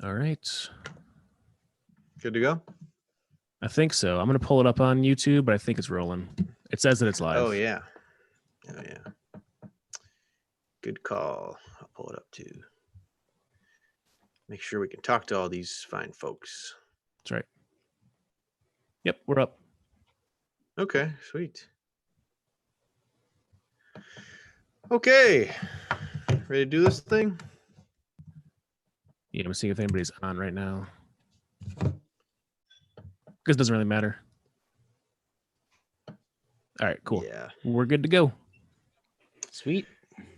All right. Good to go? I think so. I'm going to pull it up on YouTube, but I think it's rolling. It says that it's live. Oh, yeah. Oh, yeah. Good call. I'll pull it up too. Make sure we can talk to all these fine folks. That's right. Yep, we're up. Okay, sweet. Okay. Ready to do this thing? Yeah, I'm seeing if anybody's on right now. Because it doesn't really matter. All right, cool. Yeah. We're good to go. Sweet.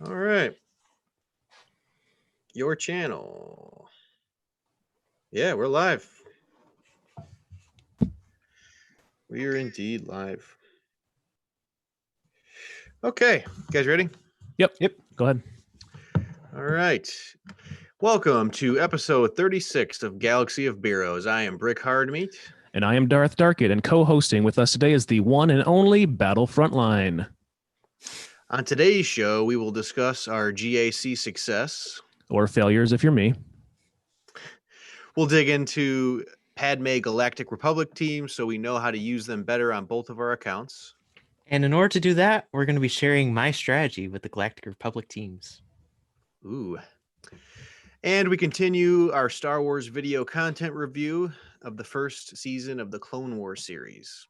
All right. Your channel. Yeah, we're live. We are indeed live. Okay. You guys ready? Yep. Go ahead. All right. Welcome to episode 36 of Galaxy of Beeros. I am Brick Hardmeat. And I am Darth Darkett, and co-hosting with us today is the one and only Battle Frontline. On today's show, we will discuss our GAC success. Or failures if you're me. We'll dig into Padme Galactic Republic teams so we know how to use them better on both of our accounts. And in order to do that, we're going to be sharing my strategy with the Galactic Republic teams. Ooh. And we continue our Star Wars video content review of the first season of the Clone Wars series.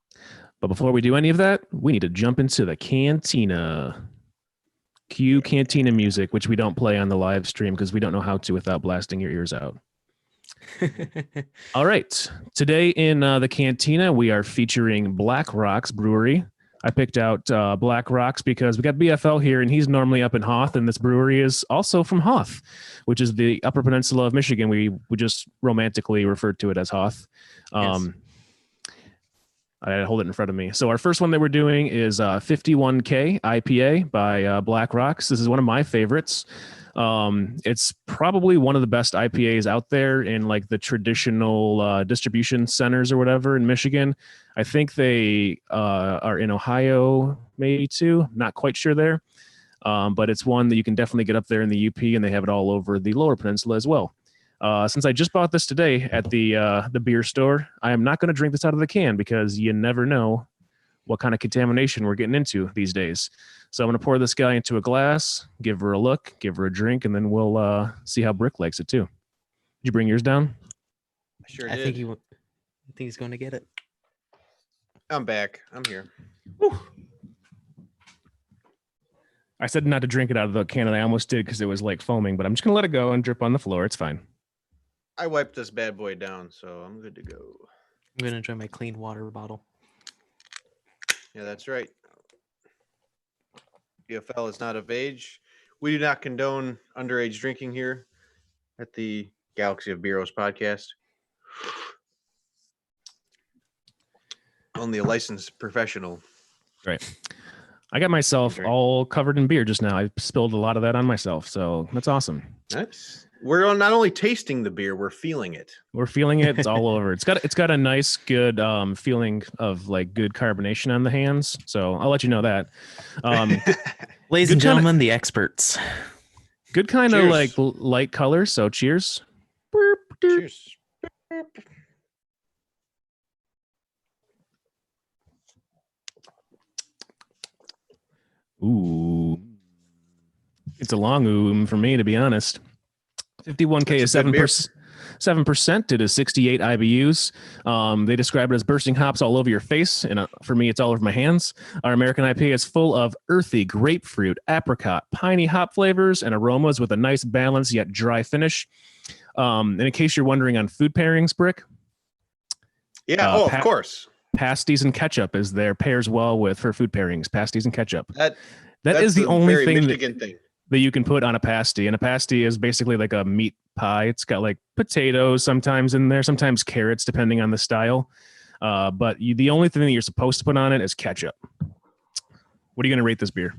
But before we do any of that, we need to jump into the Cantina. Cue Cantina music, which we don't play on the live stream because we don't know how to without blasting your ears out. All right. Today in the Cantina, we are featuring Black Rocks Brewery. I picked out Black Rocks because we got BFL here, and he's normally up in Hoth, and this brewery is also from Hoth, which is the Upper Peninsula of Michigan. We just romantically referred to it as Hoth. Yes. I hold it in front of me. So our first one that we're doing is 51K IPA by Black Rocks. This is one of my favorites. It's probably one of the best IPAs out there in like the traditional distribution centers or whatever in Michigan. I think they are in Ohio, maybe too. Not quite sure there. But it's one that you can definitely get up there in the UP, and they have it all over the Lower Peninsula as well. Since I just bought this today at the beer store, I am not going to drink this out of the can because you never know what kind of contamination we're getting into these days. So I'm going to pour this guy into a glass, give her a look, give her a drink, and then we'll see how Brick likes it too. Did you bring yours down? I sure I did. think he's going to get it. I'm back. I'm here. Whew. I said not to drink it out of the can, and I almost did because it was like foaming, but I'm just going to let it go and drip on the floor. It's fine. I wiped this bad boy down, so I'm good to go. I'm going to enjoy my clean water bottle. Yeah, that's right. BFL is not of age. We do not condone underage drinking here at the Galaxy of Beeros podcast. Only a licensed professional. Right. I got myself all covered in beer just now. I spilled a lot of that on myself, so that's awesome. Nice. We're not only tasting the beer, we're feeling it. We're feeling it. It's all over. It's got a nice, good feeling of like good carbonation on the hands. So I'll let you know that. Ladies and gentlemen, the experts. Good kind of like light color. So cheers. Cheers. Ooh. It's a long for me, to be honest. 51K is 7%. It is 68 IBUs. They describe it as bursting hops all over your face, and for me, it's all over my hands. Our American IPA is full of earthy grapefruit, apricot, piney hop flavors and aromas with a nice balance yet dry finish. And in case you're wondering on food pairings, Brick. Yeah, of course. Pasties and ketchup is there pairs well with for food pairings. Pasties and ketchup. That is the only thing that you can put on a pasty. And a pasty is basically like a meat pie. It's got like potatoes sometimes in there, sometimes carrots, depending on the style. But the only thing that you're supposed to put on it is ketchup. What are you going to rate this beer?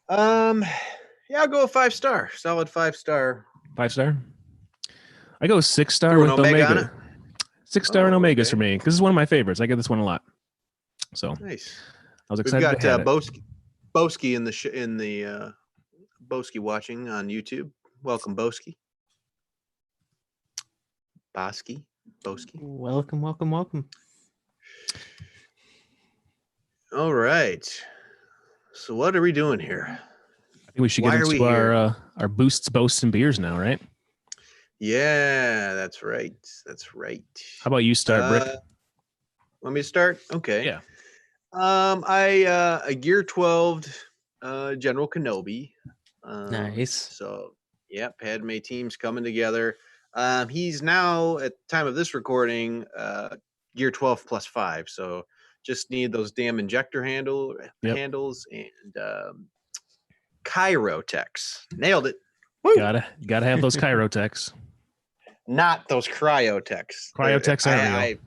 Yeah, I'll go 5-star. Solid 5-star. 5-star? I go 6-star with Omega. 6-star and Omegas for me. This is one of my favorites. I get this one a lot. So nice. I was excited. We've got Boski in the Boski watching on YouTube. Welcome, Boski. Boski. Welcome, welcome, welcome. All right. So what are we doing here? I think we should Why get are we into here? our boosts, boasts, and beers now, right? Yeah, that's right. That's right. How about you start, Brick? Want me to start? Okay. Yeah. I a Gear 12 General Kenobi. Nice. So yeah, Padme team's coming together. He's now at the time of this recording, Gear 12 plus 5. So just need those damn injector handles and Chirotechs. Nailed it. Woo! Gotta have those Chirotechs. Not those Cryotechs. Cryotechs aren't real.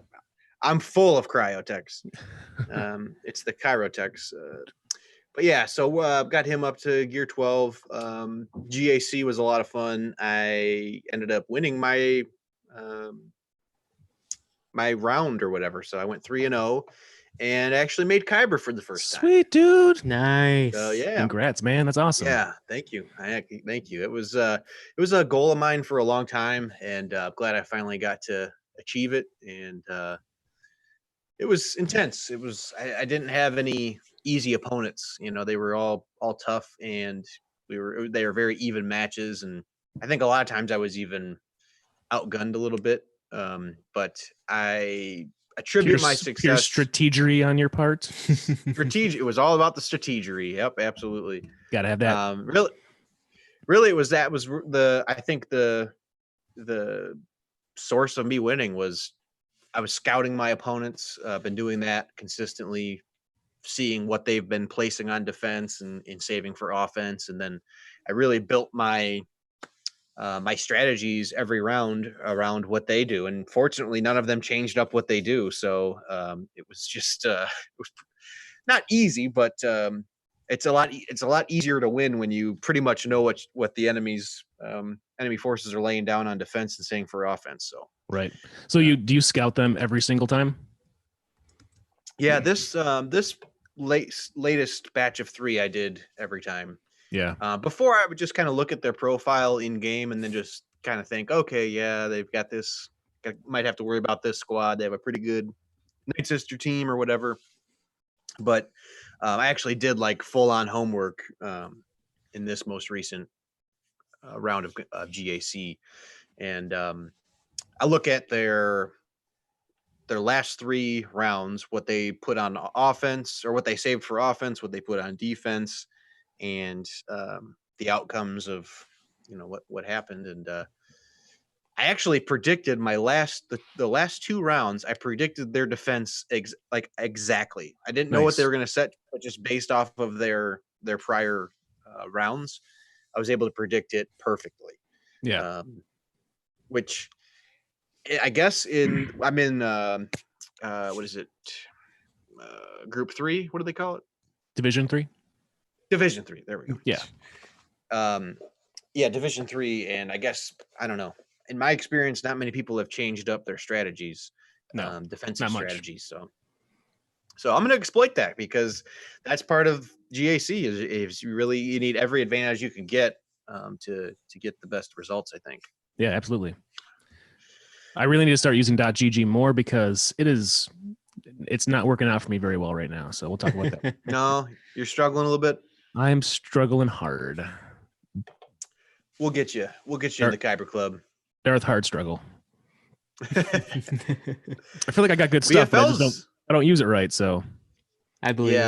I'm full of Cryotechs. It's the Chirotechs. But yeah, so got him up to Gear 12. GAC was a lot of fun. I ended up winning my my round or whatever. So I went 3-0 and actually made Kyber for the first time. Sweet, dude. Nice. So yeah. Congrats, man. That's awesome. Yeah, thank you. Thank you. It was a goal of mine for a long time, and I'm glad I finally got to achieve it. And it was intense. It was I didn't have any easy opponents. You know, they were all tough, and they were very even matches. And I think a lot of times I was even outgunned a little bit. But I attribute my success pure strategery on your part. Strategic. It was all about the strategery. Yep, absolutely. Gotta have that. Really, it was I think the source of me winning was I was scouting my opponents. Been doing that consistently, seeing what they've been placing on defense and saving for offense, and then I really built my my strategies every round around what they do. And fortunately, none of them changed up what they do. So it was just it was not easy, but it's a lot easier to win when you pretty much know what the enemy forces are laying down on defense and saying for offense. So right. So do you scout them every single time? yeah, this latest batch of 3 I did every time. Yeah. Before I would just kind of look at their profile in game and then just kind of think, okay, yeah, they've got this. Might have to worry about this squad. They have a pretty good Night Sister team or whatever. But I actually did like full on homework in this most recent round of GAC, and I look at their last 3 rounds, what they put on offense or what they saved for offense, what they put on defense, and the outcomes of what happened. And I actually predicted the last 2 rounds. I predicted their defense exactly. I didn't know what they were going to set, but just based off of their prior rounds, I was able to predict it perfectly. Yeah. Which I guess I'm in what is it? Group 3. What do they call it? Division 3. Division 3. There we go. Yeah. Yeah, Division 3, and I guess I don't know. In my experience, not many people have changed up their strategies, defensive strategies. So I'm going to exploit that because that's part of GAC. Is you need every advantage you can get to get the best results, I think. Yeah, absolutely. I really need to start using .gg more because it's not working out for me very well right now. So we'll talk about that. No, you're struggling a little bit. I'm struggling hard. We'll get you in the Kyber Club. Darth hard struggle. I feel like I got good stuff, but I don't use it right. So I believe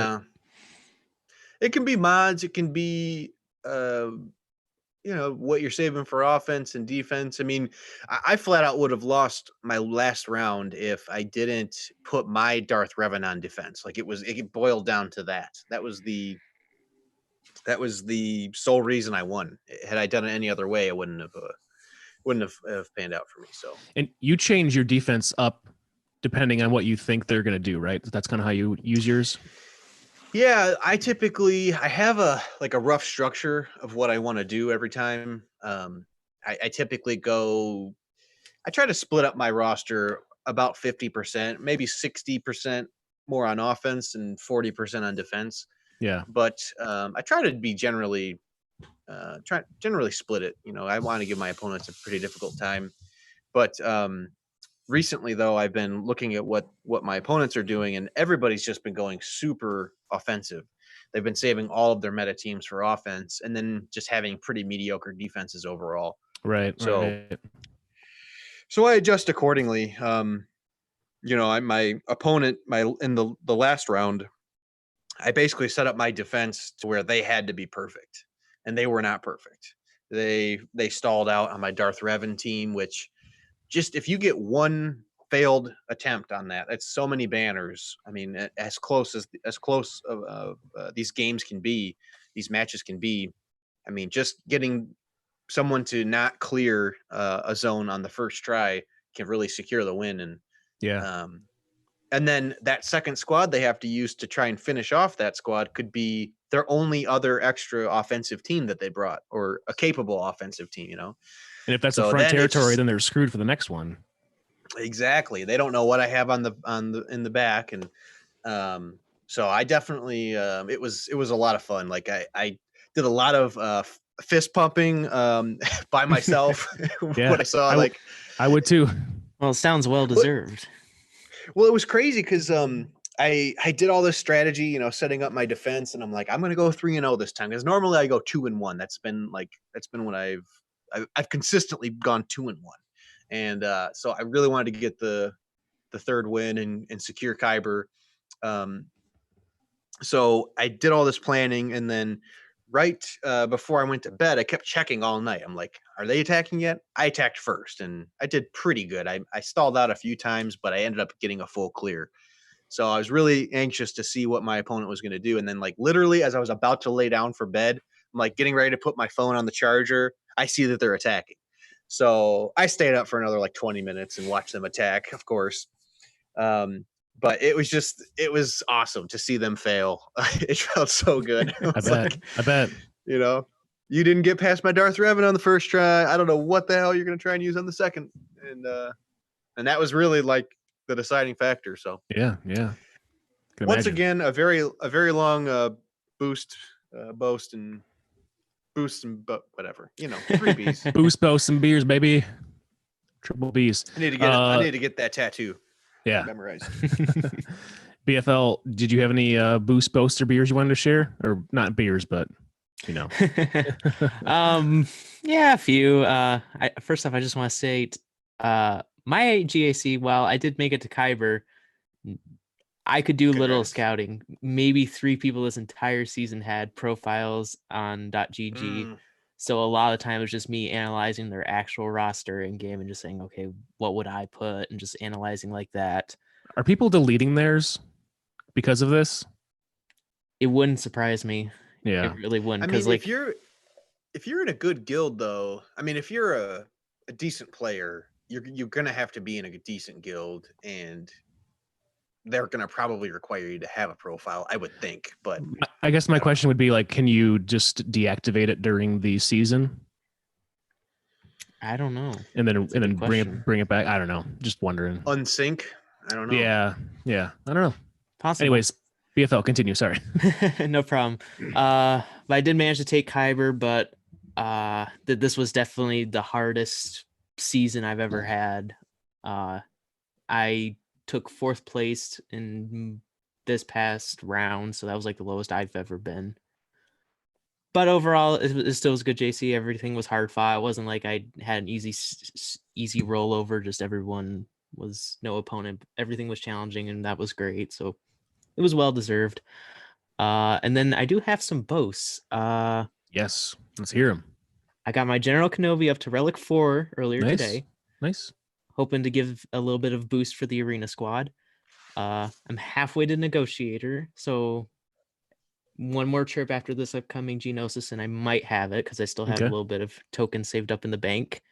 it can be mods. It can be what you're saving for offense and defense. I mean, I flat out would have lost my last round if I didn't put my Darth Revan on defense. Like it boiled down to that. That was the sole reason I won. Had I done it any other way, it wouldn't have panned out for me. So, and you change your defense up depending on what you think they're going to do, right? That's kind of how you use yours. Yeah, I have a rough structure of what I want to do every time. I typically I try to split up my roster about 50%, maybe 60% more on offense and 40% on defense. Yeah. But I try to be generally split it. I want to give my opponents a pretty difficult time. But recently, though, I've been looking at what my opponents are doing, and everybody's just been going super offensive. They've been saving all of their meta teams for offense, and then just having pretty mediocre defenses overall. Right. So, right. so I adjust accordingly. My opponent, in the last round, I basically set up my defense to where they had to be perfect, and they were not perfect. They stalled out on my Darth Revan team, which just if you get one failed attempt on that, that's so many banners. I mean, as close these games can be, these matches can be. I mean, just getting someone to not clear a zone on the first try can really secure the win. And then that second squad they have to use to try and finish off that squad could be their only other extra offensive team that they brought, or a capable offensive team, And if that's So a front then territory, then they're screwed for the next one. Exactly. They don't know what I have in the back, and so I definitely it was a lot of fun. Like I did a lot of fist pumping by myself Yeah, when I saw I would too. Well, it sounds well deserved. Well, it was crazy because I did all this strategy, setting up my defense, and I'm like, I'm gonna go 3-0 this time, because normally I go 2-1. That's been when I've consistently gone 2-1, and so I really wanted to get the third win and secure Kyber. So I did all this planning, and then right before I went to bed, I kept checking all night. I'm like, are they attacking yet? I attacked first, and I did pretty good. I stalled out a few times, but I ended up getting a full clear. So I was really anxious to see what my opponent was going to do. And then, like, literally, as I was about to lay down for bed, I'm like getting ready to put my phone on the charger. I see that they're attacking. So I stayed up for another like 20 minutes and watched them attack, of course. But it was awesome to see them fail. It felt so good. I bet. You didn't get past my Darth Revan on the first try. I don't know what the hell you're going to try and use on the second. And that was really like the deciding factor. So yeah. Once again, a very long boast and whatever, 3 Bs. Boost, boast, and beers, baby. Triple Bs. I need to get that tattoo. Yeah. Memorized. BFL, did you have any boost, boast, or beers you wanted to share? Or not beers, but yeah, a few. First off, I just want to say my GAC, while I did make it to Kyber, I could do little scouting. Maybe 3 people this entire season had profiles on .gg. So a lot of the time it was just me analyzing their actual roster in game and just saying, okay, what would I put? And just analyzing like that. Are people deleting theirs because of this? It wouldn't surprise me. Yeah. It really wouldn't. I mean, if you're in a good guild, though, I mean, if you're a decent player, you're gonna have to be in a decent guild, and they're going to probably require you to have a profile, I would think. But I guess my question would be, like, can you just deactivate it during the season? I don't know. And then bring it back. I don't know. Just wondering. Unsync? I don't know. Yeah. I don't know. Possible. Anyways, BFL, continue. Sorry. No problem. But I did manage to take Kyber, but this was definitely the hardest season I've ever had. I took 4th place in this past round, so that was like the lowest I've ever been. But overall, it still was good. JC, everything was hard fought. It wasn't like I had an easy rollover. Just everyone was no opponent. Everything was challenging, and that was great. So it was well deserved. And then I do have some boasts. Yes, let's hear them. I got my General Kenobi up to Relic 4 earlier today. Nice. Hoping to give a little bit of boost for the arena squad. I'm halfway to Negotiator, so one more trip after this upcoming Genosis, and I might have it because I still have a little bit of tokens saved up in the bank.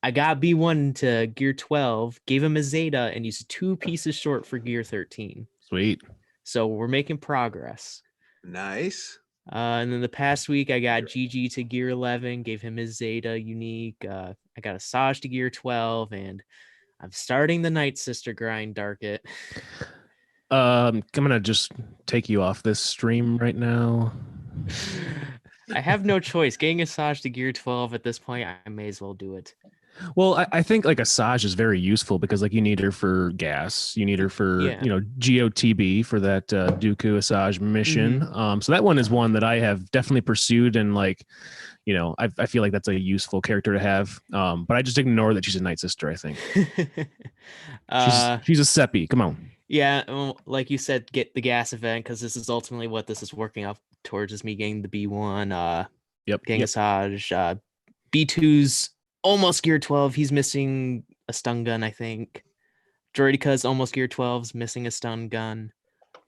I got B1 to Gear 12, gave him a Zeta, and used 2 pieces short for Gear 13. Sweet. So we're making progress. Nice. And then the past week, I got GG to Gear 11, gave him his Zeta unique. I got a Saj to Gear 12, and I'm starting the Night Sister grind, Darkit. I'm gonna just take you off this stream right now. I have no choice. Getting a Saj to Gear 12 at this point, I may as well do it. Well, I think like Asajj is very useful because like you need her for gas, you need her for Yeah. GOTB for that Dooku Asajj mission. Mm-hmm. So that one is one that I have definitely pursued, and like I feel like that's a useful character to have. But I just ignore that she's a Night Sister. I think she's a Seppi. Come on. Yeah, well, like you said, get the gas event because this is ultimately what this is working up towards is me getting the B1, getting Asajj. B2's almost gear 12. He's missing a stun gun, I think. Droideka's almost gear 12's missing a stun gun.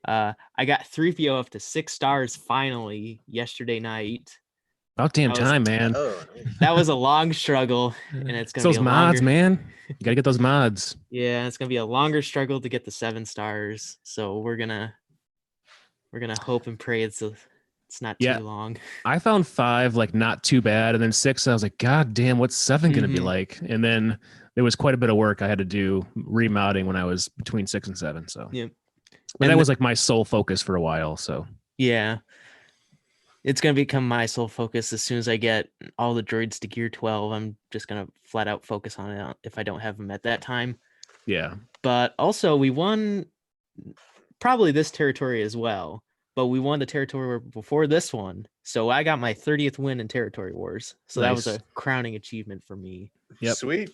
I got 3PO up to 6 stars finally yesterday night. About damn time, man. Oh, That was a long struggle, and it's gonna those be a mods, longer, man. You gotta get those mods. Yeah, it's gonna be a longer struggle to get the 7 stars. So we're gonna hope and pray it's not too long. I found 5 like not too bad, and then 6 I was like, God damn, what's 7 gonna be like? And then there was quite a bit of work I had to do remodding when I was between 6 and 7. So yeah, but that was like my sole focus for a while. So yeah, it's gonna become my sole focus as soon as I get all the droids to gear 12. I'm just gonna flat out focus on it if I don't have them at that time. yeah. But also we won probably this territory as well. But we won the territory before this one. So I got my 30th win in Territory Wars. So that was a crowning achievement for me. Yep. Sweet.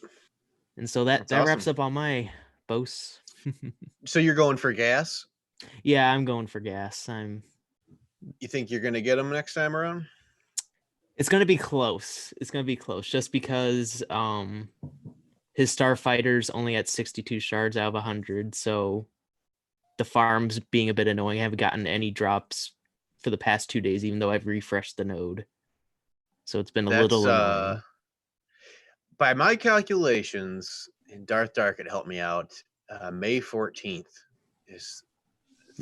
And so that wraps up all my boasts. So you're going for gas? Yeah, I'm going for gas. You think you're going to get them next time around? It's going to be close. It's going to be close just because his starfighter's only at 62 shards out of 100. So the farm's being a bit annoying. I haven't gotten any drops for the past 2 days, even though I've refreshed the node. So it's been a little annoying. By my calculations, and Darth could help me out, May 14th is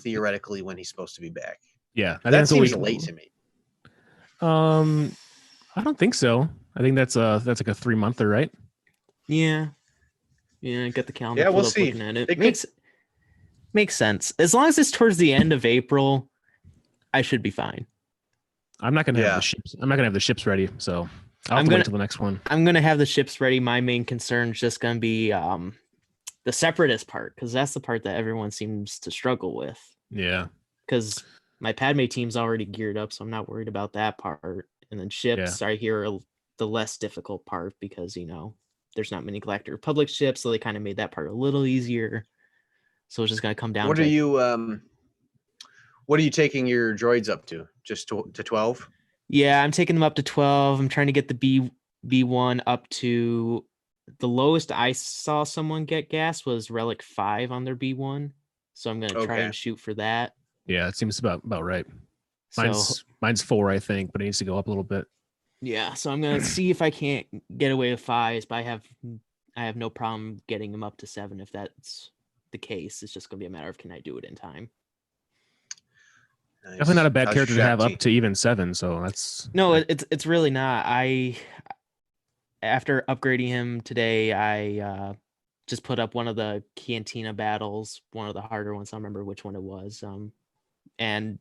theoretically when he's supposed to be back. Yeah. That seems late to me. I don't think so. I think that's like a 3-monther, right? Yeah. Yeah, get the calendar. Yeah, we'll see. At it. Makes sense. As long as it's towards the end of April, I should be fine. I'm not gonna have the ships. I'm not gonna have the ships ready, so I'll have to wait till the next one. I'm gonna have the ships ready. My main concern is just gonna be the separatist part, because that's the part that everyone seems to struggle with. Yeah. Because my Padme team's already geared up, so I'm not worried about that part. And then ships, I hear, are the less difficult part because there's not many Galactic Republic ships, so they kind of made that part a little easier. So it's just gonna come down. What are you taking your droids up to? Just to 12? Yeah, I'm taking them up to 12. I'm trying to get the B1 up to the lowest I saw someone get gas was Relic 5 on their B1. So I'm gonna try and shoot for that. Yeah, it seems about right. Mine's 4, I think, but it needs to go up a little bit. Yeah, so I'm gonna see if I can't get away with 5s, but I have no problem getting them up to 7 if that's the case. It's just gonna be a matter of can I do it in time. Nice. Definitely not a bad character to have up to even 7, so that's it's really not. After upgrading him today, I just put up one of the Cantina battles, one of the harder ones. I don't remember which one it was. And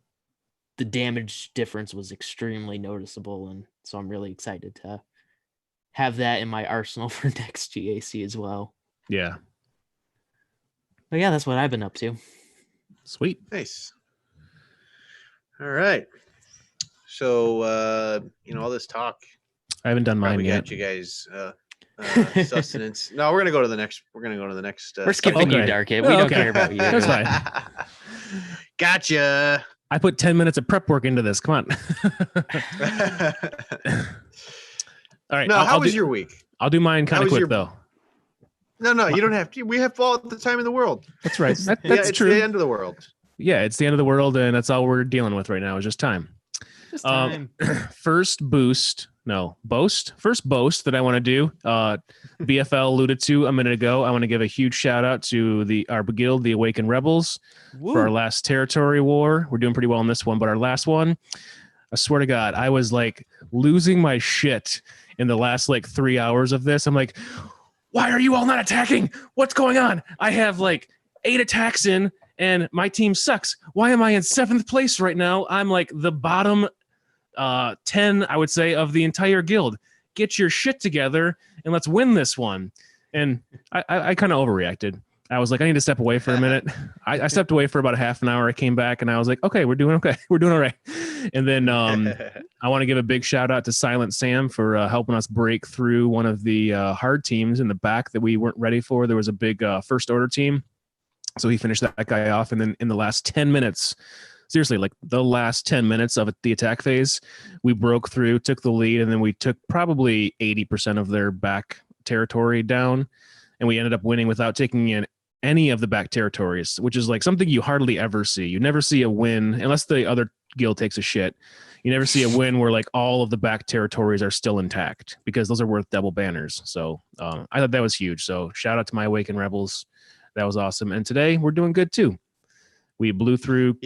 the damage difference was extremely noticeable, and so I'm really excited to have that in my arsenal for next GAC as well. Yeah. But yeah, that's what I've been up to. Sweet. Nice. All right. So, all this talk. I haven't done mine yet. Got you guys sustenance. No, we're gonna go to the next. We're gonna go to the next. We're skipping you, Dark. We don't care about you. That's fine. Gotcha. I put 10 minutes of prep work into this. Come on. All right. No, how was your week? I'll do mine kind of quick though. No, you don't have to. We have all the time in the world. That's right. That's it's true. The end of the world. Yeah, it's the end of the world, and that's all we're dealing with right now is just time. Just time. First boast that I want to do. BFL alluded to a minute ago. I want to give a huge shout out to our guild, the Awakened Rebels, for our last territory war. We're doing pretty well in this one, but our last one, I swear to God, I was like losing my shit in the last 3 hours of this. I'm like, why are you all not attacking? What's going on? I have 8 attacks in, and my team sucks. Why am I in 7th place right now? I'm the bottom 10, I would say, of the entire guild. Get your shit together and let's win this one. And I kind of overreacted. I was like, I need to step away for a minute. I stepped away for about a half an hour. I came back and I was like, okay, we're doing okay. We're doing all right. And then I want to give a big shout out to Silent Sam for helping us break through one of the hard teams in the back that we weren't ready for. There was a big first order team. So he finished that guy off. And then in the last 10 minutes, seriously, like the last 10 minutes of the attack phase, we broke through, took the lead, and then we took probably 80% of their back territory down. And we ended up winning without taking in any of the back territories, which is like something you hardly ever see. You never see a win unless the other guild takes a shit. You never see a win where like all of the back territories are still intact because those are worth double banners. So I thought that was huge. So shout out to my Awakened Rebels. That was awesome. And today we're doing good too. We blew through,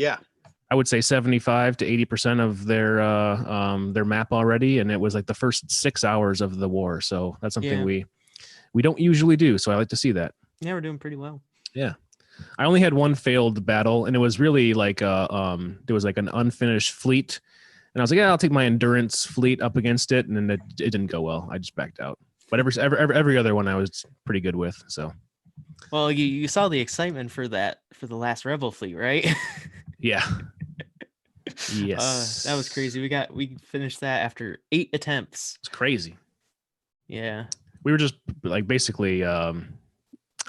I would say 75 to 80% of their map already. And it was like the first 6 hours of the war. So that's something we don't usually do. So I like to see that. Yeah, we're doing pretty well. Yeah. I only had one failed battle, and it was really like there was like an unfinished fleet. And I was like, yeah, I'll take my endurance fleet up against it. And then it didn't go well. I just backed out. But every other one I was pretty good with. So well, you saw the excitement for the last Rebel fleet, right? Yeah. Yes. That was crazy. We finished that after 8 attempts. It's crazy. Yeah. We were just like basically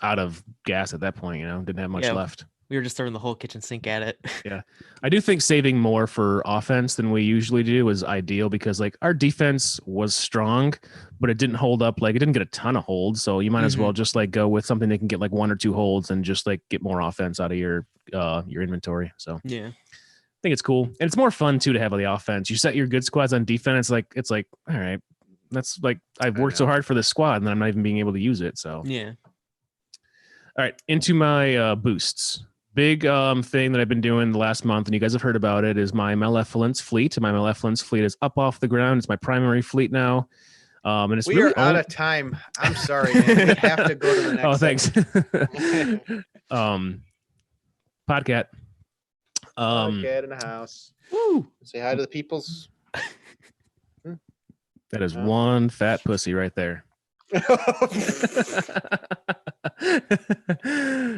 out of gas at that point, didn't have much left. We were just throwing the whole kitchen sink at it. Yeah. I do think saving more for offense than we usually do is ideal because like our defense was strong, but it didn't hold up. Like it didn't get a ton of holds. So you might as well just like go with something that can get like 1 or 2 holds and just like get more offense out of your inventory. So yeah, I think it's cool. And it's more fun too to have on the offense. You set your good squads on defense. It's like, all right, that's like, I've worked so hard for this squad and then I'm not even being able to use it. So yeah. All right, into my boosts. Big thing that I've been doing the last month, and you guys have heard about it, is my Malevolence fleet. My Malevolence fleet is up off the ground. It's my primary fleet now. And it's we are out of time. I'm sorry, man. We have to go to the next. Oh, thanks. Podcat. Podcat in the house. Woo! Say hi to the peoples. That is one fat pussy right there.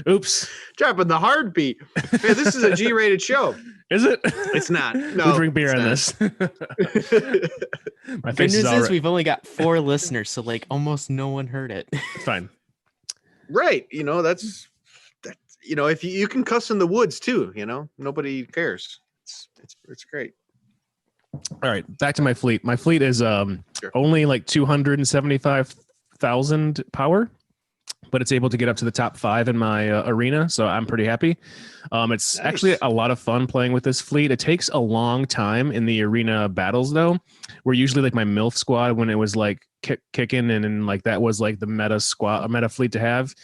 Oops. Dropping the heartbeat. Hey, this is a G-rated show. Is it? It's not. No. We drink beer on this. My Good face news is right. we've only got 4 listeners, so like almost no one heard it. Fine. Right. That's if you can cuss in the woods too, nobody cares. It's great. All right, back to my fleet. My fleet is only like 275,000 power, but it's able to get up to the top 5 in my arena, so I'm pretty happy. It's actually a lot of fun playing with this fleet. It takes a long time in the arena battles, though. Where usually like my MILF squad, when it was like kicking and like that was like the meta fleet to have.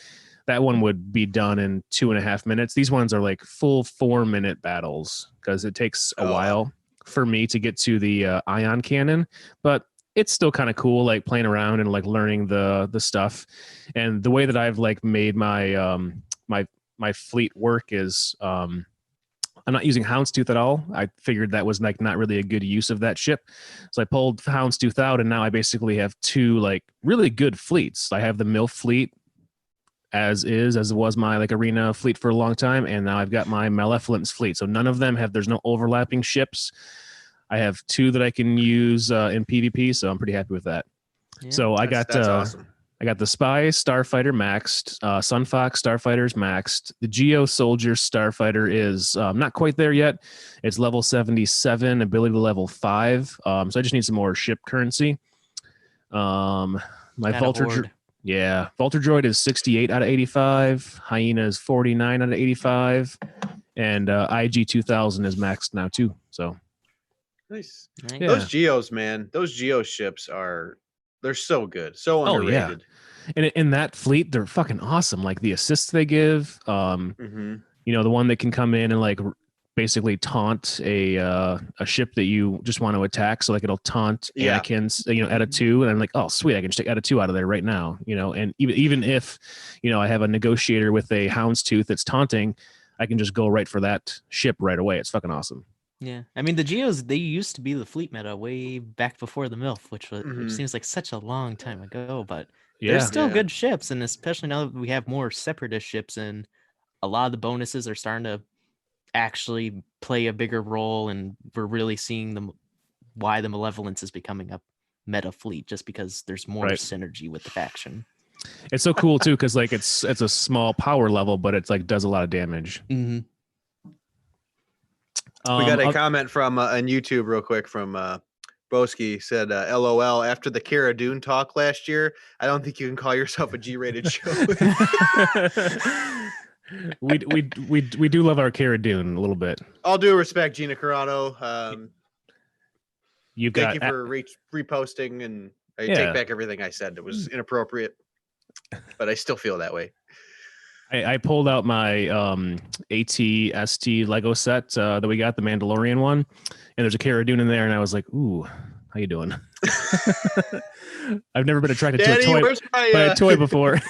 That one would be done in 2.5 minutes. These ones are like full 4-minute battles because it takes a while for me to get to the ion cannon, but it's still kind of cool, like playing around and like learning the stuff. And the way that I've like made my my fleet work is I'm not using Houndstooth at all. I figured that was like not really a good use of that ship, so I pulled Houndstooth out, and now I basically have 2 like really good fleets. I have the MILF fleet as it was my like arena fleet for a long time, and now I've got my Malevolence fleet. So none of them there's no overlapping ships. I have 2 that I can use in PvP, so I'm pretty happy with that. Yeah, so that's awesome. I got the Spy Starfighter maxed, Sunfox Starfighter's maxed. The Geo Soldier Starfighter is not quite there yet. It's level 77, ability to level 5. So I just need some more ship currency. My Vulture. Yeah, Vulture Droid is 68 out of 85. Hyena is 49 out of 85. And IG 2000 is maxed now too. So nice. Yeah. Those Geos, man. Those Geo ships they're so good. So underrated. Oh, yeah. And in that fleet, they're fucking awesome. Like the assists they give. The one that can come in and like basically taunt a ship that you just want to attack. So like it'll taunt Anakin's, at a 2, and I'm like, oh sweet, I can just take at a 2 out of there right now. And even if, I have a negotiator with a Houndstooth that's taunting, I can just go right for that ship right away. It's fucking awesome. Yeah, I mean the Geos, they used to be the fleet meta way back before the MILF, which seems like such a long time ago, but they're Yeah. still Yeah. good ships, and especially now that we have more separatist ships, and a lot of the bonuses are starting to actually play a bigger role, and we're really seeing why the Malevolence is becoming a meta fleet, just because there's more Right. synergy with the faction. It's so cool too, because like it's a small power level, but it's like does a lot of damage. Mm-hmm. We got a I'll- comment from on YouTube real quick from Boski said, "LOL." After the Cara Dune talk last year, I don't think you can call yourself a G-rated show. we do love our Cara Dune a little bit. All due respect, Gina Carano. You've Thank got you for reposting, and I Yeah. take back everything I said. It was inappropriate, but I still feel that way. I pulled out my AT-ST Lego set that we got, the Mandalorian one, and there's a Cara Dune in there, and I was like, "Ooh, how you doing?" I've never been attracted Daddy, to a toy where's my, by a toy before.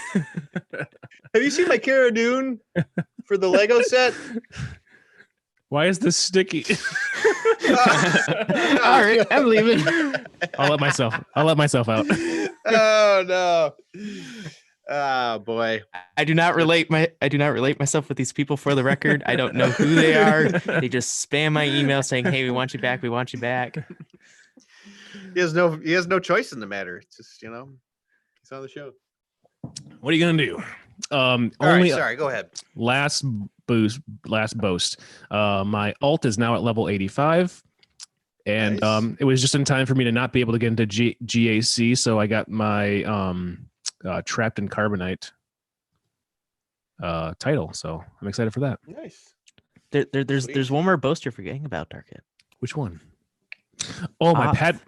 Have you seen my Cara Dune for the Lego set? Why is this sticky? All right, I'm leaving. I'll let myself out. Oh no. Oh boy. I do not relate myself with these people, for the record. I don't know who they are. They just spam my email saying, "Hey, we want you back. We want you back." He has no choice in the matter. It's just, he's on the show. What are you gonna do? All Only right, sorry, go ahead. last boast. My alt is now at level 85. And Nice. it was just in time for me to not be able to get into GAC, so I got my Trapped in Carbonite title. So I'm excited for that. Nice. There's one more boast you're forgetting about, Darkit. Which one? Oh, my Hoth. pad.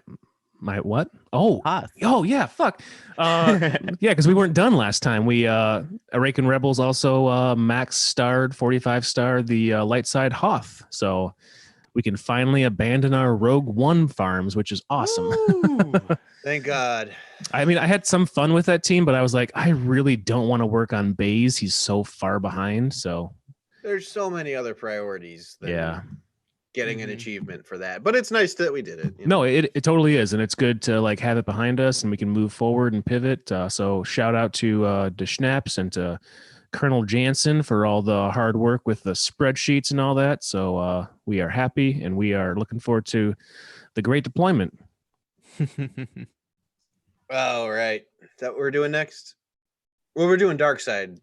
My what? Oh, Hoth. oh yeah, fuck. Yeah, because we weren't done last time. We Arakan Rebels also max starred 45 star the light side Hoth. So we can finally abandon our Rogue One farms, which is awesome. Thank God. I mean, I had some fun with that team, but I was like, I really don't want to work on Baze. He's so far behind. So There's so many other priorities than yeah, getting an achievement for that. But it's nice that we did it. no, it totally is, and it's good to like have it behind us, and we can move forward and pivot. So shout out to De Schnaps and to Colonel Jansen for all the hard work with the spreadsheets and all that. So we are happy, and we are looking forward to the great deployment. Oh, right. Is that what we're doing next? Well, we're doing Dark Side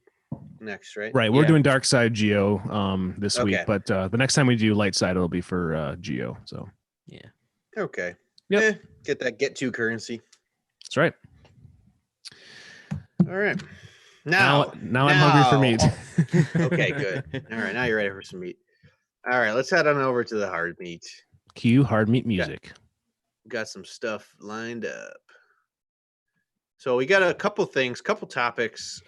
next, right? Right, we're Yeah. doing Dark Side Geo this week, Okay. but the next time we do Light Side, it'll be for Geo. So Yeah. Okay. Yep. Get that get to currency. that's right. All right. Now I'm hungry for meat. Okay, good. All right, now you're ready for some meat. All right, let's head on over to the hard meat. Cue hard meat music. Got some stuff lined up. So we got a couple topics.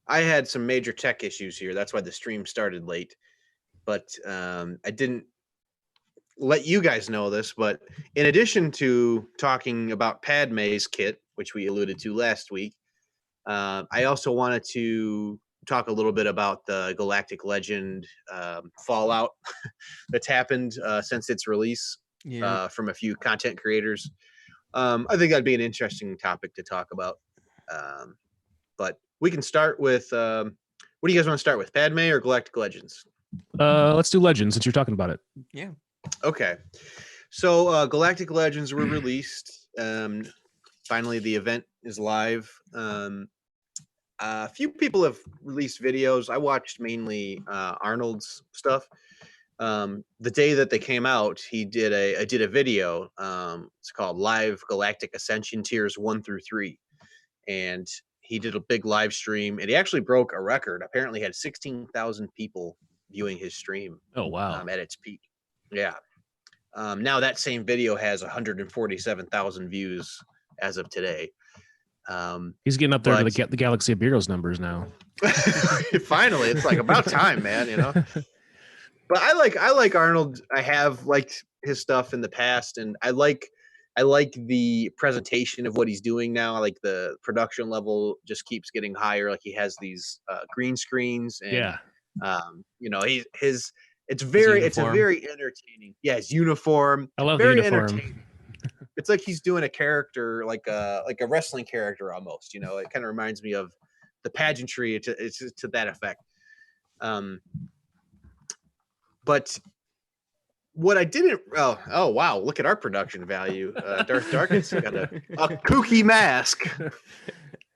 I had some major tech issues here. That's why the stream started late. But I didn't let you guys know this, but in addition to talking about Padme's kit, which we alluded to last week, I also wanted to talk a little bit about the Galactic Legend fallout that's happened since its release from a few content creators. I think that'd be an interesting topic to talk about. But we can start with what do you guys want to start with, Padme or Galactic Legends? Let's do Legends since you're talking about it. Yeah. Okay. So Galactic Legends were released. Finally, the event is live. A few people have released videos. I watched mainly Arnold's stuff. The day that they came out, I did a video. It's called Live Galactic Ascension Tiers 1 through 3. And he did a big live stream, and he actually broke a record. Apparently had 16,000 people viewing his stream. Oh wow. At its peak. Yeah. Now that same video has 147,000 views as of today. He's getting up there to the Galaxy of Heroes numbers now. Finally, it's like about time, man. But I like Arnold. I have liked his stuff in the past, and I like the presentation of what he's doing now. I like the production level just keeps getting higher. Like he has these green screens, and Yeah. It's a uniform. very entertaining. Yeah, his uniform. I love the Very uniform. entertaining. It's like he's doing a character, like a wrestling character almost. You know, it kind of reminds me of the pageantry. It's to that effect. But what I didn't. Oh wow! Look at our production value. Darth Darkness got a kooky mask.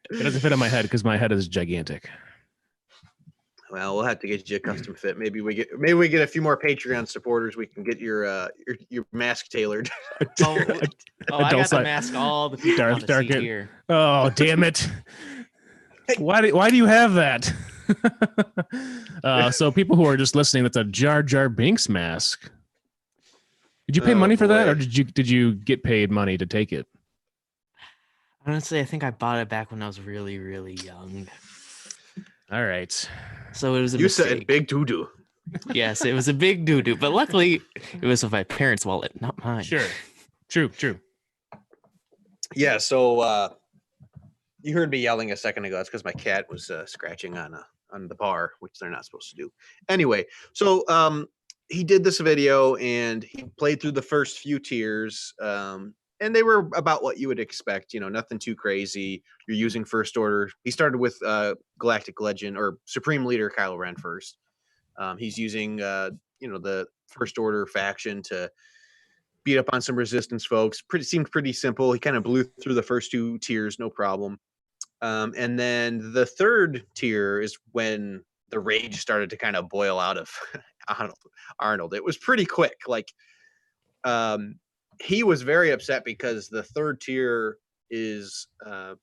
It doesn't fit on my head because my head is gigantic. Well, we'll have to get you a custom fit. Maybe we get a few more Patreon supporters. We can get your mask tailored. I got the mask all the people want to see here. Oh, damn it. Why do you have that? So people who are just listening, that's a Jar Jar Binks mask. Did you pay money for that, or did you get paid money to take it? Honestly, I think I bought it back when I was really, really young. All right. So it was a mistake. Said big doo-doo. Yes, it was a big doo-doo, but luckily it was with my parents' wallet, not mine. Sure. True. Yeah, so you heard me yelling a second ago. That's because my cat was scratching on the bar, which they're not supposed to do. Anyway, so he did this video and he played through the first few tiers. And they were about what you would expect, you know, nothing too crazy. You're using first order. He started with Galactic Legend or Supreme Leader Kylo Ren first. He's using, the first order faction to beat up on some resistance folks. Seemed pretty simple. He kind of blew through the first two tiers, no problem. And then the third tier is when the rage started to kind of boil out of Arnold. It was pretty quick. Like, he was very upset because the third tier is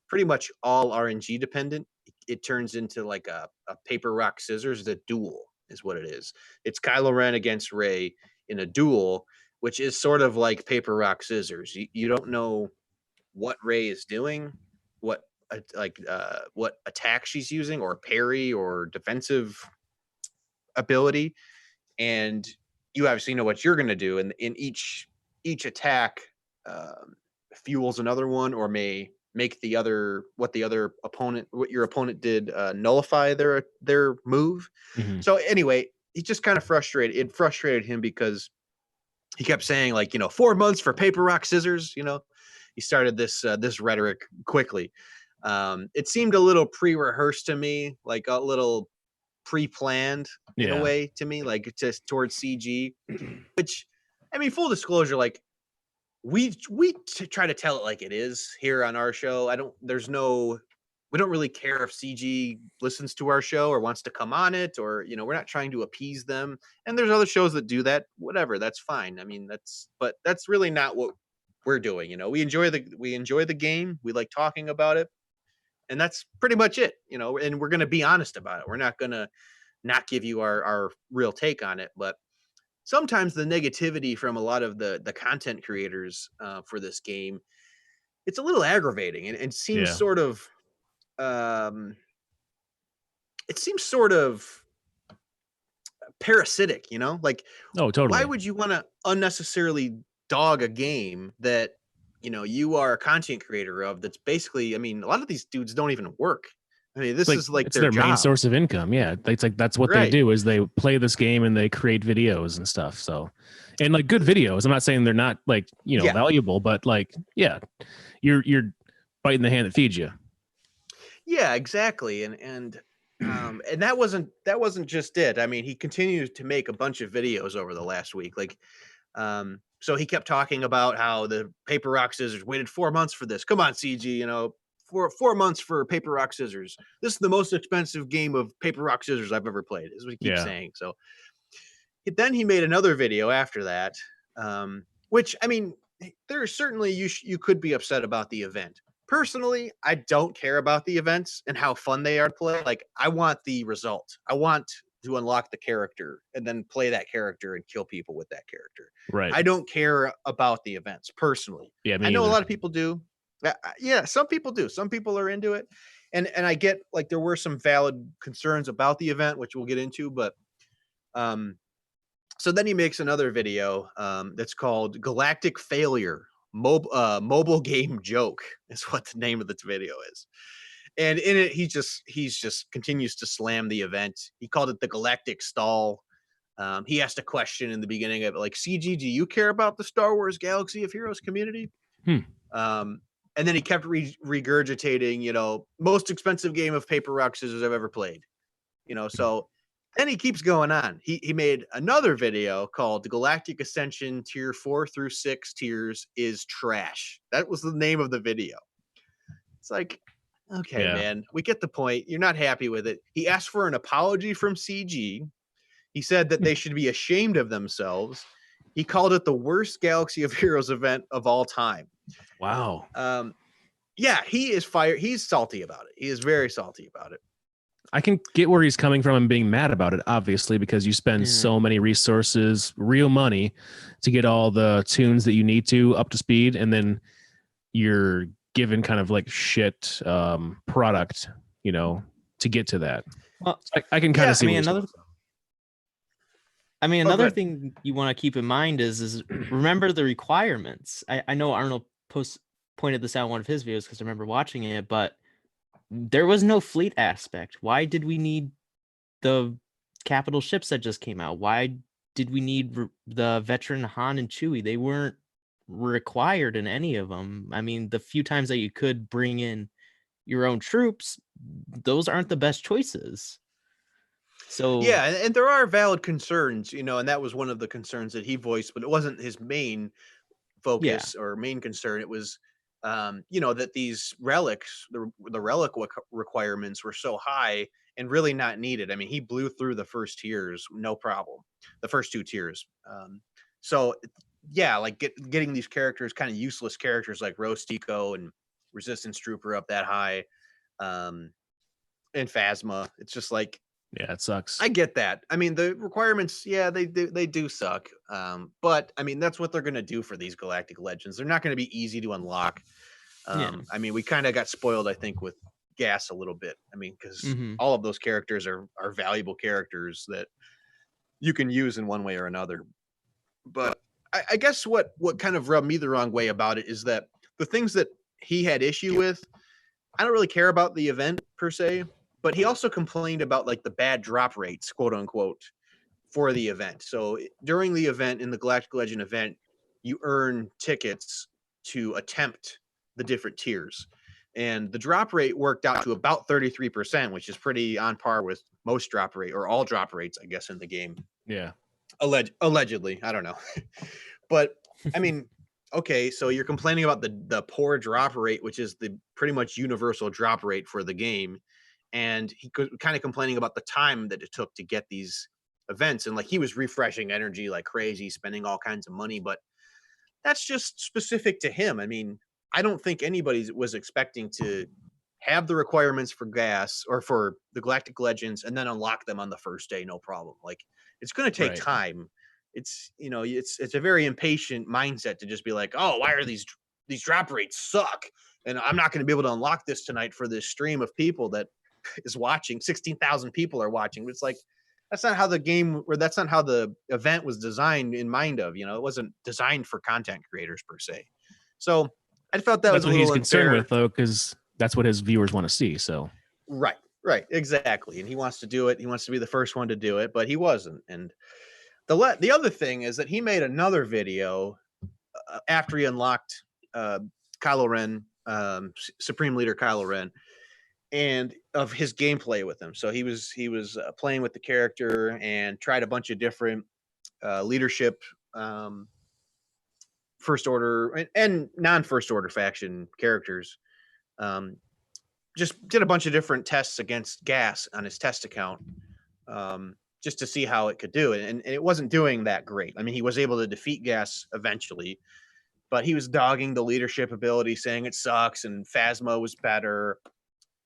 pretty much all RNG dependent. It turns into like a paper, rock, scissors. The duel is what it is. It's Kylo Ren against Rey in a duel, which is sort of like paper, rock, scissors. You don't know what Rey is doing, what attack she's using, or parry or defensive ability, and you obviously know what you're going to do. And in each attack fuels another one, or may make what your opponent did nullify their move. Mm-hmm. So anyway, he just kind of frustrated. It frustrated him because he kept saying, like, 4 months for paper, rock, scissors. He started this rhetoric quickly. It seemed a little pre-rehearsed to me, like a little pre-planned in a way to me, like just towards CG, which, I mean, full disclosure, like we try to tell it like it is here on our show. We don't really care if CG listens to our show or wants to come on it, or, we're not trying to appease them. And there's other shows that do that, whatever, that's fine. I mean, but that's really not what we're doing. We enjoy the game. We like talking about it. And that's pretty much it, and we're going to be honest about it. We're not going to not give you our real take on it. But sometimes the negativity from a lot of the content creators for this game, it's a little aggravating, and it seems sort of parasitic, like, oh, totally. Why would you want to unnecessarily dog a game that you are a content creator of? That's basically, I mean, a lot of these dudes don't even work. I mean, this is like it's their main source of income. Yeah, it's like that's what they do, is they play this game and they create videos and stuff. So, and like good videos. I'm not saying they're not like valuable, but like you're biting the hand that feeds you. Yeah, exactly. And that wasn't just it. I mean, he continued to make a bunch of videos over the last week, like. So he kept talking about how the paper, rock, scissors waited 4 months for this. Come on, CG, 4 months for paper, rock, scissors. This is the most expensive game of paper, rock, scissors I've ever played, is what he keeps saying. So then he made another video after that, which, I mean, there's certainly, you could be upset about the event. Personally, I don't care about the events and how fun they are to play. Like, I want the result. I want to unlock the character and then play that character and kill people with that character. Right. I don't care about the events personally. Yeah, I know a lot of people do. Yeah, some people do. Some people are into it. And I get, like, there were some valid concerns about the event, which we'll get into, but so then he makes another video that's called Galactic Failure Mobile Game Joke, is what the name of the video is. And in it, he's just continues to slam the event. He called it the Galactic Stall. He asked a question in the beginning of it, like, CG, do you care about the Star Wars Galaxy of Heroes community? And then he kept regurgitating, you know, most expensive game of paper, rock, scissors I've ever played. You know, so then he keeps going on. He made another video called "The Galactic Ascension Tier 4 through 6 Tiers is Trash." That was the name of the video. It's like, okay, man, we get the point. You're not happy with it. He asked for an apology from CG. He said that they should be ashamed of themselves. He called it the worst Galaxy of Heroes event of all time. Wow. Yeah, he is fired. He's salty about it. He is very salty about it. I can get where he's coming from and being mad about it, obviously, because you spend so many resources, real money, to get all the tunes that you need to up to speed, and then you're given kind of like shit product, you know, to get to that. Well, I can kind of see. Another thing you want to keep in mind is remember the requirements. I know Arnold pointed this out in one of his videos because I remember watching it, but there was no fleet aspect. Why did we need the capital ships that just came out? Why did we need the veteran Han and Chewie? They weren't required in any of them. I mean, the few times that you could bring in your own troops, those aren't the best choices. So yeah, and there are valid concerns, you know, and that was one of the concerns that he voiced, but it wasn't his main focus or main concern. It was, you know, that these relics, the relic requirements were so high and really not needed. I mean, he blew through the first tiers, no problem. The first two tiers. So yeah, like getting these characters, kind of useless characters like Rostico and Resistance Trooper up that high, and Phasma. It's just like, yeah, it sucks. I get that. I mean, the requirements, yeah, they do suck. But I mean, that's what they're gonna do for these Galactic Legends. They're not gonna be easy to unlock. I mean, we kind of got spoiled, I think, with Gas a little bit. I mean, because all of those characters are valuable characters that you can use in one way or another. But I guess what kind of rubbed me the wrong way about it is that the things that he had issue with, I don't really care about the event per se. But he also complained about like the bad drop rates, quote unquote, for the event. So during the event, in the Galactic Legend event, you earn tickets to attempt the different tiers. And the drop rate worked out to about 33%, which is pretty on par with most drop rate or all drop rates, I guess, in the game. Yeah. Allegedly. I don't know. But I mean, okay, so you're complaining about the poor drop rate, which is the pretty much universal drop rate for the game. And he kind of complaining about the time that it took to get these events. And like, he was refreshing energy like crazy, spending all kinds of money, but that's just specific to him. I mean, I don't think anybody was expecting to have the requirements for Gas or for the Galactic Legends and then unlock them on the first day. No problem. Like, it's going to take time. It's, you know, it's a very impatient mindset to just be like, oh, why are these drop rates suck? And I'm not going to be able to unlock this tonight for this stream of people that is watching. 16,000 people are watching. But it's like, that's not how the game, or that's not how the event was designed in mind of, you know, it wasn't designed for content creators per se. So I felt that was what he's concerned with, though, because that's what his viewers want to see. So right, exactly. And he wants to do it. He wants to be the first one to do it, but he wasn't. And the other thing is that he made another video after he unlocked Kylo Ren, Supreme Leader Kylo Ren, and of his gameplay with him. So he was playing with the character and tried a bunch of different leadership, first order and non-first order faction characters. Just did a bunch of different tests against Gas on his test account, just to see how it could do it. And it wasn't doing that great. I mean, he was able to defeat Gas eventually, but he was dogging the leadership ability, saying it sucks and Phasma was better.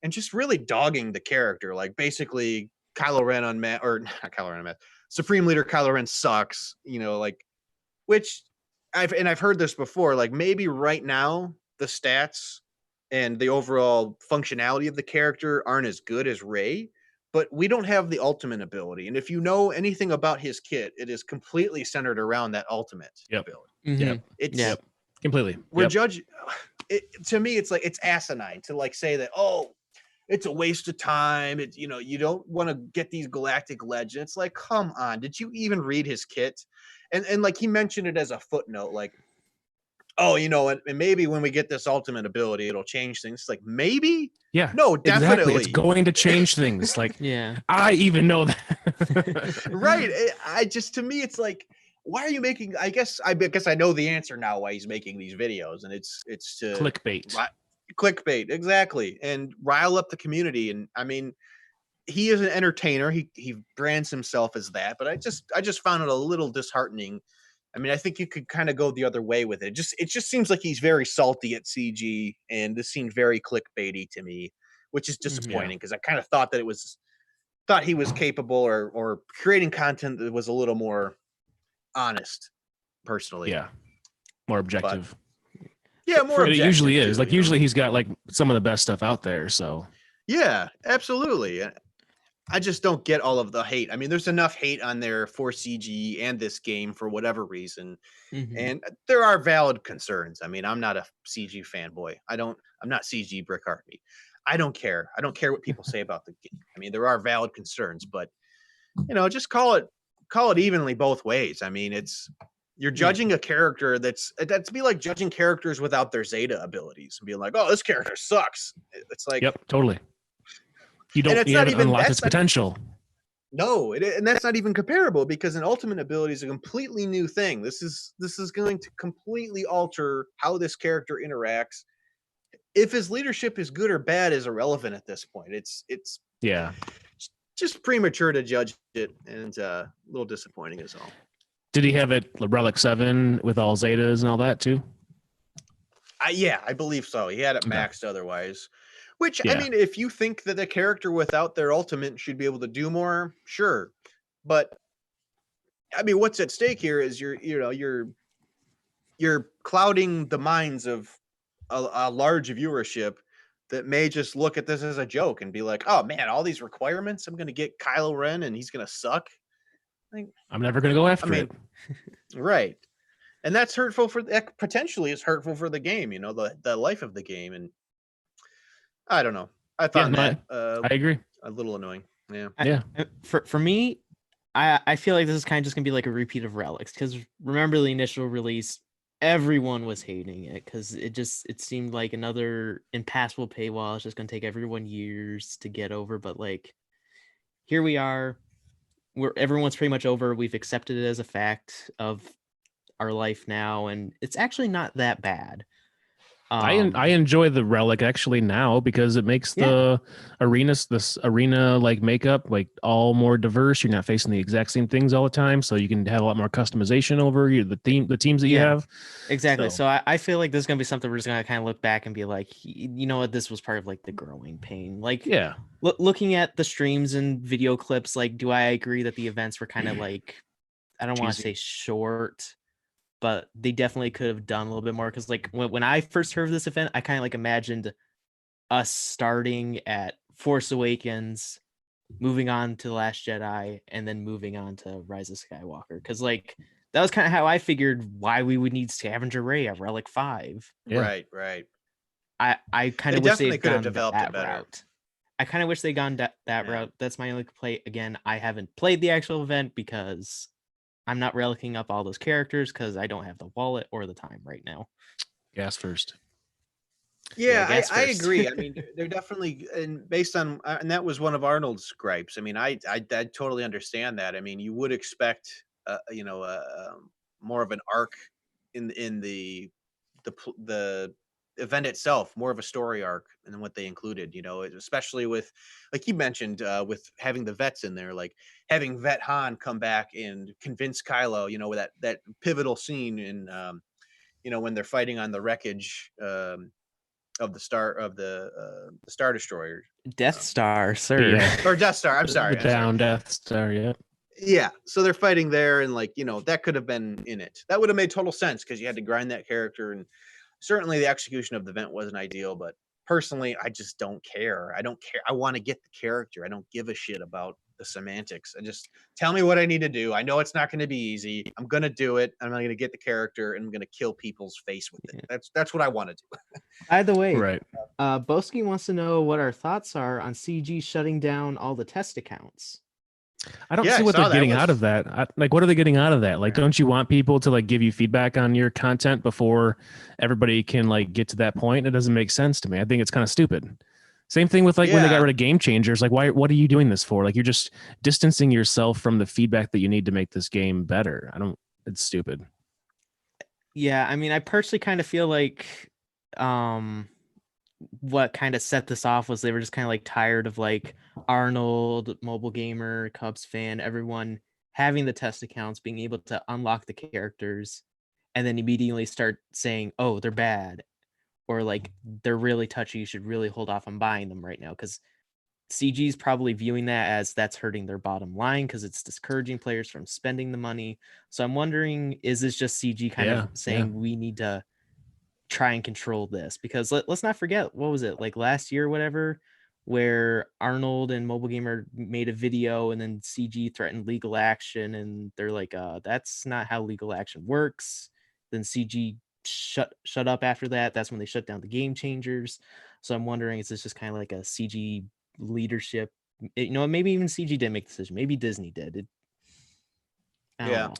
And just really dogging the character, like basically Kylo Ren or not Kylo Ren Supreme Leader Kylo Ren sucks, you know, like, which I've heard this before, like maybe right now the stats and the overall functionality of the character aren't as good as Rey, but we don't have the ultimate ability. And if you know anything about his kit, it is completely centered around that ultimate ability. It's completely. We're judging. To me, it's like, it's asinine to like say that, oh, it's a waste of time. It's, you don't want to get these galactic legends. It's like, come on, did you even read his kit? And like he mentioned it as a footnote, like, oh, and maybe when we get this ultimate ability, it'll change things. It's like, maybe? Yeah, No, exactly. It's definitely. going to change things. Like, Yeah. I even know that. Right. To me, it's like, why are you making? I guess I know the answer now. Why he's making these videos, and it's to Clickbait. clickbait, exactly, and rile up the community. And I mean, he is an entertainer. He brands himself as that, but I just found it a little disheartening. I mean, I think you could kind of go the other way with it. It just seems like he's very salty at CG, and this seemed very clickbaity to me, which is disappointing because I kind of thought that thought he was capable or creating content that was a little more honest, personally. Yeah, more objective. Yeah, more It objective usually is. too, Like, usually he's got like some of the best stuff out there. So Yeah, absolutely. I just don't get all of the hate. I mean, there's enough hate on there for CG and this game for whatever reason. And there are valid concerns. I mean, I'm not a CG fanboy. I'm not CG Brick Army. I don't care. I don't care what people say about the game. I mean, there are valid concerns, but just call it evenly both ways. I mean, you're judging a character that's be like judging characters without their Zeta abilities and being like, oh, this character sucks. It's like, yep, totally. You and don't it's you not haven't even unlocked that's its not potential. No, and that's not even comparable because an ultimate ability is a completely new thing. This is going to completely alter how this character interacts. If his leadership is good or bad is irrelevant at this point. It's Yeah. just premature to judge it, and a little disappointing is all. Did he have it Relic 7 with all Zetas and all that too? Yeah, I believe so. He had it Okay. maxed otherwise. Which, I Yeah. mean, if you think that the character without their ultimate should be able to do more, sure. But I mean, what's at stake here is you're clouding the minds of a large viewership that may just look at this as a joke and be like, "Oh man, all these requirements, I'm going to get Kylo Ren and he's going to suck." I'm never going to go after it. Right. And that's hurtful potentially is hurtful for the game, the life of the game. And I don't know. I found that I agree. a little annoying. Yeah. Yeah. For me, I feel like this is kind of just gonna be like a repeat of Relics, because remember the initial release, everyone was hating it because it seemed like another impassable paywall. It's just gonna take everyone years to get over, but like here we are, everyone's pretty much over. We've accepted it as a fact of our life now, and it's actually not that bad. I enjoy the Relic actually now because it makes this arena like makeup like all more diverse. You're not facing the exact same things all the time, so you can have a lot more customization over the teams that you have. Exactly. So I feel like this is gonna be something we're just gonna kind of look back and be like, you know what, this was part of like the growing pain. Like, looking at the streams and video clips, like, do I agree that the events were kind of like, I don't want to say short, but they definitely could have done a little bit more. Because like when I first heard of this event, I kind of like imagined us starting at Force Awakens, moving on to The Last Jedi, and then moving on to Rise of Skywalker. Because like that was kind of how I figured why we would need Scavenger Ray at Relic 5. Right. I kind of wish they could have developed that it better. route. I kind of wish they'd gone that route. That's my only complaint. Again, I haven't played the actual event because I'm not relicking up all those characters because I don't have the wallet or the time right now. Gas first. Yeah, I agree. I mean, they're definitely, and based on, and that was one of Arnold's gripes. I mean, I totally understand that. I mean, you would expect, more of an arc in the event itself, more of a story arc than what they included. Especially with, like you mentioned, with having the vets in there, like having Vet Han come back and convince Kylo. With that pivotal scene in, when they're fighting on the wreckage. Of the Star Destroyer, Death Star, sir, or Death Star. I'm sorry, Death Star. Yeah, yeah. So they're fighting there, and like that could have been in it. That would have made total sense because you had to grind that character, and certainly the execution of the event wasn't ideal. But personally, I just don't care. I don't care. I want to get the character. I don't give a shit about the semantics. And just tell me what I need to do. I know it's not going to be easy. I'm going to do it. I'm going to get the character and I'm going to kill people's face with it. That's what I want to do. By the way, Right. Boski wants to know what our thoughts are on CG shutting down all the test accounts. I don't Yeah, see I what saw they're that. getting Was- out of that. Like, what are they getting out of that? Like, don't you want people to like give you feedback on your content before everybody can like get to that point? It doesn't make sense to me. I think it's kind of stupid. Same thing with like when they got Yeah. rid of game changers. Like, why? What are you doing this for? Like, you're just distancing yourself from the feedback that you need to make this game better. It's stupid. Yeah, I mean, I personally kind of feel like what kind of set this off was they were just kind of like tired of like Arnold, mobile gamer, Cubs fan, everyone having the test accounts, being able to unlock the characters, and then immediately start saying, oh, they're bad, or like they're really touchy, you should really hold off on buying them right now, because CG's probably viewing that as that's hurting their bottom line because it's discouraging players from spending the money. So I'm wondering, is this just CG kind of saying we need to try and control this? Because let's not forget, what was it, like last year or whatever, where Arnold and Mobile Gamer made a video and then CG threatened legal action, and they're like, that's not how legal action works. Then CG shut up after that. That's when they shut down the game changers. So I'm wondering, is this just kind of like a CG leadership? Maybe even CG didn't make the decision, maybe Disney did. I don't know.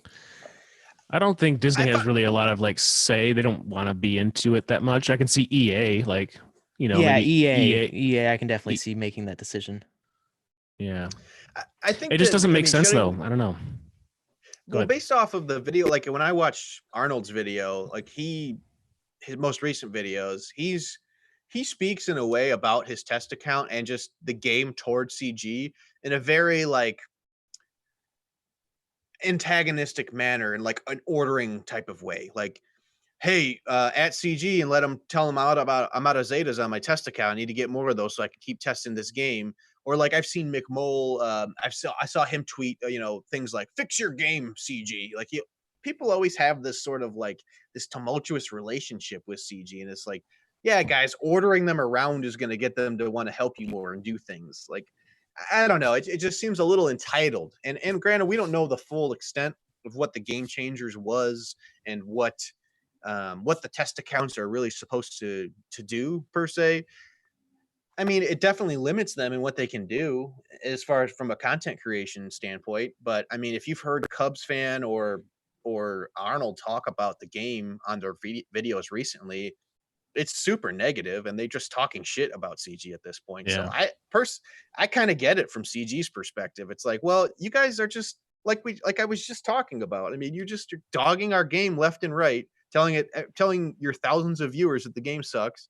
I don't think Disney has really a lot of like say. They don't want to be into it that much. I can see EA, like, maybe EA. EA, I can definitely see making that decision. Yeah, I think it just doesn't make sense though. I don't know. Well, based off of the video, like when I watch Arnold's video, like his most recent videos, he speaks in a way about his test account and just the game towards CG in a very like antagonistic manner and like an ordering type of way. Like, hey, at CG and tell them I'm out of Zetas on my test account. I need to get more of those so I can keep testing this game. Or like I've seen McMole, I saw him tweet, things like fix your game, CG. Like people always have this sort of like this tumultuous relationship with CG, and it's like, yeah, guys, ordering them around is going to get them to want to help you more and do things. Like, I don't know, it just seems a little entitled. And granted, we don't know the full extent of what the game changers was and what the test accounts are really supposed to do per se. I mean, it definitely limits them in what they can do as far as from a content creation standpoint. But I mean, if you've heard Cubs fan or Arnold talk about the game on their videos recently, it's super negative and they're just talking shit about CG at this point. Yeah. So I kind of get it from CG's perspective. It's like, well, you guys are just like I was just talking about. I mean, you're dogging our game left and right, telling your thousands of viewers that the game sucks.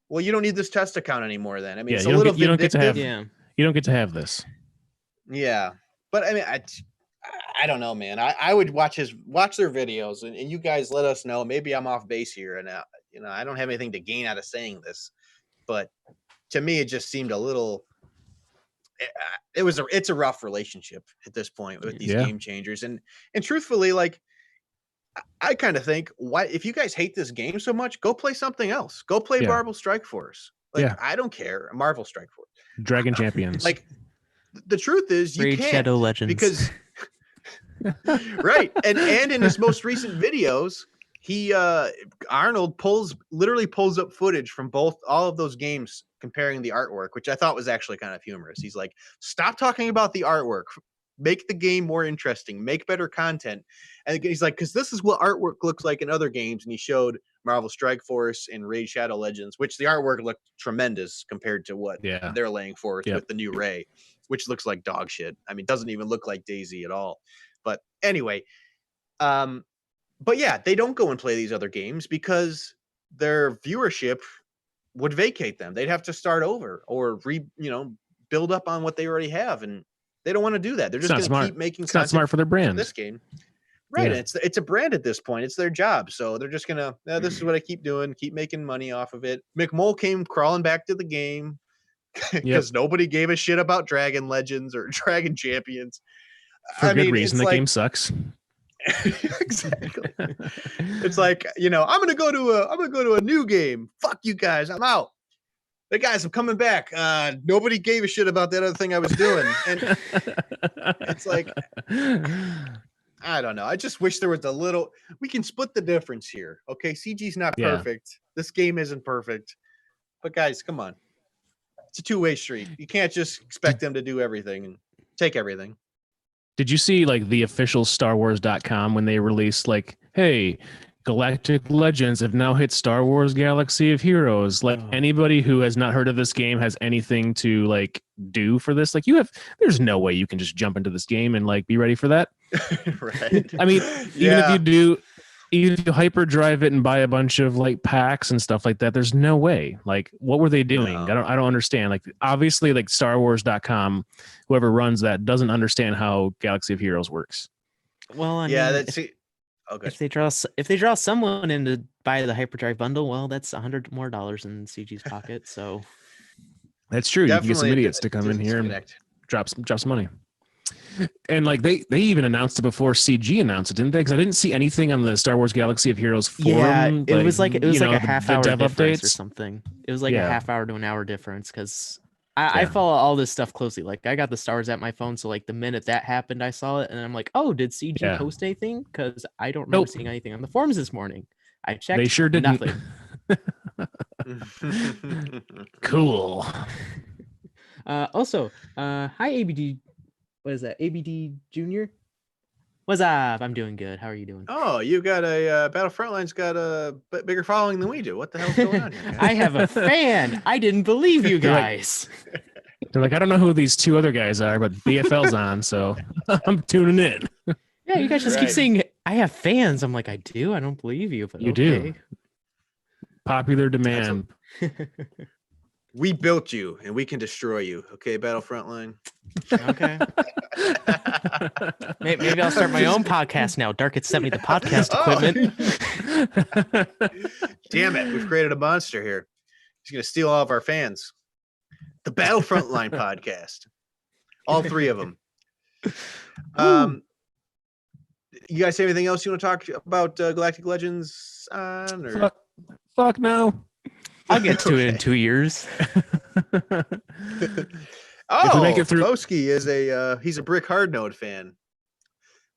Well, you don't need this test account anymore then. I mean, it's a little you don't get to have you don't get to have this. Yeah. But I mean, I don't know, man. I would watch their videos and you guys let us know. Maybe I'm off base here and I don't have anything to gain out of saying this, but to me it just seemed a little it's a rough relationship at this point with these game changers. And truthfully, like I kind of think, why, if you guys hate this game so much, go play something else. Go play Marvel Strike Force. Like, I don't care. Marvel Strike Force. Dragon Champions. Like, the truth is, you Raid can't. Shadow Legends. Because, right. And in his most recent videos, Arnold literally pulls up footage from all of those games comparing the artwork, which I thought was actually kind of humorous. He's like, stop talking about the artwork. Make the game more interesting, make better content. And he's like, because this is what artwork looks like in other games. And he showed Marvel Strike Force and Raid Shadow Legends, which the artwork looked tremendous compared to what they're laying forth with the new Ray, which looks like dog shit. I mean, doesn't even look like Daisy at all. But anyway, but yeah, they don't go and play these other games because their viewership would vacate them. They'd have to start over or build up on what they already have. And they don't want to do that. They're just going to keep making content. It's not smart for their brand. This game. Right. Yeah. It's a brand at this point. It's their job. So they're just going to, this is what I keep doing, keep making money off of it. McMole came crawling back to the game because nobody gave a shit about Dragon Legends or Dragon Champions. For good reason. The game sucks. Exactly. It's like, I'm going to go to a new game. Fuck you guys. I'm out. Hey guys, I'm coming back. Nobody gave a shit about that other thing I was doing. And it's like, I don't know. I just wish there was a little, we can split the difference here. Okay. CG's not Yeah. perfect. This game isn't perfect, but guys, come on. It's a two-way street. You can't just expect them to do everything and take everything. Did you see like the official StarWars.com when they released like, hey, Galactic Legends have now hit Star Wars Galaxy of Heroes. Like anybody who has not heard of this game has anything to like do for this. Like there's no way you can just jump into this game and like be ready for that. Right. I mean, even if you hyperdrive it and buy a bunch of like packs and stuff like that, there's no way. Like, what were they doing? No. I don't understand. Like, obviously, like StarWars.com, whoever runs that doesn't understand how Galaxy of Heroes works. Well, I Yeah, mean, that's okay. if they draw someone in to buy the hyperdrive bundle, well, that's $100 more in CG's pocket. So That's true. You can get some idiots to come in here and drop some money. And like they even announced it before CG announced it, didn't they? Because I didn't see anything on the Star Wars Galaxy of Heroes forum. Yeah, it was like a half hour dev difference updates or something. It was like a half hour to an hour difference because I Yeah. follow all this stuff closely. Like I got the Star Wars at my phone, so like the minute that happened, I saw it, and I'm like, oh, did CG Yeah. post anything? Because I don't remember Nope. seeing anything on the forums this morning. I checked. They sure didn't. Nothing. Cool. Also, hi ABD. What is that? ABD Junior. What's up? I'm doing good. How are you doing? Oh, you got a Battle Frontline's got a bigger following than we do. What the hell's going on here, guys? I have a fan. I didn't believe you They're like- guys. They're like, I don't know who these two other guys are, but BFL's on, so I'm tuning in. Yeah, you guys just keep Right. saying I have fans. I'm like, I do. I don't believe you, but You do. Popular demand. We built you, and we can destroy you. Okay, Battle Frontline. Okay. Maybe I'll start my own podcast now. Dark at 70, the podcast equipment. Damn it, we've created a monster here. He's gonna steal all of our fans. The Battle Frontline podcast. All three of them. You guys have anything else you want to talk about Galactic Legends on? Or? Fuck no. I'll get to it in 2 years. Oh, we make it through- Boski is he's a Brick Hard Node fan.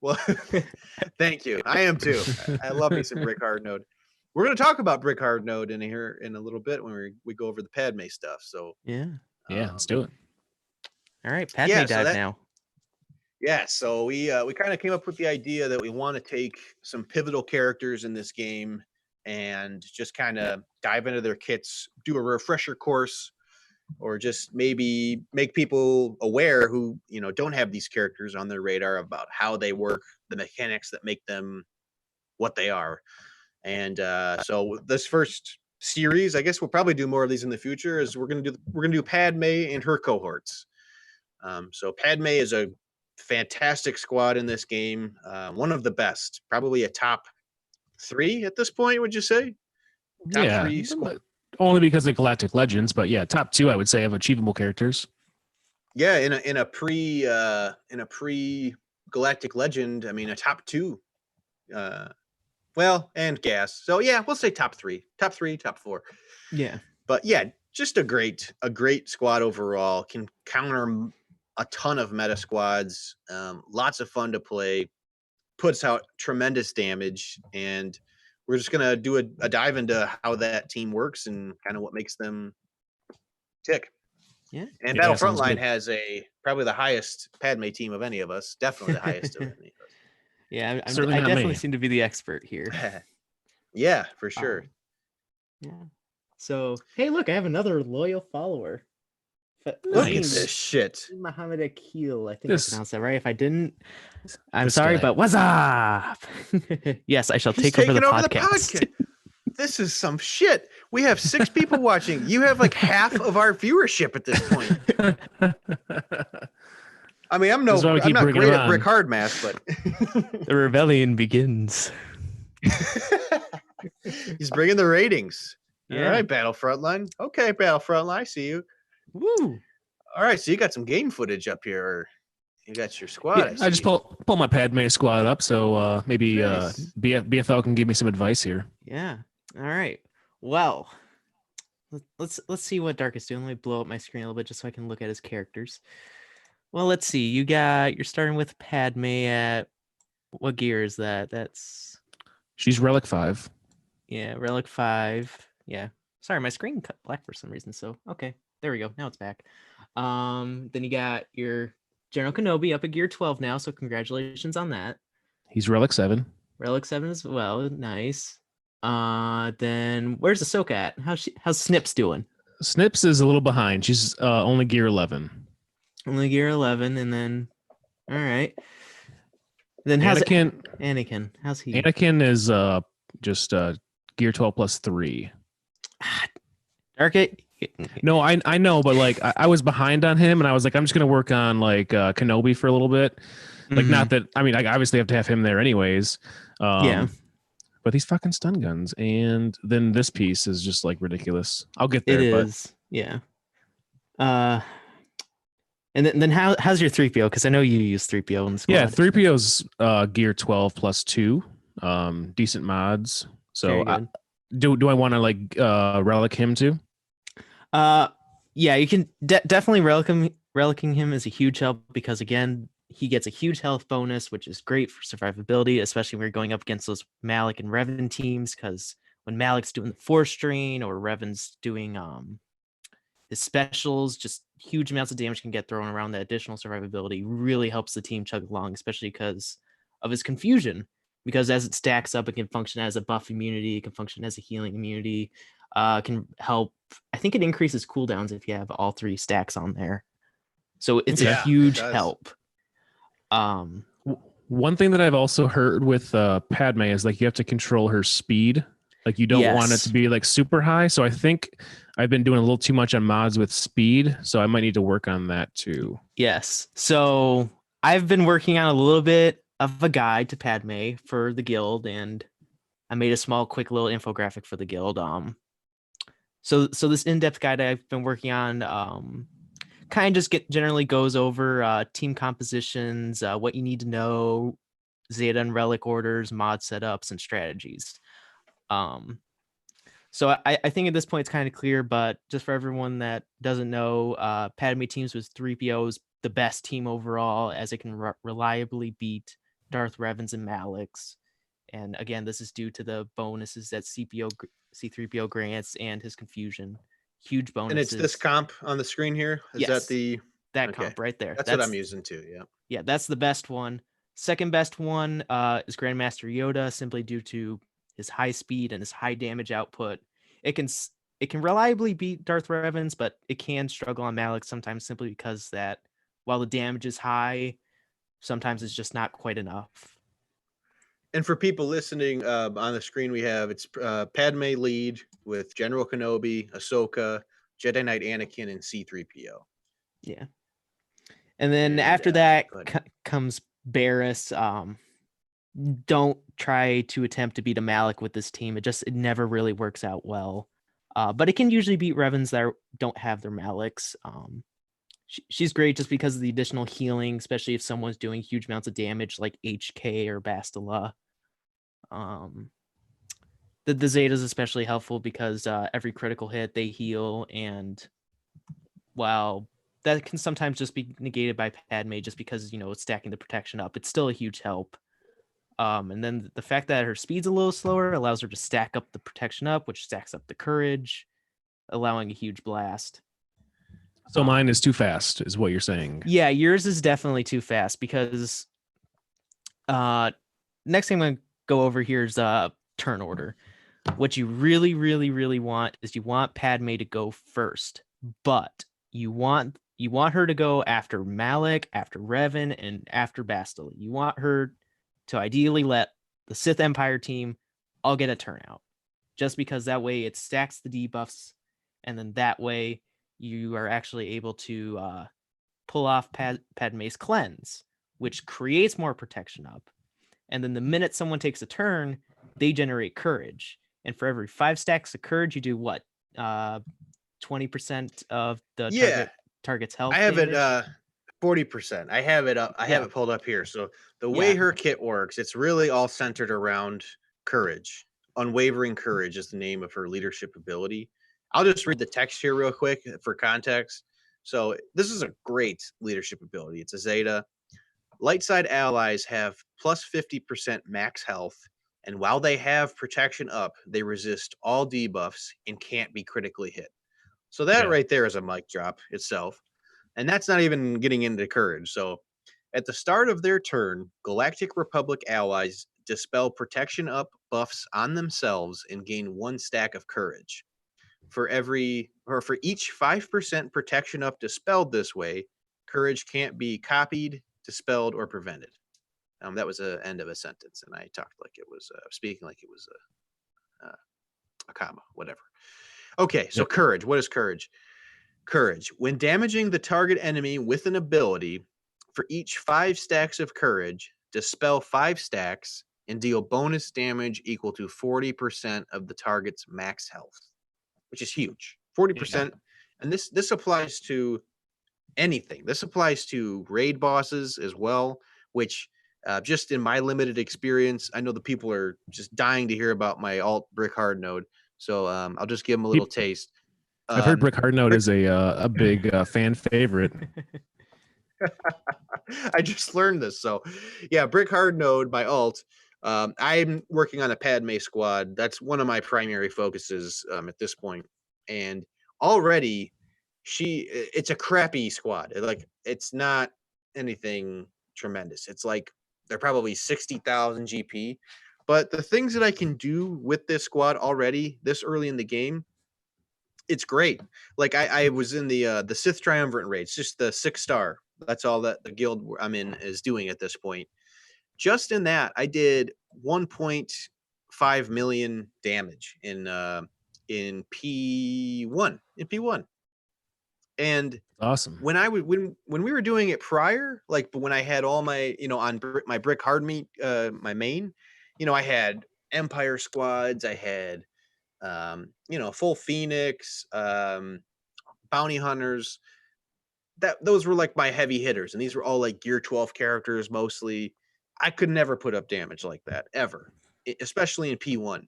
Well, thank you. I am too. I love me some Brick Hard Node. We're going to talk about Brick Hard Node in here in a little bit when we go over the Padme stuff. So Yeah. Let's do it. All right. Padme Yeah, dive now. yeah, so we kind of came up with the idea that we want to take some pivotal characters in this game and just kind of dive into their kits, do a refresher course, or just maybe make people aware who don't have these characters on their radar about how they work, the mechanics that make them what they are. And so this first series, I guess we'll probably do more of these in the future, is we're gonna do Padme and her cohorts. So Padme is a fantastic squad in this game, one of the best, probably a top 3 at this point. Would you say? Top 3 squad. Only because of Galactic Legends, but yeah, top 2 I would say of achievable characters. Yeah, in a pre Galactic Legend, I mean a top 2. Well, and gas. So yeah, we'll say top 3, top 4. Yeah. But yeah, just a great squad overall. Can counter a ton of meta squads. Lots of fun to play. Puts out tremendous damage, and we're just gonna do a dive into how that team works and kind of what makes them tick. Yeah. And Yeah, Battle sounds Frontline good. has probably the highest Padme team of any of us. Definitely the highest of any of us. Yeah. Certainly I not definitely me. seem to be the expert here. Yeah, for sure. Yeah. So, hey, look, I have another loyal follower. Look at Nice. this shit. Muhammad Akil. I think This- I pronounced that right. If I didn't, I'm This sorry, guy. but what's up? Yes, I shall He's take over the taking podcast. This is some shit. We have 6 people watching. You have like half of our viewership at this point. I mean, I'm This is why we not keep bringing great him at Brick on. Hard Math, but The rebellion begins. he's bringing the ratings. Yeah. All right, Battle Frontline. Okay, Battle Frontline. I see you. Woo. All right, so you got some game footage up here. Or you got your squad. Yeah, I just see. pull my Padme squad up, so maybe Nice. BFL can give me some advice here. Yeah. All right. Well, let's see what Dark is doing. Let me blow up my screen a little bit just so I can look at his characters. Well, let's see. You're starting with Padme at what gear is that? She's Relic 5. Yeah, Relic 5. Yeah. Sorry, my screen cut black for some reason. So okay, there we go. Now it's back. Then you got your General Kenobi up at gear 12 now. So congratulations on that. He's Relic 7. Relic 7 as well. Nice. Then where's Ahsoka at? How's Snips doing? Snips is a little behind. She's only gear 11. Only gear 11, and then all right. Then Anakin? How's he? Anakin is just gear 12 plus 3. Dark it. No, I know, but like I was behind on him, and I was like, I'm just gonna work on like Kenobi for a little bit. Like, not that I mean, I obviously have to have him there anyways. Yeah. But these fucking stun guns, and then this piece is just like ridiculous. I'll get there. It is. Yeah. And then how's your 3PO? Because I know you use 3PO in the squad. Yeah, 3PO's gear 12 plus 2. Decent mods. So do I want to like relic him too? Yeah, you can definitely relicking him is a huge help because again, he gets a huge health bonus, which is great for survivability, especially when you're going up against those Malik and Revan teams. Because when Malik's doing the force strain or Revan's doing his specials, just huge amounts of damage can get thrown around. That additional survivability really helps the team chug along, especially because of his confusion. Because as it stacks up, it can function as a buff immunity, it can function as a healing immunity, can help. I think it increases cooldowns if you have all 3 stacks on there. So it's a huge help. One thing that I've also heard with Padme is like you have to control her speed. Like you don't want it to be like super high. So I think I've been doing a little too much on mods with speed. So I might need to work on that too. Yes. So I've been working on a little bit of a guide to Padme for the guild, and I made a quick little infographic for the guild. So this in-depth guide I've been working on kind of just generally goes over team compositions, what you need to know, Zeta and Relic orders, mod setups, and strategies. So I think at this point it's kind of clear, but just for everyone that doesn't know, Padme teams with 3POs the best team overall, as it can reliably beat Darth Revans and Malik's. And again, this is due to the bonuses that C3PO grants and his confusion. Huge bonuses. And it's this comp on the screen here? Is that that comp right there? That's what I'm using too, yeah. Yeah, that's the best one. Second best one is Grandmaster Yoda, simply due to his high speed and his high damage output. It can reliably beat Darth Revans, but it can struggle on Malik sometimes simply because that while the damage is high, sometimes it's just not quite enough. And for people listening, on the screen we have it's Padme lead with General Kenobi, Ahsoka, Jedi Knight Anakin, and C3PO. Yeah. And then after that comes Barriss. Don't try to attempt to beat a Malik with this team. It never really works out well. But it can usually beat Revans that don't have their Maliks. She's great just because of the additional healing, especially if someone's doing huge amounts of damage like HK or Bastila. The Zeta is especially helpful because every critical hit they heal, and while that can sometimes just be negated by Padme just because, it's stacking the protection up, it's still a huge help. And then the fact that her speed's a little slower allows her to stack up the protection up, which stacks up the courage, allowing a huge blast. So mine is too fast, is what you're saying. Yeah, yours is definitely too fast because next thing I'm going to go over here is turn order. What you really, really, really want is you want Padme to go first, but you want her to go after Malik, after Revan, and after Bastila. You want her to ideally let the Sith Empire team all get a turnout, just because that way it stacks the debuffs, and then that way you are actually able to pull off Padme's cleanse, which creates more protection up. And then the minute someone takes a turn, they generate courage. And for every 5 stacks of courage, you do what? 20% of the target's health. I have it 40%. I have it up. I have it pulled up here. So the way her kit works, it's really all centered around courage. Unwavering courage is the name of her leadership ability. I'll just read the text here real quick for context. So this is a great leadership ability. It's a Zeta. Light side allies have plus 50% max health, and while they have protection up, they resist all debuffs and can't be critically hit. So that right there is a mic drop itself. And that's not even getting into courage. So at the start of their turn, Galactic Republic allies dispel protection up buffs on themselves and gain 1 stack of courage. For each 5% protection up dispelled this way, courage can't be copied, dispelled, or prevented. That was the end of a sentence, and I talked like it was speaking like it was a comma, whatever. Okay, so courage. What is courage? Courage. When damaging the target enemy with an ability, for each 5 stacks of courage, dispel 5 stacks and deal bonus damage equal to 40% of the target's max health, which is huge. 40%. And this applies to anything. This applies to raid bosses as well, which just in my limited experience, I know the people are just dying to hear about my alt brick hard node. So I'll just give them a little taste. I've heard Brick Hard Node is a big fan favorite. I just learned this. So yeah, Brick Hard Node by alt. I'm working on a Padme squad. That's one of my primary focuses at this point. And already it's a crappy squad. It's not anything tremendous. It's like they're probably 60,000 GP. But the things that I can do with this squad already this early in the game, it's great. Like I was in the Sith Triumvirate raid. It's just the 6-star. That's all that the guild I'm in is doing at this point. Just in that, I did 1.5 million damage in P1. In P1. And awesome. When we were doing it prior, like when I had all my, on my brick hard meat, my main, I had Empire squads, I had full Phoenix, bounty hunters. Those were like my heavy hitters, and these were all like gear 12 characters mostly. I could never put up damage like that ever, especially in P1.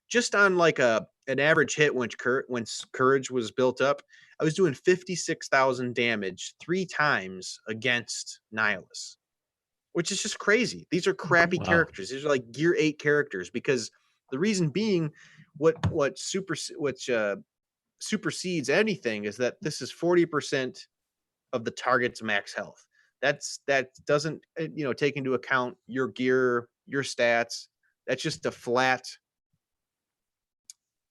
Just on like an average hit when courage was built up, I was doing 56,000 damage 3 times against Nihilus, which is just crazy. These are crappy characters. These are like gear 8 characters, because the reason being what supersedes anything is that this is 40% of the target's max health. That doesn't take into account your gear, your stats. That's just a flat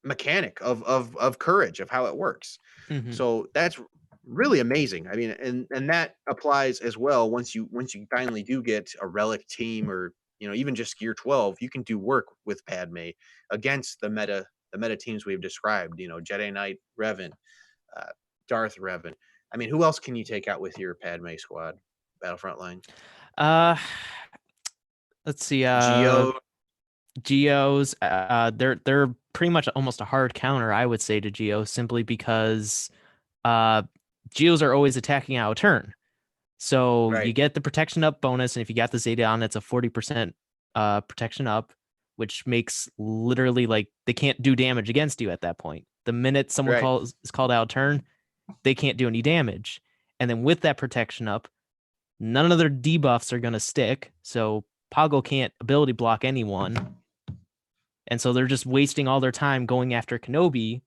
mechanic of courage, of how it works. Mm-hmm. So that's really amazing. I mean, and that applies as well once you finally do get a relic team, or even just gear 12, you can do work with Padme against the meta teams we've described, Jedi Knight Revan, Darth Revan. I mean, who else can you take out with your Padme squad, Battlefront line? Let's see. Geos, they're pretty much almost a hard counter, I would say, to Geo, simply because Geos are always attacking out of turn. So you get the protection up bonus, and if you got the Zeta on, it's a 40% protection up, which makes literally like they can't do damage against you at that point. The minute someone is called out of turn, they can't do any damage. And then with that protection up, none of their debuffs are going to stick. So Poggle can't ability block anyone. And so they're just wasting all their time going after Kenobi,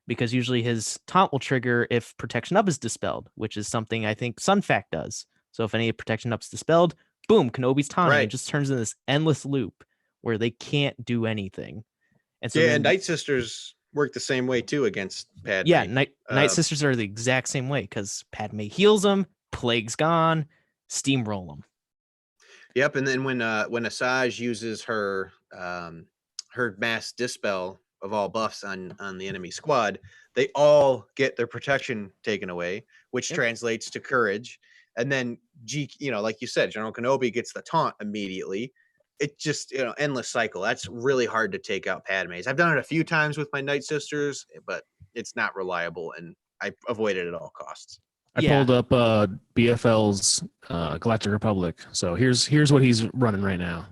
because usually his taunt will trigger if protection up is dispelled, which is something I think Sunfact does. So if any protection up's dispelled, boom, Kenobi's taunting. It just turns into this endless loop where they can't do anything. And so and Night Sisters work the same way too against Padme. Yeah, Night Sisters are the exact same way, because Padme heals them, Plague's gone, steamroll them. Yep, and then when Asajj uses her mass dispel of all buffs on the enemy squad, they all get their protection taken away, which translates to courage. And then like you said, General Kenobi gets the taunt immediately. It just endless cycle. That's really hard to take out Padme's. I've done it a few times with my Night Sisters, but it's not reliable, and I avoid it at all costs. I pulled up BFL's Galactic Republic. So here's what he's running right now.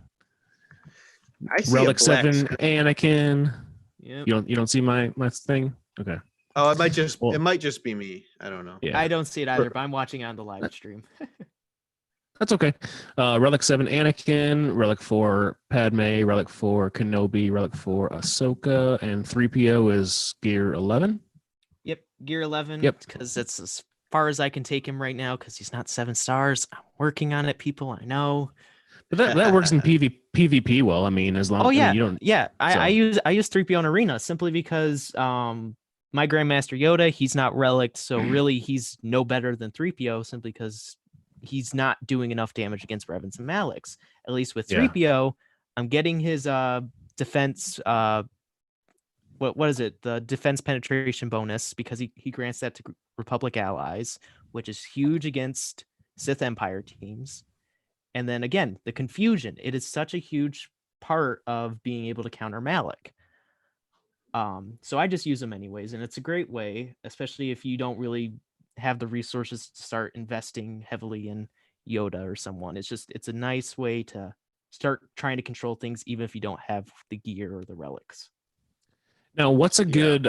I see Relic 7 screen. Anakin. Yep. You don't see my thing? Okay. Oh, it might just Well, be me. I don't know. yeah, I don't see it either, but I'm watching on the live stream. that's okay. Relic 7 Anakin, Relic 4 Padme, Relic 4 Kenobi, Relic 4 Ahsoka, and 3PO is Gear 11. Yep, Gear 11. Yep. Because that's as far as I can take him right now. Because he's not 7 stars. I'm working on it, people. I know. But that works in PvP well. I mean, as long Oh I yeah, mean, you don't. yeah. so. I use 3PO in Arena simply because my Grandmaster Yoda, he's not relicked, so really he's no better than 3PO simply because he's not doing enough damage against Revans and Maliks. At least with 3PO, I'm getting his defense what is it? The defense penetration bonus, because he grants that to Republic allies, which is huge against Sith Empire teams. And then again, the confusion. It is such a huge part of being able to counter Malik. So I just use them anyways, and it's a great way, especially if you don't really have the resources to start investing heavily in Yoda or someone. It's a nice way to start trying to control things, even if you don't have the gear or the relics. Now, what's a good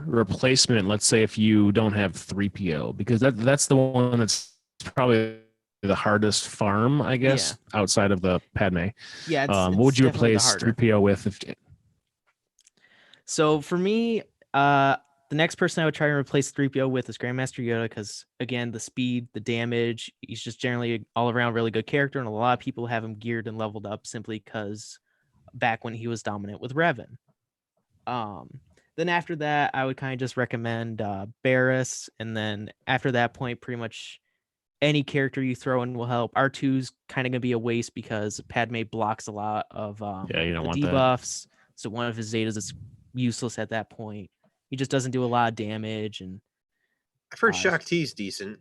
replacement? Let's say if you don't have 3PO, because that's the one that's probably the hardest farm, I guess, outside of the Padme. Yeah, what would you replace 3PO with? So for me, the next person I would try and replace 3PO with is Grandmaster Yoda, because again, the speed, the damage, he's just generally all around really good character, and a lot of people have him geared and leveled up simply because back when he was dominant with Revan. Then after that, I would kind of just recommend Barriss, and then after that point, pretty much any character you throw in will help. R2's kind of gonna be a waste because Padme blocks a lot of you don't want debuffs. That. So one of his Zetas is useless at that point. He just doesn't do a lot of damage. And I've heard Shock T's decent.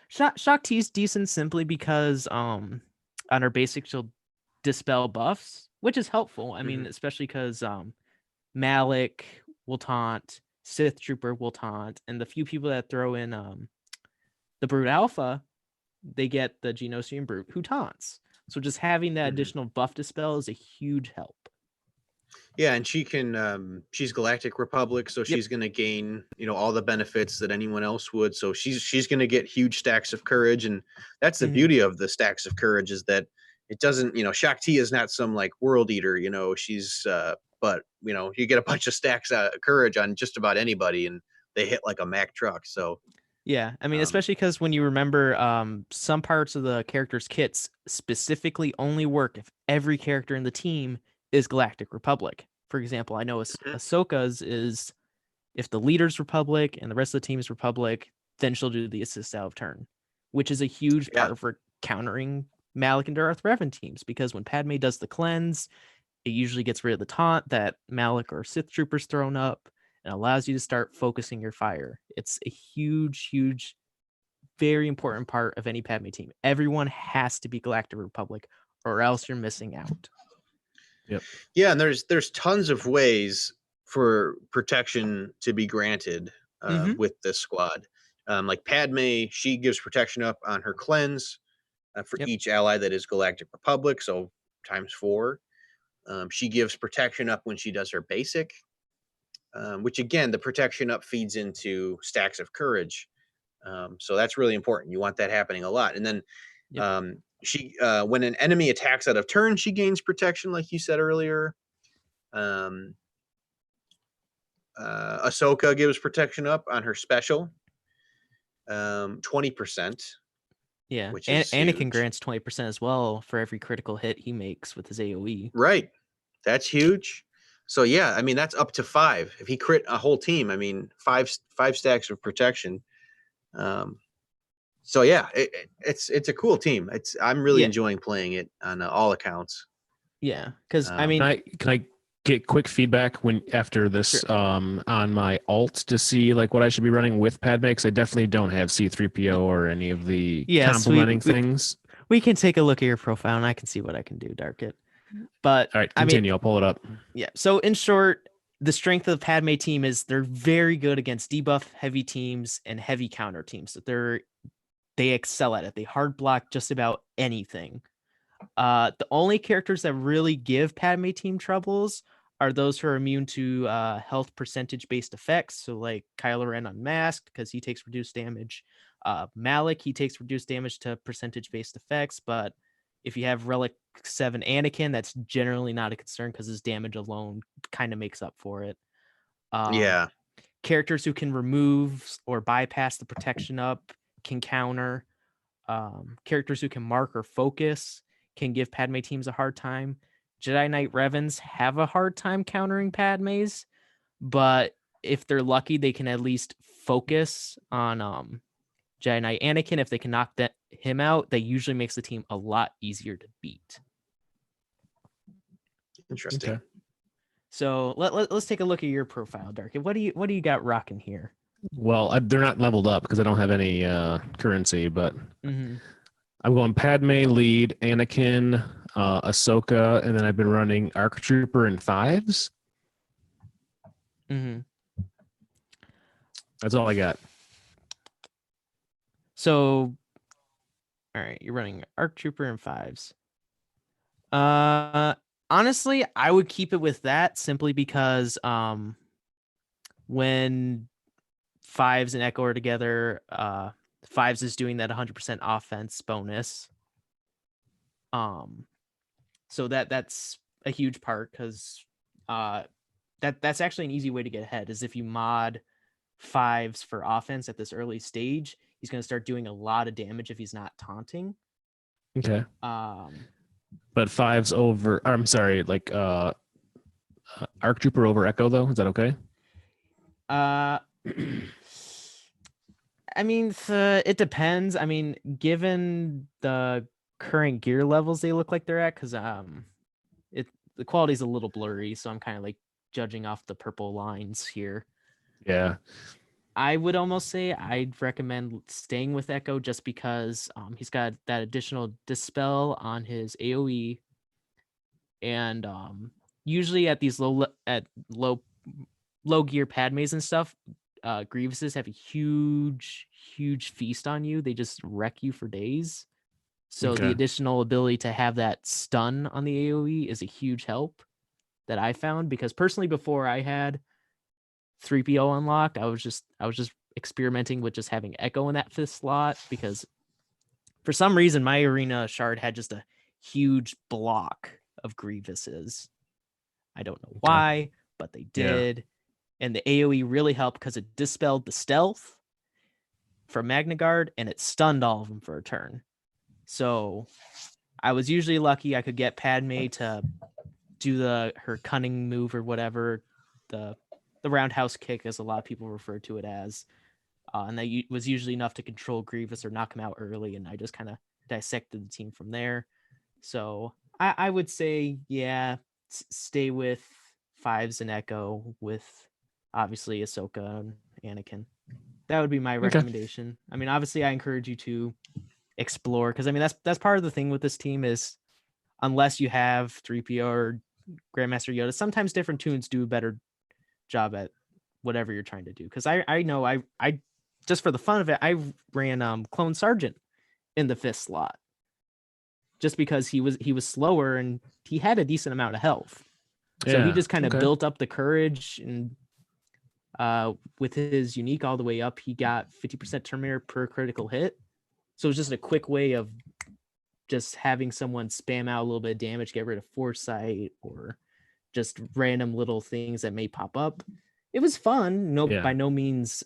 Shock T's decent simply because on her basic she'll dispel buffs, which is helpful. I mean, especially because Malik will taunt, Sith Trooper will taunt, and the few people that throw in the Brute Alpha, they get the Genosian Brute who taunts. So just having that additional buff dispel is a huge help. Yeah, and she can she's Galactic Republic, so she's going to gain, all the benefits that anyone else would. So she's going to get huge stacks of courage, and that's the beauty of the stacks of courage, is that it doesn't, Shock T is not some like world eater, she's but you get a bunch of stacks of courage on just about anybody, and they hit like a Mack truck. So yeah, I mean, especially because when you remember some parts of the character's kits specifically only work if every character in the team is Galactic Republic. For example, I know Ahsoka's is if the leader's Republic and the rest of the team is Republic, then she'll do the assist out of turn, which is a huge part for countering Malik and Darth Revan teams, because when Padme does the cleanse, it usually gets rid of the taunt that Malik or Sith Troopers thrown up and allows you to start focusing your fire. It's a huge, huge, very important part of any Padme team. Everyone has to be Galactic Republic or else you're missing out. Yep. Yeah, and there's tons of ways for protection to be granted with this squad. Like Padme, she gives protection up on her cleanse for each ally that is Galactic Republic, so ×4. She gives protection up when she does her basic, which again, the protection up feeds into stacks of courage. So that's really important. You want that happening a lot. And then she when an enemy attacks out of turn, she gains protection, like you said earlier. Ahsoka gives protection up on her special, 20%. Yeah, which is Anakin huge. Grants 20% as well for every critical hit he makes with his AoE. Right, that's huge. So yeah, I mean that's up to 5. If he crit a whole team, I mean 5 stacks of protection. So yeah, it's a cool team. I'm really enjoying playing it on all accounts. Yeah, because I mean, can I get quick feedback after this on my alt to see like what I should be running with Padme? Because I definitely don't have C3PO or any of the complementing things. We can take a look at your profile and I can see what I can do, Darkit. But all right, continue. I'll pull it up. Yeah. So in short, the strength of the Padme team is they're very good against debuff heavy teams and heavy counter teams. So they excel at it. They hard block just about anything. The only characters that really give Padme team troubles are those who are immune to health percentage-based effects. So like Kylo Ren Unmasked, because he takes reduced damage. Malik, he takes reduced damage to percentage-based effects, but if you have Relic 7 Anakin, that's generally not a concern because his damage alone kind of makes up for it. Yeah. Characters who can remove or bypass the protection up can counter. Characters who can mark or focus can give Padme teams a hard time. Jedi Knight Revens have a hard time countering Padmes, but if they're lucky, they can at least focus on Jedi Knight Anakin. If they can knock him out, that usually makes the team a lot easier to beat. Interesting. Okay. So let's take a look at your profile, Dark. What do you got rocking here? Well, they're not leveled up because I don't have any currency, but I'm going Padme lead, Anakin, Ahsoka, and then I've been running Arc Trooper in 5s. That's all I got. So, all right, you're running Arc Trooper in 5s. Honestly, I would keep it with that simply because when 5s and Echo are together, 5s is doing that 100% offense bonus. So that's a huge part because that's actually an easy way to get ahead is if you mod 5s for offense at this early stage, he's going to start doing a lot of damage if he's not taunting. Okay. But 5s over, I'm sorry, like Arc Trooper over Echo though, is that okay? I mean, it depends. I mean, given the current gear levels they look like they're at, because the quality's a little blurry, so I'm kind of like judging off the purple lines here. Yeah. I would almost say I'd recommend staying with Echo just because he's got that additional dispel on his AoE, and usually at these low gear Padmes and stuff, Grievuses have a huge feast on you. They just wreck you for days. So the additional ability to have that stun on the AoE is a huge help that I found, because personally before I had 3PO unlocked, I was just experimenting with just having Echo in that 5th slot, because for some reason my arena shard had just a huge block of Grievuses. I don't know why, but they did. Yeah. And the AoE really helped because it dispelled the stealth from Magna Guard and it stunned all of them for a turn. So I was usually lucky I could get Padme to do her cunning move or whatever, the roundhouse kick, as a lot of people refer to it as. And that was usually enough to control Grievous or knock him out early, and I just kind of dissected the team from there. So I would say, yeah, stay with 5s and Echo with obviously Ahsoka and Anakin. That would be my recommendation. I mean, obviously I encourage you to explore, because I mean that's part of the thing with this team is unless you have 3PO or Grandmaster Yoda, sometimes different tunes do a better job at whatever you're trying to do. Because I know I just for the fun of it, I ran Clone Sergeant in the 5th slot just because he was slower and he had a decent amount of health. So he just kind of built up the courage, and with his unique all the way up, he got 50% Terminator per critical hit. So it was just a quick way of just having someone spam out a little bit of damage, get rid of Foresight, or just random little things that may pop up. It was fun. By no means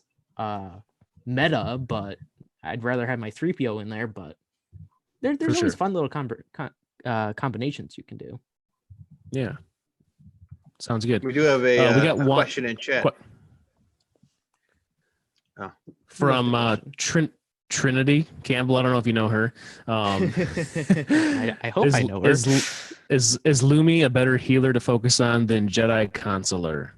meta, but I'd rather have my 3PO in there. But there's always fun little combinations you can do. Yeah. Sounds good. We do have a question in chat. From Trinity Campbell. I don't know if you know her. I hope I know her. Is Lumi a better healer to focus on than Jedi Consular?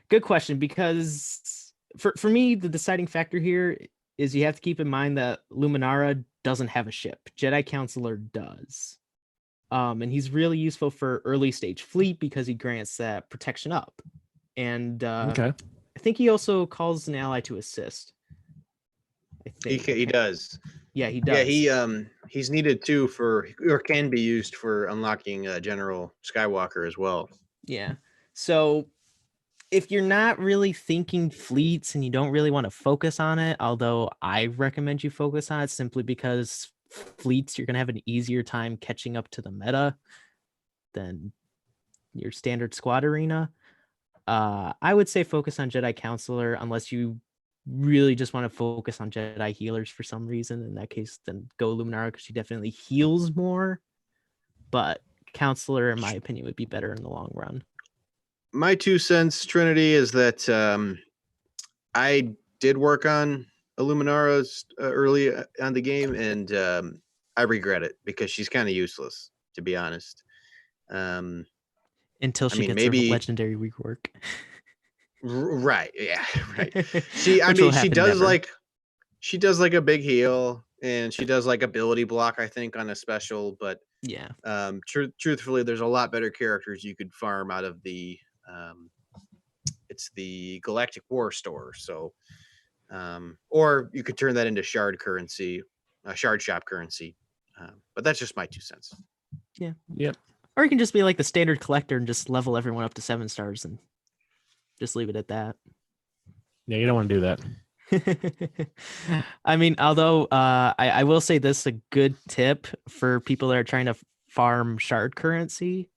Good question, because for me, the deciding factor here is you have to keep in mind that Luminara doesn't have a ship. Jedi Counselor does. And he's really useful for early stage fleet because he grants that protection up. And I think he also calls an ally to assist. He does. Yeah, he does. Yeah, he's needed too or can be used for unlocking General Skywalker as well. Yeah. So if you're not really thinking fleets and you don't really want to focus on it, although I recommend you focus on it simply because fleets, you're going to have an easier time catching up to the meta than your standard squad arena. I would say focus on Jedi Counselor unless you really just want to focus on Jedi healers for some reason. In that case, then go Luminara because she definitely heals more. But Counselor, in my opinion, would be better in the long run. My 2 cents, Trinity, is that I did work on Illuminara's early on the game, and I regret it because she's kind of useless, to be honest. Until she gets her legendary rework. Right. Yeah. Right. She does like a big heal, and she does like ability block, I think, on a special. But yeah, truthfully, there's a lot better characters you could farm out of the. It's the Galactic War store, so or you could turn that into shard currency, shard shop currency. But that's just my 2 cents. Yeah. Yep. Or you can just be like the standard collector and just level everyone up to 7 stars and just leave it at that. Yeah, you don't want to do that. I mean, although I will say this, a good tip for people that are trying to farm shard currency,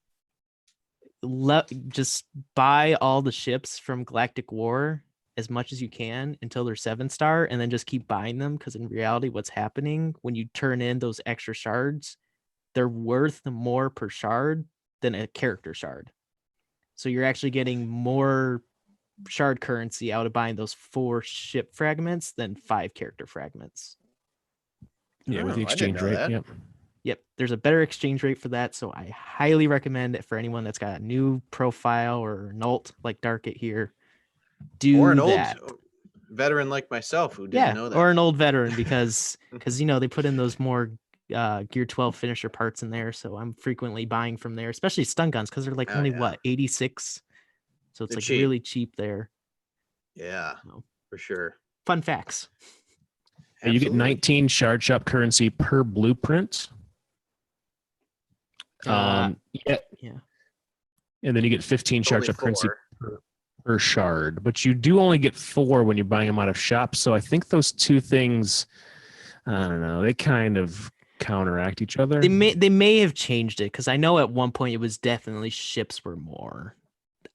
just buy all the ships from Galactic War as much as you can until they're 7-star, and then just keep buying them, because in reality what's happening when you turn in those extra shards, they're worth more per shard than a character shard. So you're actually getting more shard currency out of buying those 4 ship fragments than 5 character fragments. Yeah, with the exchange rate. Yep. There's a better exchange rate for that. So I highly recommend it for anyone that's got a new profile or an alt like Darkit here. Or an old veteran like myself who didn't know that. Or an old veteran because they put in those more Gear 12 finisher parts in there. So I'm frequently buying from there, especially stun guns, because they're like only 86. So it's like cheap. Really cheap there. Yeah, for sure. Fun facts. Hey, you get 19 shard shop currency per blueprint. Yeah. And then you get 15 shard shop currency per shard, but you do only get 4 when you're buying them out of shops. So I think those 2 things, I don't know, they kind of counteract each other. They may have changed it, because I know at one point it was definitely ships were more.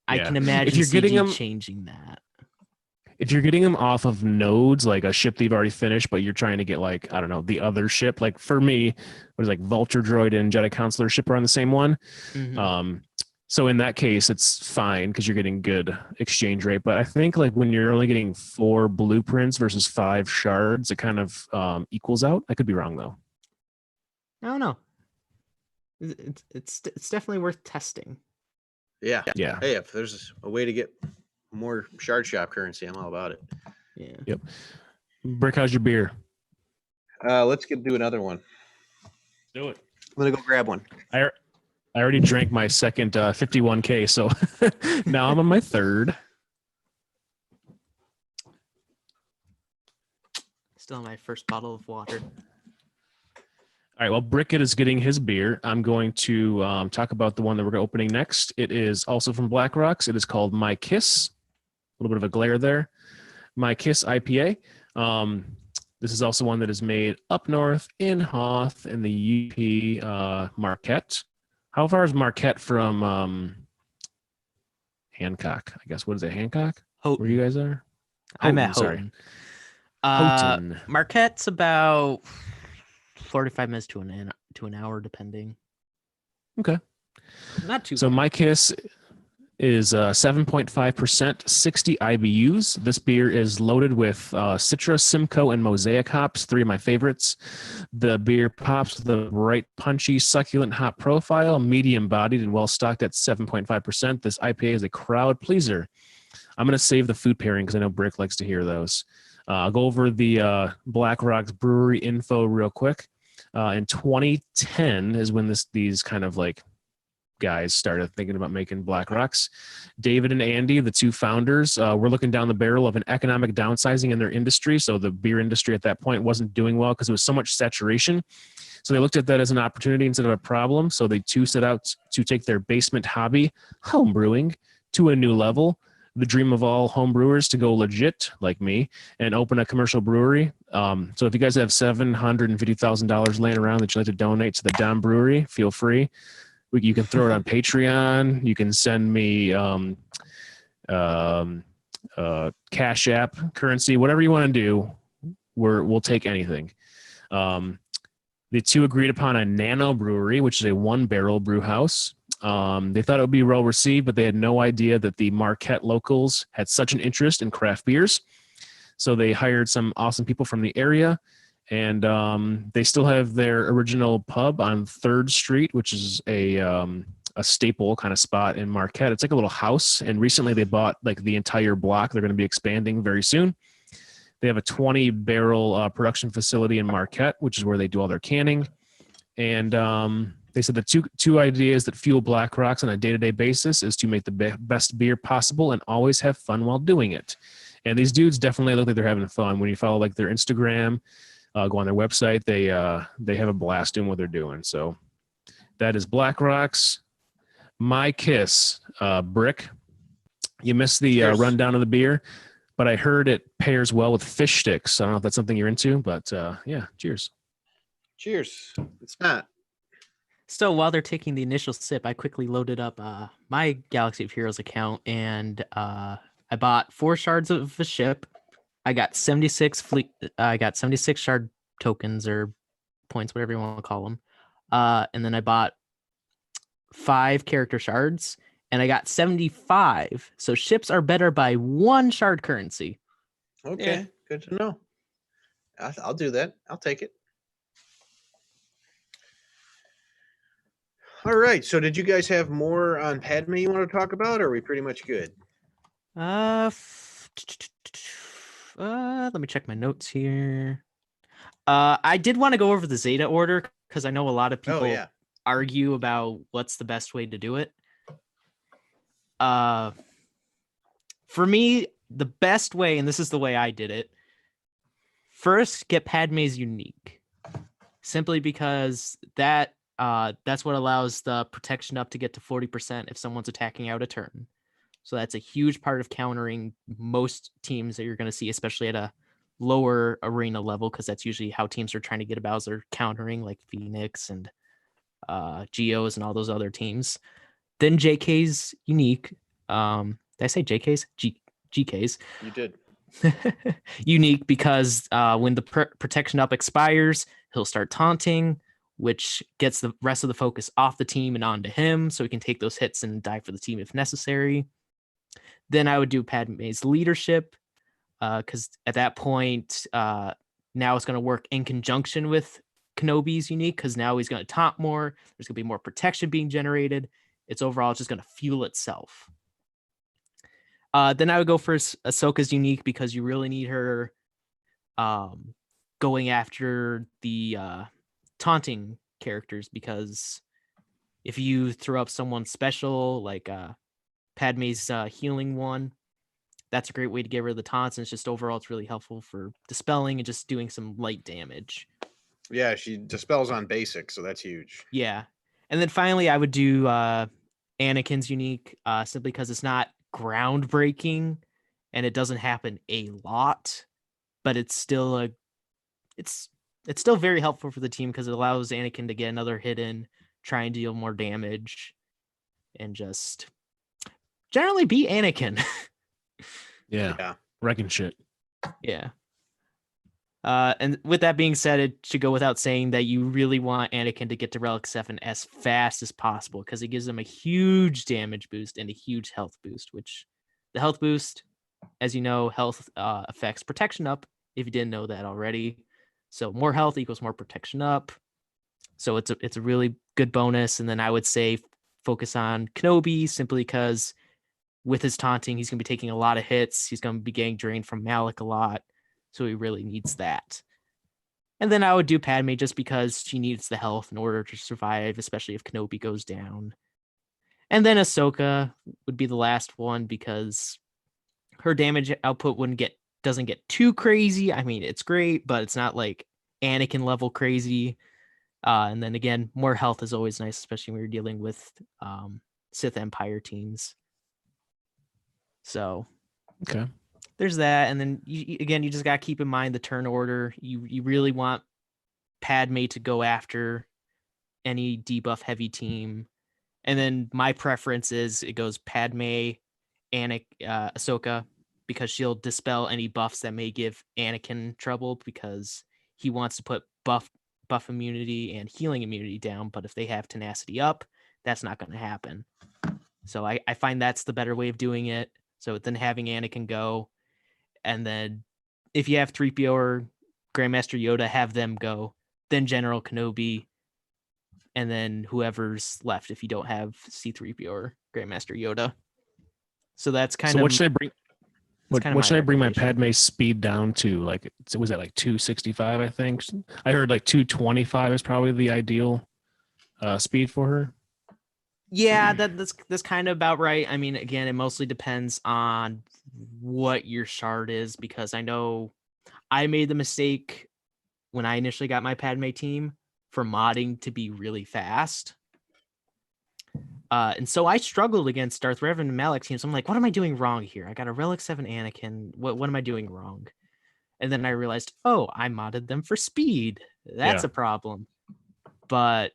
I can imagine if you're getting them changing that. If you're getting them off of nodes, like a ship that you've already finished, but you're trying to get, like, I don't know, the other ship, like for me, it was like Vulture Droid and Jedi Counselor ship are on the same one. Mm-hmm. So in that case, it's fine because you're getting good exchange rate. But I think like when you're only getting 4 blueprints versus 5 shards, it kind of equals out. I could be wrong though. I don't know. It's definitely worth testing. Yeah. Hey, if there's a way to get more shard shop currency, I'm all about it. Yeah. Yep. Brick, how's your beer? Let's do another one. Do it. I'm gonna go grab one. I already drank my second 51K, so now I'm on my third. Still on my first bottle of water. All right, well, Brickett is getting his beer. I'm going to talk about the one that we're opening next. It is also from Black Rocks. It is called My Kiss. A little bit of a glare there. My Kiss IPA. This is also one that is made up north in Hoth in the UP Marquette. How far is Marquette from Hancock? I guess. What is it, Hancock? Houghton. Where you guys are? I'm at Houghton. Houghton. Marquette's about 45 minutes to an hour, depending. Okay. Not too So bad. My Kiss is 7.5%, 60 IBUs. This beer is loaded with Citra, Simcoe, and Mosaic hops, 3 of my favorites. The beer pops with a bright, punchy, succulent hop profile, medium-bodied and well-stocked at 7.5%. This IPA is a crowd pleaser. I'm going to save the food pairing because I know Brick likes to hear those. I'll go over the Black Rocks brewery info real quick. In 2010 is when these kind of like guys started thinking about making Black Rocks. David and Andy, the two founders, were looking down the barrel of an economic downsizing in their industry. So the beer industry at that point wasn't doing well because it was so much saturation. So they looked at that as an opportunity instead of a problem. So they two set out to take their basement hobby, home brewing, to a new level. The dream of all home brewers to go legit, like me, and open a commercial brewery. So if you guys have $750,000 laying around that you'd like to donate to the Dom Brewery, feel free. You can throw it on Patreon. You can send me Cash App, currency, whatever you want to do. We'll take anything. The two agreed upon a nano brewery, which is a 1-barrel brew house. They thought it would be well received, but they had no idea that the Marquette locals had such an interest in craft beers. So they hired some awesome people from the area, and they still have their original pub on 3rd Street, which is a staple kind of spot in Marquette. It's like a little house, and recently they bought like the entire block. They're going to be expanding very soon. They have a 20-barrel production facility in Marquette, which is where they do all their canning. And they said the two ideas that fuel Black Rocks on a day-to-day basis is to make the best beer possible and always have fun while doing it. And these dudes definitely look like they're having fun. When you follow like their Instagram, go on their website, they have a blast doing what they're doing. So that is Black Rocks. My Kiss, Brick. You missed the rundown of the beer, but I heard it pairs well with fish sticks. I don't know if that's something you're into, but yeah, cheers. Cheers. It's not. So while they're taking the initial sip, I quickly loaded up my Galaxy of Heroes account, and I bought 4 shards of a ship. I got 76 shard tokens or points, whatever you want to call them. And then I bought 5 character shards, and I got 75. So ships are better by 1 shard currency. Okay, Yeah. Good to know. I'll do that. I'll take it. All right. So did you guys have more on Padme you want to talk about, or are we pretty much good? Let me check my notes here. I did want to go over the Zeta order because I know a lot of people argue about what's the best way to do it. For me, the best way, and this is the way I did it, first get Padme's unique, simply because that's what allows the protection up to get to 40% if someone's attacking out a turn. So that's a huge part of countering most teams that you're going to see, especially at a lower arena level, because that's usually how teams are trying to get about. They're countering like Phoenix and Geos and all those other teams. Then JK's unique. Did I say JK's? GK's. You did. Unique because when the protection up expires, he'll start taunting, which gets the rest of the focus off the team and onto him, so he can take those hits and die for the team if necessary. Then I would do Padme's leadership, because at that point, now it's going to work in conjunction with Kenobi's unique, because now he's going to taunt more. There's going to be more protection being generated. It's overall just going to fuel itself. Then I would go for Ahsoka's unique, because you really need her going after the taunting characters, because if you throw up someone special like Padme's healing one, that's a great way to get rid of the taunts, and it's just overall it's really helpful for dispelling and just doing some light damage. Yeah, she dispels on basic, so that's huge. Yeah. And then finally I would do Anakin's unique, simply because it's not groundbreaking and it doesn't happen a lot, but it's still it's still very helpful for the team, because it allows Anakin to get another hit in, try and deal more damage, and just generally be Anakin. Yeah. Wrecking shit. Yeah. And with that being said, it should go without saying that you really want Anakin to get to Relic 7 as fast as possible, because it gives him a huge damage boost and a huge health boost, which the health boost, as you know, health affects protection up, if you didn't know that already. So more health equals more protection up. So it's a really good bonus. And then I would say focus on Kenobi, simply because with his taunting, he's going to be taking a lot of hits. He's going to be getting drained from Malik a lot. So he really needs that. And then I would do Padme, just because she needs the health in order to survive, especially if Kenobi goes down. And then Ahsoka would be the last one because her damage output doesn't get too crazy. I mean, it's great, but it's not like Anakin level crazy. And then again, more health is always nice, especially when you're dealing with Sith Empire teams. So Okay. there's that. And then you just got to keep in mind the turn order. You really want Padme to go after any debuff heavy team. And then my preference is it goes Padme, Ahsoka, because she'll dispel any buffs that may give Anakin trouble because he wants to put buff immunity and healing immunity down. But if they have tenacity up, that's not going to happen. So I find that's the better way of doing it. So then having Anakin go, and then if you have 3PO or Grandmaster Yoda, have them go, then General Kenobi, and then whoever's left if you don't have C3PO or Grandmaster Yoda. So that's kind So of what should I bring? What should I bring my recommendation. Padme speed down to? Like, was that like 265? I think I heard like 225 is probably the ideal speed for her. Yeah, that's kind of about right. I mean, again, it mostly depends on what your shard is, because I know I made the mistake when I initially got my Padme team for modding to be really fast. And so I struggled against Darth Revan and Malak teams. I'm like, what am I doing wrong here? I got a Relic 7 Anakin. What am I doing wrong? And then I realized, oh, I modded them for speed. That's Yeah. a problem. But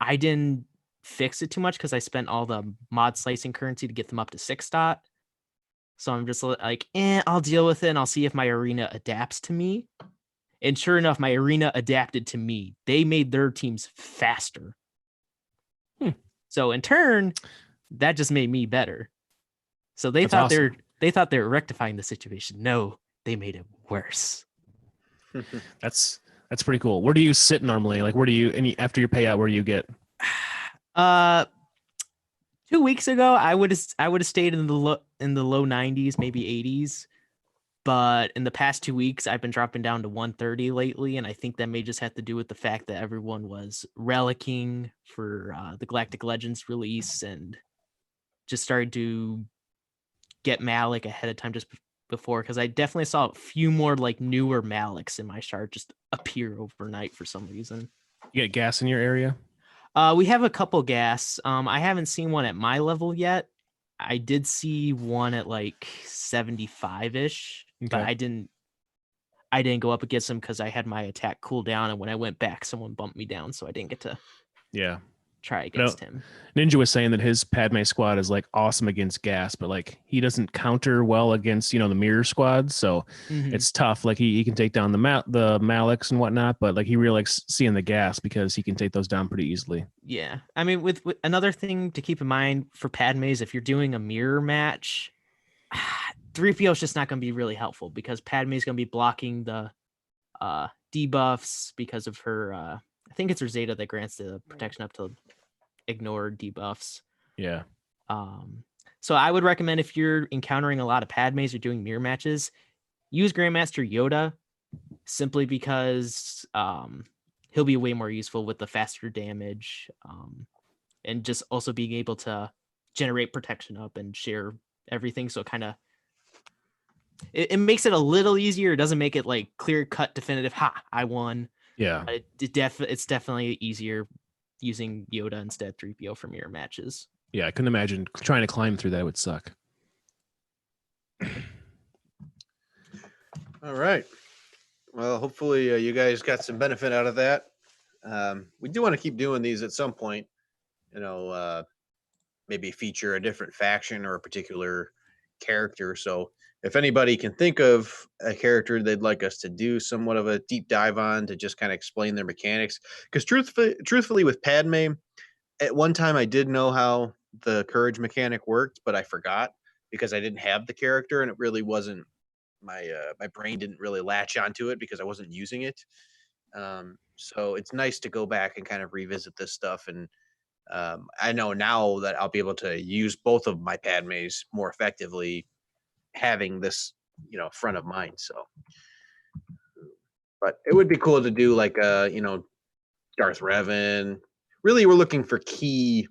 I didn't fix it too much because I spent all the mod slicing currency to get them up to 6 dot. So I'm just like, I'll deal with it and I'll see if my arena adapts to me. And sure enough, my arena adapted to me. They made their teams faster. So in turn, that just made me better. So they That's thought awesome. they thought they were rectifying the situation. No, they made it worse. That's pretty cool. Where do you sit normally? Like, where do you after your payout? Where do you get? 2 weeks ago, I would have stayed in the low 90s, maybe 80s. But in the past 2 weeks, I've been dropping down to 130 lately, and I think that may just have to do with the fact that everyone was relicking for the Galactic Legends release and just started to get Malik ahead of time just before, because I definitely saw a few more like newer Maliks in my shard just appear overnight for some reason. You get gas in your area? We have a couple gas. I haven't seen one at my level yet. I did see one at like 75-ish, but I didn't go up against him because I had my attack cool down, and when I went back, someone bumped me down, so I didn't get to try against him. Ninja was saying that his Padme squad is like awesome against gas, but like he doesn't counter well against the mirror squads, so it's tough. Like he can take down the Maliks and whatnot, but like he really likes seeing the gas because he can take those down pretty easily. Yeah, I mean, with another thing to keep in mind for Padmes, if you're doing a mirror match, 3PO is just not going to be really helpful because Padme is going to be blocking the debuffs because of her. I think it's her Zeta that grants the protection up to ignore debuffs. Yeah. So I would recommend, if you're encountering a lot of Padmes or doing mirror matches, use Grandmaster Yoda, simply because he'll be way more useful with the faster damage, and just also being able to generate protection up and share everything. So it makes it a little easier. It doesn't make it like clear cut definitive. Ha, I won. Yeah. But it's definitely easier using Yoda instead of 3PO for mirror matches. Yeah, I couldn't imagine trying to climb through that. It would suck. All right. Well, hopefully you guys got some benefit out of that. We do want to keep doing these at some point. Maybe feature a different faction or a particular character. So if anybody can think of a character they'd like us to do somewhat of a deep dive on to just kind of explain their mechanics, because truthfully with Padme, at one time I did know how the courage mechanic worked, but I forgot because I didn't have the character, and it really wasn't my brain didn't really latch onto it because I wasn't using it. So it's nice to go back and kind of revisit this stuff, and I know now that I'll be able to use both of my Padmes more effectively, having this, front of mind. So, but it would be cool to do like Darth Revan. Really, we're looking for key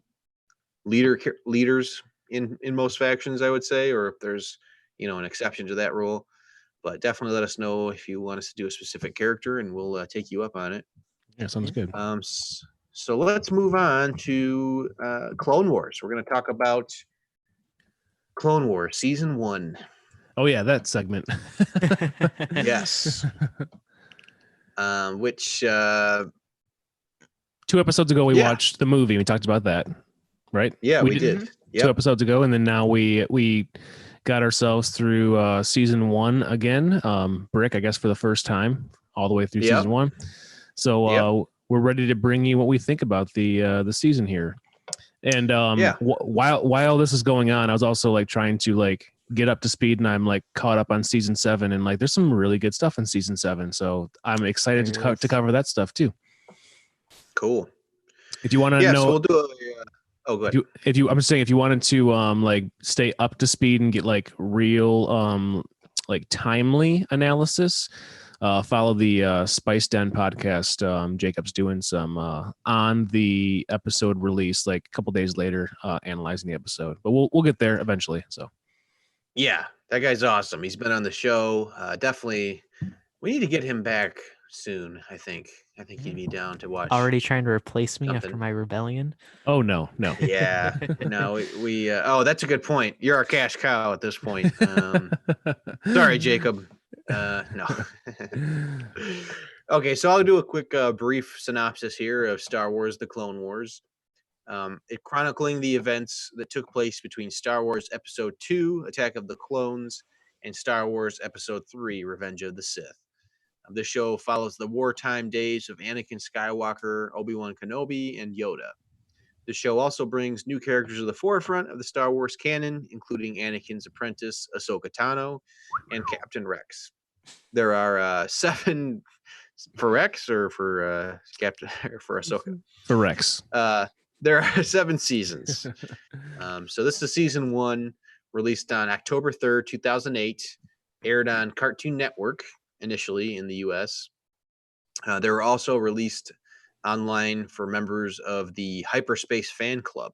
leaders in most factions, I would say, or if there's an exception to that rule. But definitely let us know if you want us to do a specific character, and we'll take you up on it. Yeah, sounds good. So let's move on to Clone Wars. We're going to talk about Clone Wars Season 1. Oh, yeah, that segment. Yes. Which 2 episodes ago, we watched the movie. We talked about that, right? Yeah, we did. Mm-hmm. 2 episodes ago, and then now we got ourselves through Season 1 again. Brick, I guess, for the first time, all the way through Season 1. So we're ready to bring you what we think about the season here. And while this is going on, I was also like trying to like get up to speed, and I'm like caught up on Season 7, and like there's some really good stuff in Season 7. So I'm excited to cover that stuff too. Cool. If you want to know, so we'll do go ahead. I'm saying if you wanted to like stay up to speed and get like real like timely analysis, follow the Spice Den podcast. Jacob's doing some on the episode release like a couple days later, analyzing the episode. But we'll get there eventually. So yeah, that guy's awesome. He's been on the show. Definitely, we need to get him back soon. I think he'd be down to watch. Already trying to replace me something. after my rebellion. Oh no. Yeah, no, we oh, that's a good point. You're our cash cow at this point. Sorry, Jacob. No. Okay, so I'll do a quick brief synopsis here of Star Wars: The Clone Wars. It chronicling the events that took place between Star Wars Episode 2, Attack of the Clones, and Star Wars Episode 3, Revenge of the Sith. The show follows the wartime days of Anakin Skywalker, Obi-Wan Kenobi, and Yoda. The show also brings new characters to the forefront of the Star Wars canon, including Anakin's apprentice, Ahsoka Tano, and Captain Rex. There are 7 for Rex or for Captain or for Ahsoka. For Rex. There are 7 seasons. So this is Season 1, released on October 3rd, 2008, aired on Cartoon Network initially in the US. They were also released online for members of the Hyperspace Fan Club.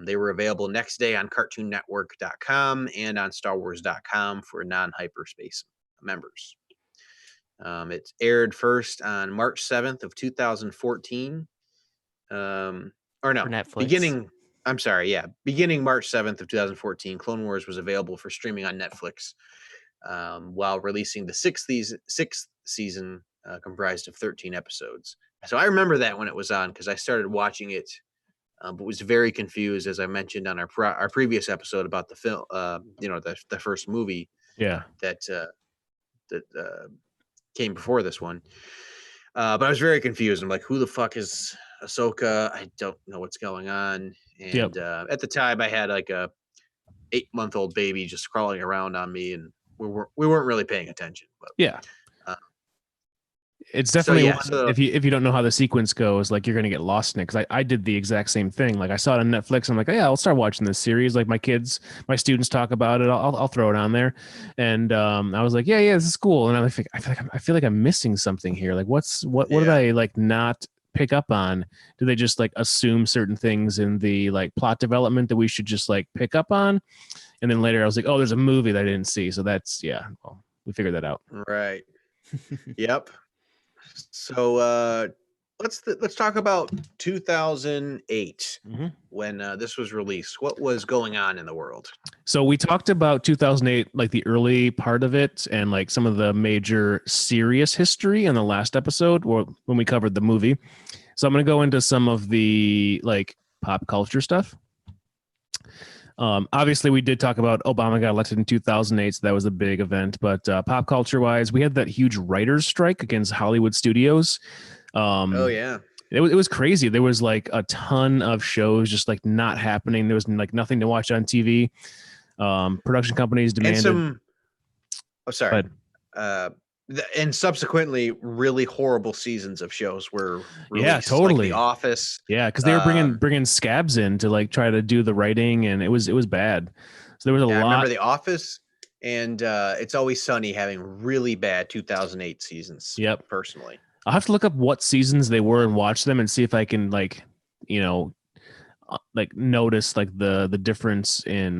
They were available next day on CartoonNetwork.com and on StarWars.com for non-Hyperspace members. It aired first on March 7th of 2014. Or no, beginning March 7th of 2014, Clone Wars was available for streaming on Netflix, while releasing the sixth season comprised of 13 episodes. So I remember that when it was on because I started watching it, but was very confused, as I mentioned on our previous episode about the film, the first movie that came before this one. But I was very confused. I'm like, who the fuck is Ahsoka? I don't know what's going on. And at the time, I had like a 8-month-old baby just crawling around on me, and we weren't really paying attention. But it's definitely if you don't know how the sequence goes, like you're gonna get lost in it. Because I did the exact same thing. Like I saw it on Netflix. I'm like, oh, yeah, I'll start watching this series. Like my students talk about it. I'll throw it on there. And I was like, yeah, this is cool. And I feel like I'm missing something here. Like what did I like not pick up on? Do they just like assume certain things in the like plot development that we should just like pick up on? And then later I was like, oh, there's a movie that I didn't see. So that's well, we figured that out. Right. Yep. So let's talk about 2008 when this was released. What was going on in the world? So we talked about 2008, like the early part of it, and like some of the major serious history in the last episode, or when we covered the movie. So I'm going to go into some of the like pop culture stuff. Obviously, we did talk about Obama got elected in 2008, so that was a big event. But pop culture-wise, we had that huge writers' strike against Hollywood studios. It was crazy. There was like a ton of shows just like not happening. There was like nothing to watch on TV. Production companies demanded. And subsequently, really horrible seasons of shows were released. Yeah, totally. Like The Office. Yeah, because they were bringing scabs in to like try to do the writing, and it was bad. So there was a lot. I remember The Office and It's Always Sunny having really bad 2008 seasons. Yep. Personally, I'll have to look up what seasons they were and watch them and see if I can like like notice like the difference in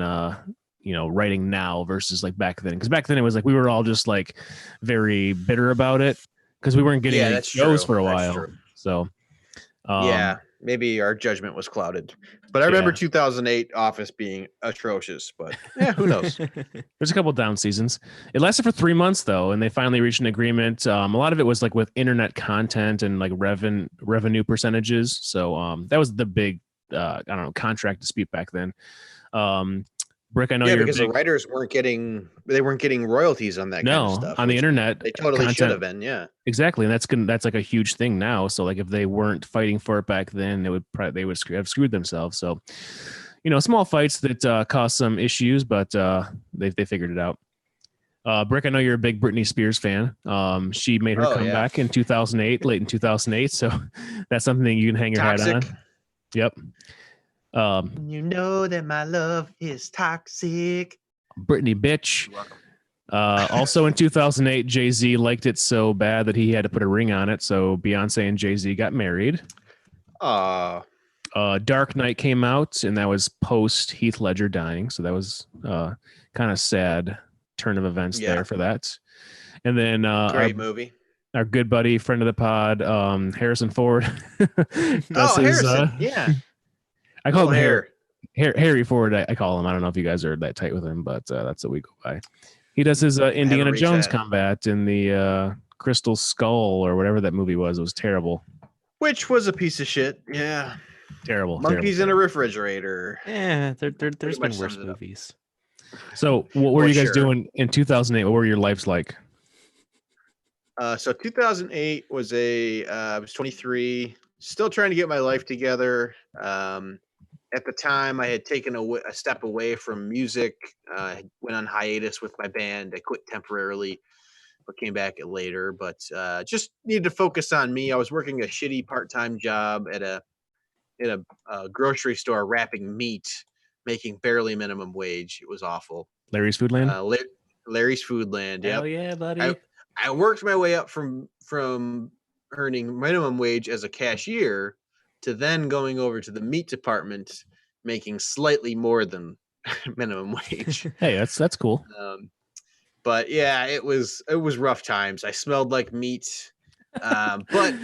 writing now versus like back then, because back then it was like we were all just like very bitter about it because we weren't getting Yeah, any that's shows true. for a That's while. true. So Yeah, maybe our judgment was clouded. But I remember Yeah. 2008 Office being atrocious, but yeah, who knows? There's a couple down seasons. It lasted for 3 months though, and they finally reached an agreement. A lot of it was like with internet content and like revenue percentages. So that was the big I don't know, contract dispute back then. Brick, I know Yeah, you're a because the big writers weren't getting royalties on that kind of stuff. on the Which internet they totally should content. have been. Yeah. Exactly, and that's like a huge thing now. So like if they weren't fighting for it back then, they would have screwed themselves. So small fights that caused some issues, but they figured it out. Brick, I know you're a big Britney Spears fan. She made her Oh, yeah. comeback in 2008, late in 2008. So that's something you can hang your hat Toxic. on. Yep. You know that my love is toxic. Britney bitch. You're welcome. Also in 2008, Jay-Z liked it so bad that he had to put a ring on it. So Beyonce and Jay-Z got married. Dark Knight came out, and that was post Heath Ledger dying. So that was kind of sad turn of events there for that. And then great movie. Our good buddy, friend of the pod, Harrison Ford. Harrison. Yeah. I call him Harry Ford. I call him. I don't know if you guys are that tight with him, but that's what we go by. He does his Indiana Jones combat in the Crystal Skull or whatever that movie was. It was terrible. Which was a piece of shit. Yeah. Terrible. Monkeys in a refrigerator. Yeah, there's been worse movies. So what were you guys doing in 2008? What were your lives like? So 2008 was I was 23, still trying to get my life together. At the time, I had taken a step away from music, went on hiatus with my band. I quit temporarily, but came back later. But just needed to focus on me. I was working a shitty part-time job at a grocery store wrapping meat, making barely minimum wage. It was awful. Larry's Foodland? Larry's Foodland. Yep. Hell yeah, buddy. I worked my way up from earning minimum wage as a cashier to then going over to the meat department, making slightly more than minimum wage. Hey, that's cool. But yeah, it was rough times. I smelled like meat. But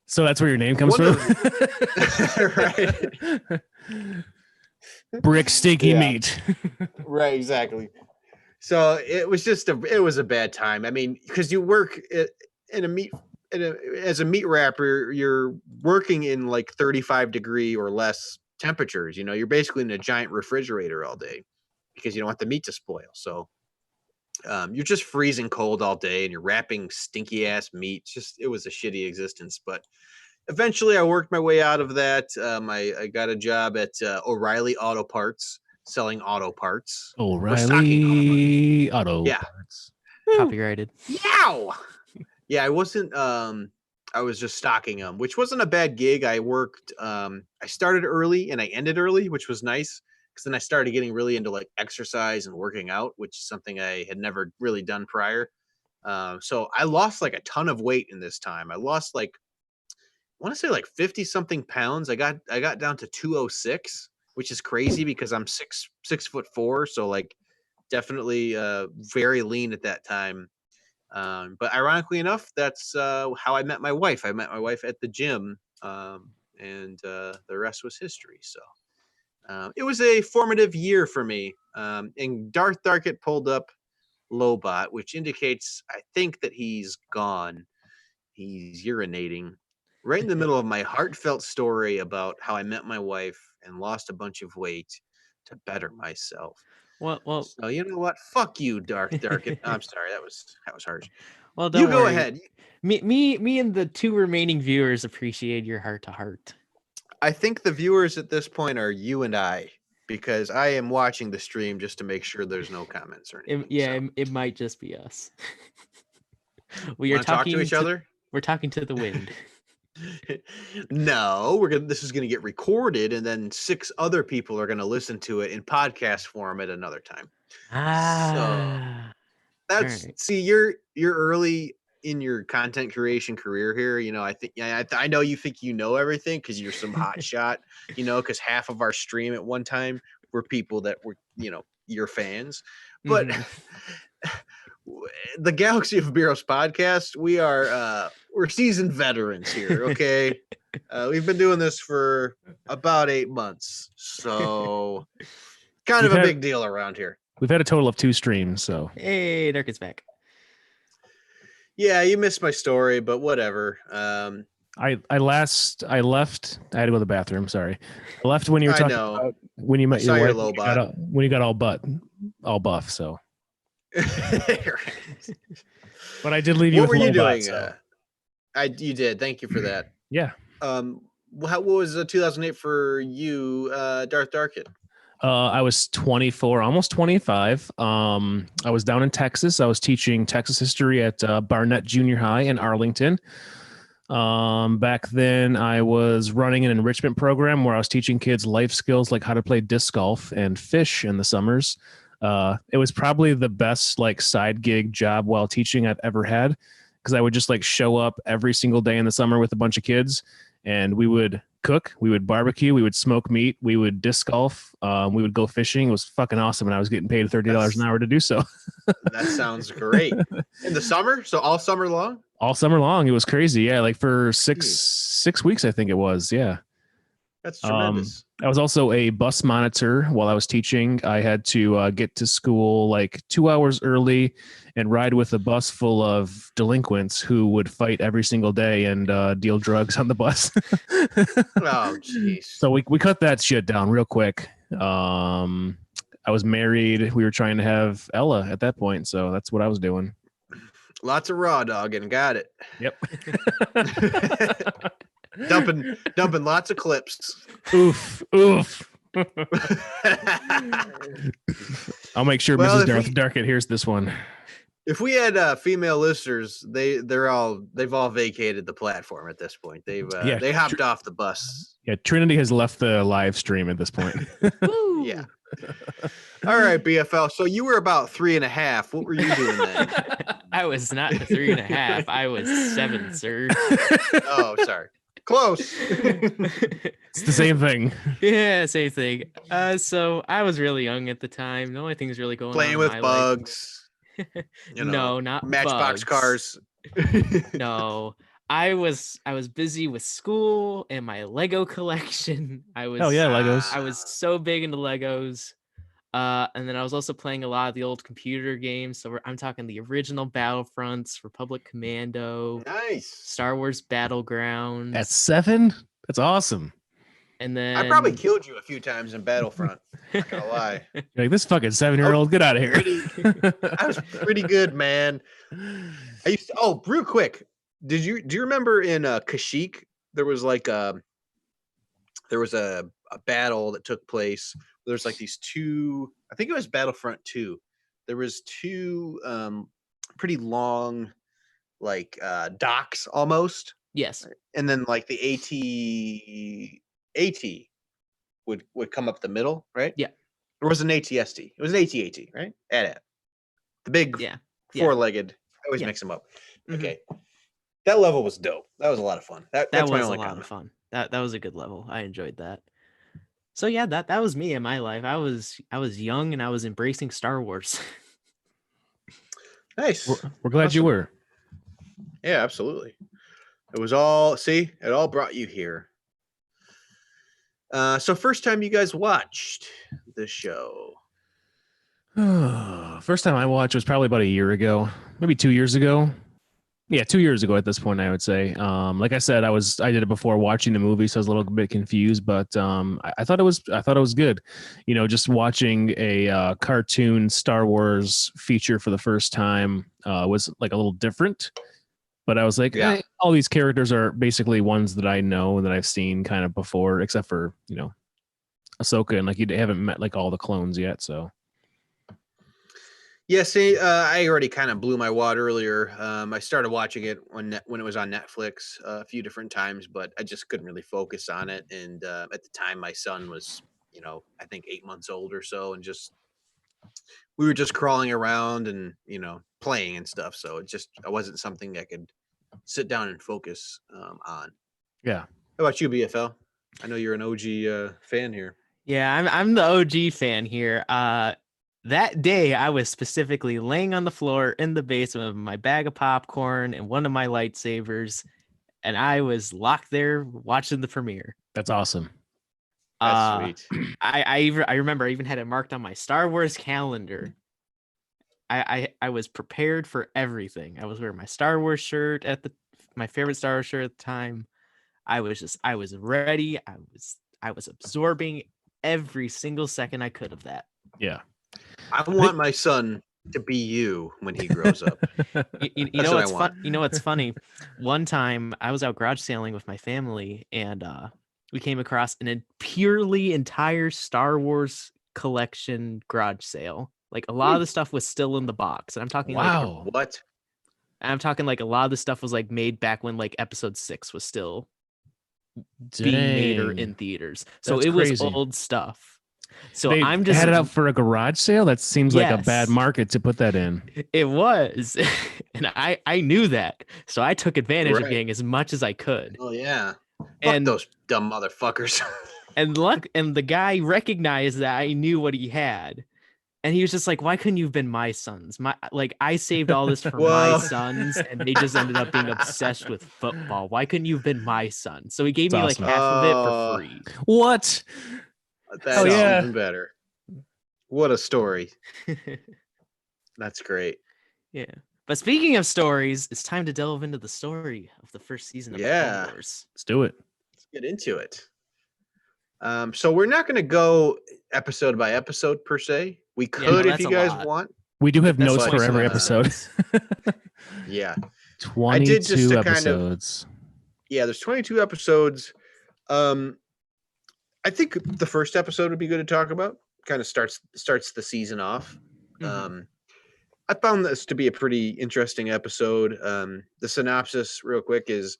so that's where your name comes from, right? Brick stinky meat. Right, exactly. So it was just it was a bad time. I mean, because you work as a meat wrapper, you're working in like 35-degree or less temperatures. You're basically in a giant refrigerator all day because you don't want the meat to spoil. So you're just freezing cold all day and you're wrapping stinky ass meat. It was a shitty existence. But eventually I worked my way out of that. I got a job at O'Reilly Auto Parts, selling auto parts. O'Reilly Auto Parts. Copyrighted. Yow! Yeah, I wasn't. I was just stocking them, which wasn't a bad gig. I worked. I started early and I ended early, which was nice because then I started getting really into like exercise and working out, which is something I had never really done prior. So I lost like a ton of weight in this time. I lost like, I want to say like 50 something pounds. I got down to 206, which is crazy because I'm 6'4", so like definitely very lean at that time. But ironically enough, that's how I met my wife. I met my wife at the gym, and the rest was history. So it was a formative year for me. And Darth Darkett pulled up Lobot, which indicates I think that he's gone. He's urinating right in the middle of my heartfelt story about how I met my wife and lost a bunch of weight to better myself. Well, so you know what? Fuck you, Darth Darkett. I'm sorry, that was harsh. Well, you go ahead. Me and the two remaining viewers appreciate your heart to heart. I think the viewers at this point are you and I, because I am watching the stream just to make sure there's no comments or anything. It might just be us. We are talking to each other. We're talking to the wind. No, this is gonna get recorded, and then 6 other people are gonna listen to it in podcast form at another time. So that's right. See, you're early. in your content creation career here, I think I know you think you know everything because you're some hot shot, because half of our stream at one time were people that were, your fans. But the Galaxy of Beeros podcast, we're seasoned veterans here, okay? We've been doing this for about 8 months, so kind of a big deal around here. We've had a total of 2 streams, so. Hey, Dark is back. Yeah, you missed my story, but whatever. I left. I had to go to the bathroom. Sorry, I left when you were talking about when you met your wife. Low bot. When you got all buff. So, but I did leave you. What with were you low doing? Bot, so. You did. Thank you for that. Yeah. What was 2008 for you, Darth Darkit? I was 24, almost 25. I was down in Texas. I was teaching Texas history at Barnett Junior High in Arlington. Back then, I was running an enrichment program where I was teaching kids life skills like how to play disc golf and fish in the summers. It was probably the best side gig job while teaching I've ever had, because I would just show up every single day in the summer with a bunch of kids, and we would cook, we would barbecue, we would smoke meat, we would disc golf, we would go fishing. It was fucking awesome, and I was getting paid $30 an hour to do so. That sounds great. In the summer? So all summer long? All summer long. It was crazy. Yeah, for six weeks, I think it was. Yeah. That's tremendous. I was also a bus monitor while I was teaching. I had to get to school 2 hours early and ride with a bus full of delinquents who would fight every single day and deal drugs on the bus. Oh, jeez. So we cut that shit down real quick. I was married. We were trying to have Ella at that point, so that's what I was doing. Lots of raw dogging. Got it. Yep. dumping lots of clips. Oof. I'll make sure Mrs. Darkett hears this one. If we had female listeners, they've all vacated the platform at this point. They hopped off the bus. Yeah, Trinity has left the live stream at this point. Yeah. All right, BFL. So you were about 3.5. What were you doing then? I was not 3.5. I was 7, sir. Oh, sorry. Close. It's the same thing. Yeah, same thing. So I was really young at the time. The only thing that's really going Playing on with in my bugs. No, not Matchbox bugs. cars. No. I was busy with school and my Lego collection. Hell yeah, Legos. I was so big into Legos. And then I was also playing a lot of the old computer games. So I'm talking the original Battlefronts, Republic Commando, Nice. Star Wars Battlegrounds. At 7? That's awesome. And then I probably killed you a few times in Battlefront. Not gonna lie. You're this fucking 7-year-old, get out of here. I was pretty good, man. Real quick. Do you remember in Kashyyyk there was a battle that took place. There's these two, I think it was Battlefront 2. There was two pretty long docks almost. Yes. And then the AT would come up the middle, right? Yeah. Or was it an ATST? It was an AT-AT, right? AT-AT. The big four-legged. I always mix them up. Mm-hmm. Okay. That level was dope. That was a lot of fun. That's was my only a lot comment. of fun. That was a good level. I enjoyed that. So yeah, that was me in my life. I was young and I was embracing Star Wars. Nice. We're glad you were. Yeah, absolutely. It all brought you here. So first time you guys watched the show? First time I watched was probably about a year ago, maybe 2 years ago. Yeah, 2 years ago at this point, I would say. Like I said, I did it before watching the movie, so I was a little bit confused, but I thought it was good. Just watching a cartoon Star Wars feature for the first time was a little different. But I was like, all these characters are basically ones that I know and that I've seen kind of before, except for Ahsoka, and you haven't met all the clones yet, so. Yeah, see, I already kind of blew my wad earlier. I started watching it when it was on Netflix a few different times, but I just couldn't really focus on it. And at the time, my son was, I think 8 months old or so, and we were just crawling around and playing and stuff. So it wasn't something I could sit down and focus on. Yeah. How about you, BFL? I know you're an OG fan here. Yeah, I'm the OG fan here. That day I was specifically laying on the floor in the basement with my bag of popcorn and one of my lightsabers, and I was locked there watching the premiere. That's awesome. That's sweet. I remember I even had it marked on my Star Wars calendar. I was prepared for everything. I was wearing my Star Wars shirt my favorite Star Wars shirt at the time. I was ready. I was absorbing every single second I could of that. Yeah. I want my son to be you when he grows up. You know what's fun? You know what's funny? One time I was out garage sailing with my family, and we came across an purely entire Star Wars collection garage sale. Like a lot of the stuff was still in the box, and I'm talking Wow. What? I'm talking like a lot of the stuff was like made back when like Episode 6 was still being made or in theaters. So That's it was crazy. old stuff. So They I'm just had it out for a garage sale. That seems like a bad Yes. market to put that in. It was, and I knew that, so I took advantage of Right. getting as much as I could. Oh yeah. Fuck And those dumb motherfuckers. and the guy recognized that I knew what he had, and he was just like, "Why couldn't you have been my sons? I saved all this for my Whoa. sons, and they just ended up being obsessed with football. Why couldn't you have been my son?" So he gave That's me awesome. like half of it Oh. for free. What? That's yeah. even better. What a story. That's great. Yeah. But speaking of stories, it's time to delve into the story of the first season of the Yeah. Clone Wars. Let's do it. Let's get into it. So we're not going to go episode by episode per se. We Yeah, could if that's you a guys lot. want. We do have That's notes what for every I episode. Yeah. 22 just to kind of- episodes. Yeah, there's 22 episodes. I think the first episode would be good to talk about. Kind of starts the season off. Mhm. I found this to be a pretty interesting episode. The synopsis, real quick, is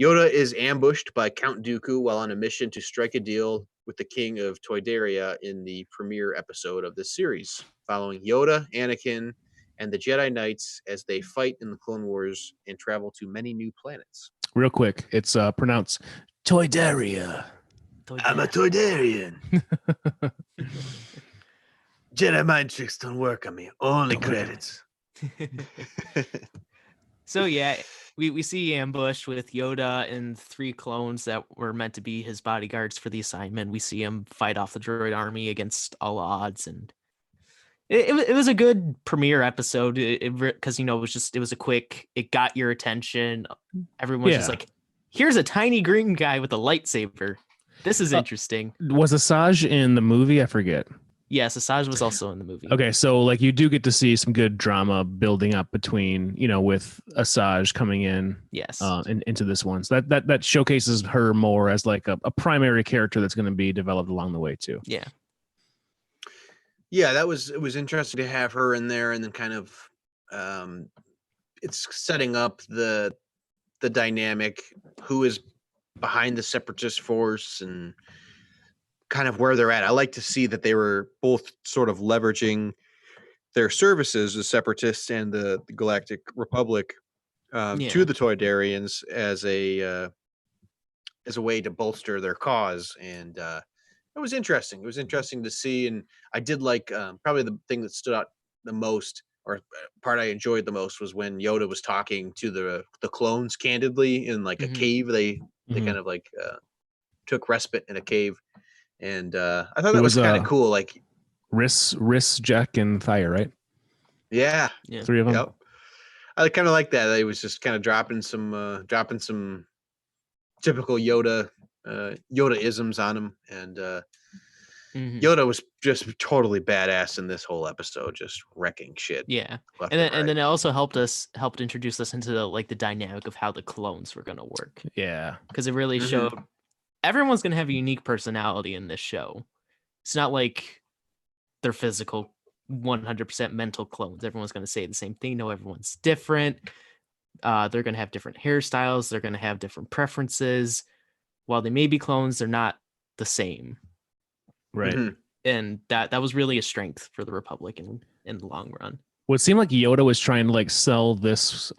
Yoda is ambushed by Count Dooku while on a mission to strike a deal with the King of Toydaria in the premiere episode of this series, following Yoda, Anakin, and the Jedi Knights as they fight in the Clone Wars and travel to many new planets. Real quick. It's pronounced Toydaria. I'm a Toydarian. Jedi mind tricks don't work on me. Only Don't work on me. credits. So yeah, we see ambush with Yoda and 3 clones that were meant to be his bodyguards for the assignment. We see him fight off the droid army against all odds, and it was a good premiere episode. Because it was a quick. It got your attention. Everyone's just Yeah. like, "Here's a tiny green guy with a lightsaber. This is interesting." Was Asajj in the movie? I forget. Yes, Asajj was also in the movie. Okay, so like you do get to see some good drama building up between, with Asajj coming in Yes. into this one. So that showcases her more as like a primary character that's going to be developed along the way too. Yeah. Yeah, it was interesting to have her in there, and then kind of it's setting up the dynamic, who is behind the separatist force and kind of where they're at. I like to see that they were both sort of leveraging their services, the separatists and the Galactic Republic, to the Toydarians as a way to bolster their cause. And it was interesting. It was interesting to see, and I did like probably the thing that stood out the most, or part I enjoyed the most, was when Yoda was talking to the clones candidly in like a Mhm. cave. They Mhm. kind of like took respite in a cave, and I thought It that was was, kind of cool. Like, Riss, Jack, and Thyre, right? yeah, Yeah. 3 of them. yep. I kind of like that. They was just kind of dropping some typical Yoda isms on him, and Mhm. Yoda was just totally badass in this whole episode, just wrecking shit. Yeah. left And then right. it also helped introduce us into the dynamic of how the clones were going to work, Yeah. because it really Mhm. showed everyone's going to have a unique personality in this show. It's not like they're physical 100% mental clones. Everyone's going to say the same thing. No, everyone's different. They're going to have different hairstyles. They're going to have different preferences. While they may be clones, they're not the same. Right. Mhm. And that was really a strength for the Republic in the long run. Well, it seemed like Yoda was trying to like sell this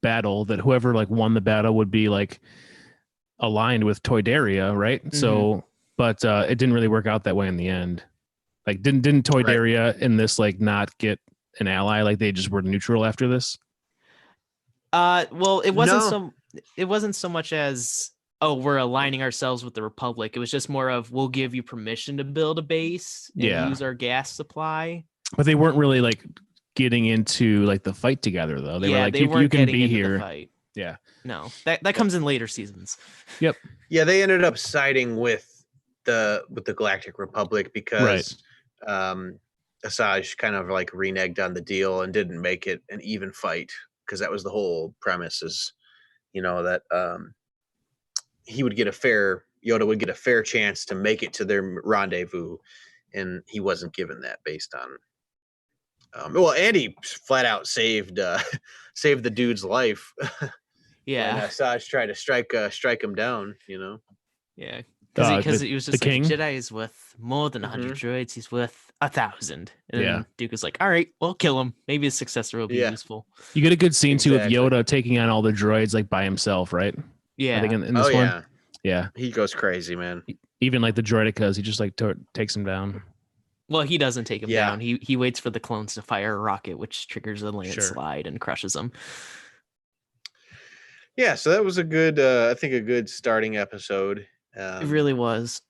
battle that whoever like won the battle would be like aligned with Toydaria, right? So, but it didn't really work out that way in the end. Like, didn't Toydaria in this like not get an ally? Like they just were neutral after this. Well, it wasn't No. it wasn't so much as, oh, we're aligning ourselves with the Republic. It was just more of, we'll give you permission to build a base and Yeah. use our gas supply. But they weren't really like getting into like the fight together though. They were like, they you weren't can getting be into here. the fight. Yeah. No, that comes in later seasons. Yep. Yeah, they ended up siding with the Galactic Republic because Asajj kind of like reneged on the deal and didn't make it an even fight, because that was the whole premise, is that Yoda would get a fair chance to make it to their rendezvous, and he wasn't given that based on and he flat out saved saved the dude's life. Yeah. When Asajj tried to strike him down, Yeah, because he was just like, king? Jedi is worth more than 100 droids. He's worth 1,000. And Yeah. Duke was like, all right, we'll kill him. Maybe his successor will be useful. You get a good scene too of Exactly. Yoda taking on all the droids like by himself, right? Yeah. I think in this one. Yeah. He goes crazy, man. Even like the droidicas, he just like takes them down. Well, he doesn't take him down. He waits for the clones to fire a rocket, which triggers a landslide and crushes them. Yeah, so that was a good, I think, a good starting episode. It really was.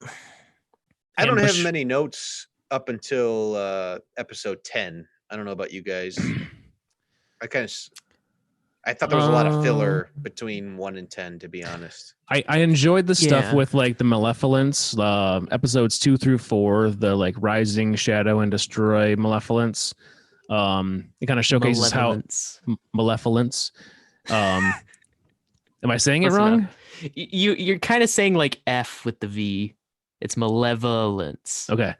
I don't have many notes up until episode 10. I don't know about you guys. I thought there was a lot of filler between 1 and 10, to be honest. I enjoyed the stuff with like the Malevolence, episodes 2 through 4, the like Rising, Shadow, and Destroy Malevolence. It kind of showcases how Malevolence. Am I saying it wrong? You're kind of saying like F with the V. It's malevolence. Okay.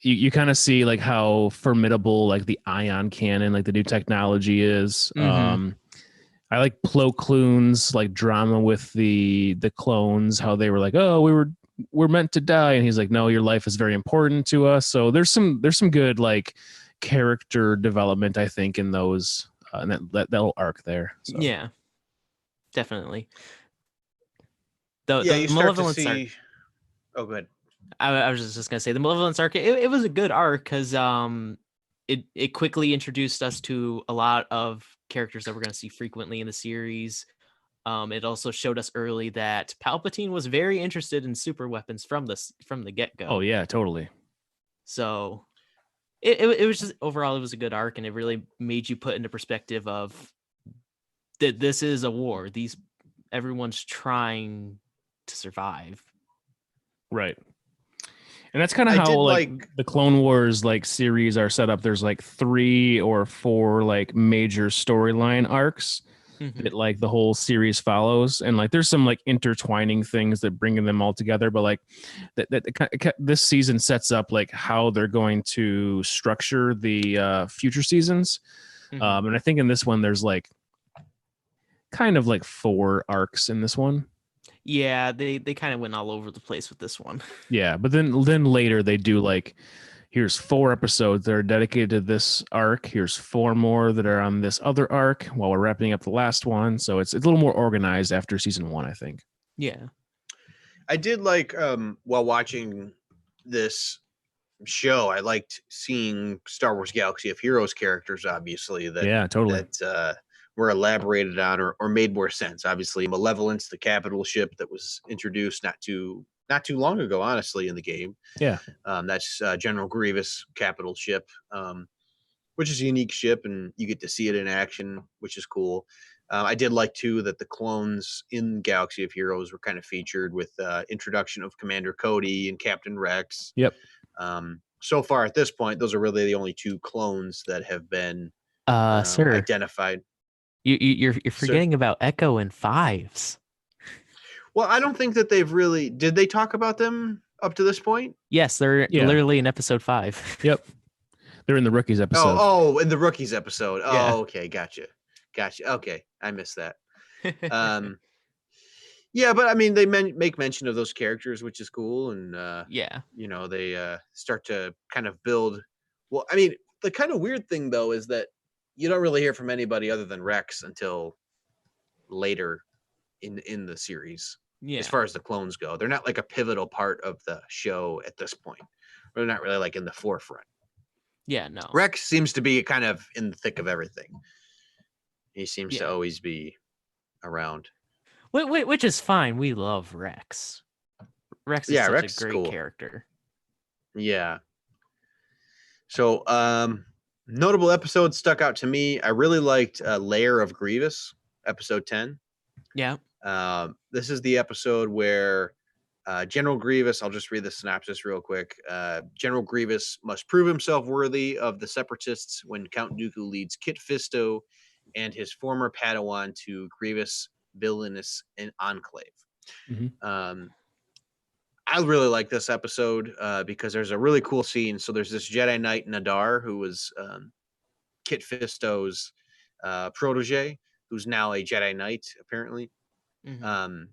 You kind of see like how formidable like the ion cannon, like the new technology is. I like Plo Koon's like drama with the clones, how they were like, oh, we're meant to die, and he's like, no, your life is very important to us. So there's some good like character development, I think, in those and that little arc there. So. Yeah, definitely. You start to see. Oh, go ahead. I was just gonna say the Malevolence arc. It was a good arc because it quickly introduced us to a lot of characters that we're gonna see frequently in the series. It also showed us early that Palpatine was very interested in super weapons from the get-go. Oh yeah, totally. So it was just overall it was a good arc, and it really made you put into perspective of that this is a war. Everyone's trying to survive. Right. And that's kind of how like the Clone Wars like series are set up. There's like 3 or 4 like major storyline arcs that like the whole series follows, and like there's some like intertwining things that bringing them all together. But like this season sets up like how they're going to structure the future seasons. And I think in this one there's like kind of like 4 arcs in this one. Yeah, they kind of went all over the place with this one. Yeah, but then later they do like, here's 4 episodes that are dedicated to this arc. Here's 4 more that are on this other arc while we're wrapping up the last one. So it's a little more organized after season 1, I think. Yeah. I did like while watching this show, I liked seeing Star Wars Galaxy of Heroes characters, obviously, that were elaborated on or made more sense. Obviously, Malevolence, the capital ship that was introduced not too long ago, honestly, in the game. Yeah. That's General Grievous' capital ship, which is a unique ship, and you get to see it in action, which is cool. I did like, too, that the clones in Galaxy of Heroes were kind of featured with introduction of Commander Cody and Captain Rex. Yep. So far at this point, those are really the only 2 clones that have been sir, identified. You're forgetting about Echo and Fives. Well, I don't think that they've really. Did they talk about them up to this point? Yes, they're literally in episode 5. Yep, they're in the Rookies episode. Oh, in the Rookies episode. Yeah. Oh, okay, gotcha. Okay, I missed that. Yeah, but I mean, they make mention of those characters, which is cool, and yeah, they start to kind of build. Well, I mean, the kind of weird thing though is that you don't really hear from anybody other than Rex until later in the series. Yeah. As far as the clones go, they're not like a pivotal part of the show at this point. They're not really like in the forefront. Yeah, no. Rex seems to be kind of in the thick of everything. He seems to Yeah. always be around. Which is fine. We love Rex. Rex is such Rex a is great cool. character. Yeah. So, notable episodes stuck out to me. I really liked Lair of Grievous, episode 10. Yeah. This is the episode where General Grievous, I'll just read the synopsis real quick. General Grievous must prove himself worthy of the Separatists when Count Dooku leads Kit Fisto and his former Padawan to Grievous Villainous and Enclave. Mhm. I really like this episode because there's a really cool scene. So there's this Jedi Knight Nadar who was Kit Fisto's protege, who's now a Jedi Knight apparently. Mhm.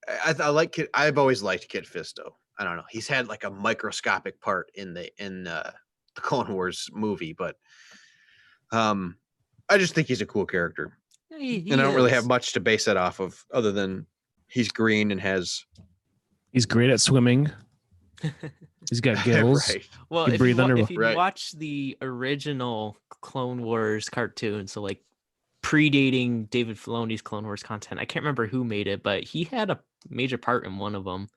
I like Kit. I've always liked Kit Fisto. I don't know. He's had like a microscopic part in the Clone Wars movie, but I just think he's a cool character, He and I don't really have is. much to base it off of other than he's green and has He's great at swimming. He's got gills. right. Well, You if breathe you, under- if you Right. watch the original Clone Wars cartoon, so like predating David Filoni's Clone Wars content, I can't remember who made it, but he had a major part in one of them.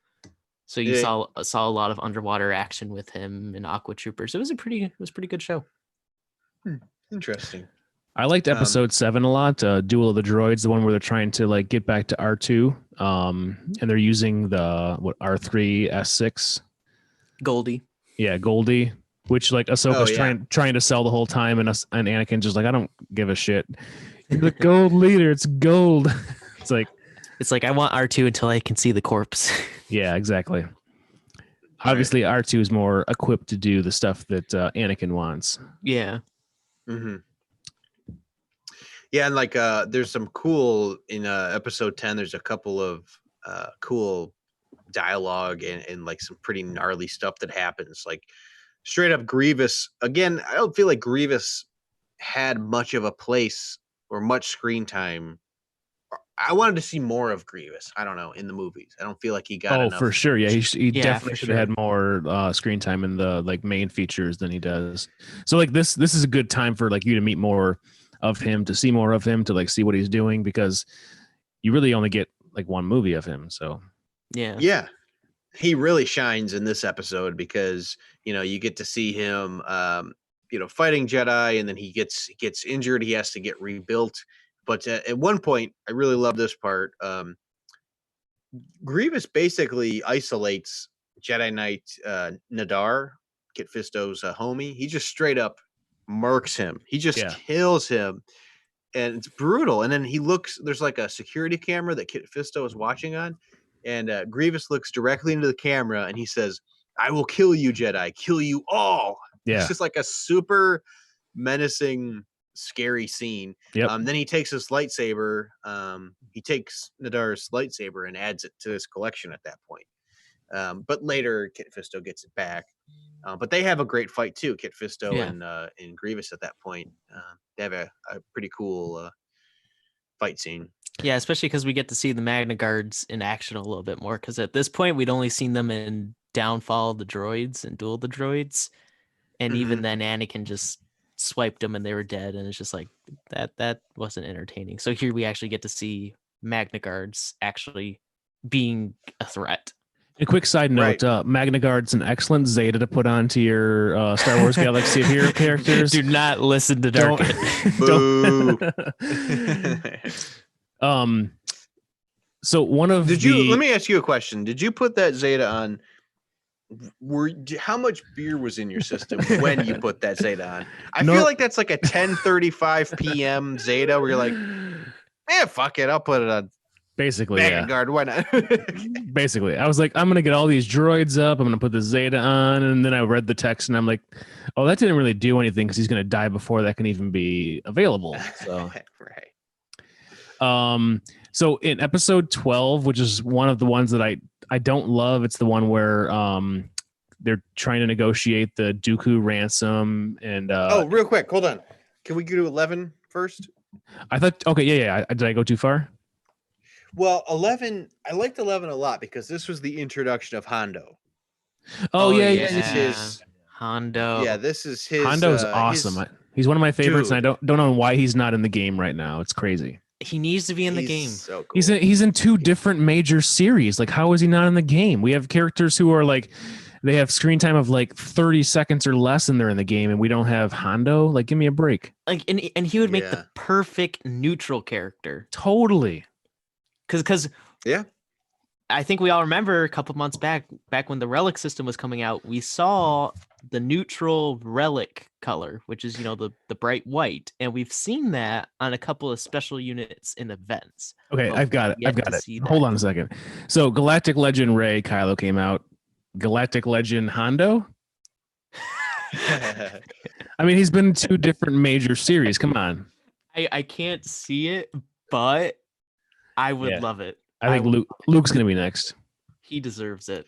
So you Yeah. saw a lot of underwater action with him and Aqua Troopers. It was a pretty good show. Interesting. I liked episode 7 a lot. Duel of the Droids, the one where they're trying to like get back to R2, and they're using the R3 S6. Goldie. Yeah, Goldie, which like Ahsoka's trying to sell the whole time, and Anakin's just like, I don't give a shit. You're the gold leader. It's gold. It's like I want R2 until I can see the corpse. yeah, exactly. Obviously, R2 is more equipped to do the stuff that Anakin wants. Yeah. Mm-hmm. Yeah, and like there's some cool in episode 10. There's a couple of cool dialogue and like some pretty gnarly stuff that happens. Like straight up Grievous. Again, I don't feel like Grievous had much of a place or much screen time. I wanted to see more of Grievous. I don't know, in the movies. I don't feel like he got enough. For sure. Yeah, he Yeah, definitely for should have had more screen time in the like main features than he does. So like this is a good time for like you to meet more of him, to see more of him, to like see what he's doing, because you really only get like one movie of him. So yeah, he really shines in this episode because you get to see him fighting Jedi, and then he gets injured. He has to get rebuilt. But at one point, I really love this part. Grievous basically isolates Jedi Knight Nadar, Kit Fisto's homie. He just straight up murks him. He just kills him, and it's brutal. And then he looks. There's like a security camera that Kit Fisto is watching on, and Grievous looks directly into the camera, and he says, "I will kill you, Jedi. Kill you all." Yeah. It's just like a super menacing, scary scene. Yep. Then he takes his lightsaber. He takes Nadar's lightsaber and adds it to his collection at that point. But later, Kit Fisto gets it back. But they have a great fight too, Kit Fisto and Grievous at that point. They have a pretty cool fight scene. Yeah, especially because we get to see the Magna Guards in action a little bit more. Because at this point, we'd only seen them in Downfall of the Droids and Duel of the Droids, and even then, Anakin just swiped them and they were dead, and it's just like that wasn't entertaining. So here we actually get to see Magna Guards actually being a threat. A quick side note, Magna Guard's an excellent Zeta to put onto your Star Wars Galaxy of Hero characters. Do not listen to Dark. Boo. So one of let me ask you a question. Did you put that Zeta on? How much beer was in your system when you put that Zeta on? I feel like that's like a 10:35 p.m. Zeta where you're like, fuck it, I'll put it on. Basically, Magna Guard, why not? Basically, I was like, I'm gonna get all these droids up. I'm gonna put the Zeta on, and then I read the text, and I'm like, oh, that didn't really do anything because he's gonna die before that can even be available. So right. So in episode 12, which is one of the ones that I don't love, it's the one where they're trying to negotiate the Dooku ransom. And real quick, hold on. Can we go to 11 first? I thought, okay, yeah. Did I go too far? Well, 11, I liked 11 a lot because this was the introduction of Hondo. Oh, yeah. This is his Hondo. Yeah, this is his. Hondo's awesome. He's one of my favorites, and I don't know why he's not in the game right now. It's crazy. He needs to be in the game. So cool. He's in 2 different major series. Like, how is he not in the game? We have characters who are like, they have screen time of like 30 seconds or less, and they're in the game, and we don't have Hondo. Like, give me a break. Like, and he would make the perfect neutral character. Totally. Because yeah, I think we all remember a couple months back when the relic system was coming out, we saw the neutral relic color, which is, the bright white. And we've seen that on a couple of special units in events. Okay, I've got it. Hold on a second. So Galactic Legend Ray Kylo came out. Galactic Legend Hondo? I mean, he's been in 2 different major series. Come on. I can't see it, but I would love it. I think Luke's going to be next. He deserves it.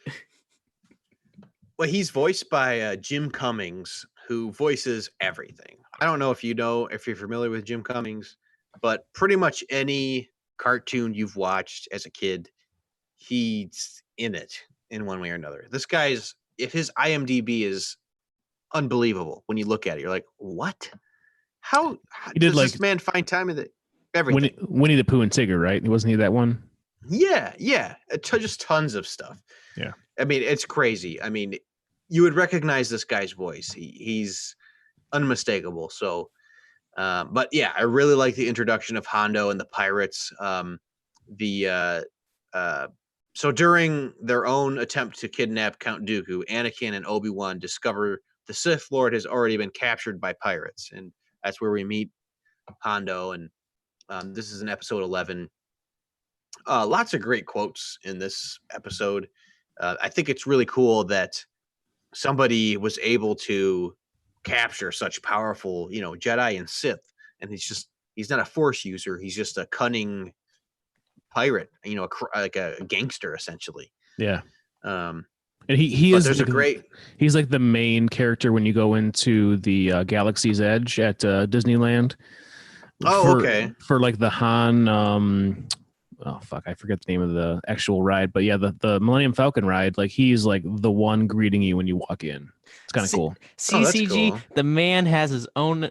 Well, he's voiced by Jim Cummings, who voices everything. I don't know if you're familiar with Jim Cummings, but pretty much any cartoon you've watched as a kid, he's in it in one way or another. This guy's, if his IMDb is unbelievable when you look at it, you're like, what? How does this man find time in everything? Winnie the Pooh and Tigger, right? Wasn't he that one? Yeah. Just tons of stuff. Yeah. I mean, it's crazy. I mean, you would recognize this guy's voice. He's unmistakable. So, but yeah, I really like the introduction of Hondo and the pirates. So during their own attempt to kidnap Count Dooku, Anakin and Obi-Wan discover the Sith Lord has already been captured by pirates, and that's where we meet Hondo. And this is in episode 11. Lots of great quotes in this episode. I think it's really cool that somebody was able to capture such powerful, Jedi and Sith, and he's not a Force user. He's just a cunning pirate, like a gangster essentially. Yeah. And he's like the main character when you go into the Galaxy's Edge at Disneyland. For like the Han I forget the name of the actual ride, but yeah, the Millennium Falcon ride, like he's like the one greeting you when you walk in. It's kind of cool. CCG, cool. The man has his own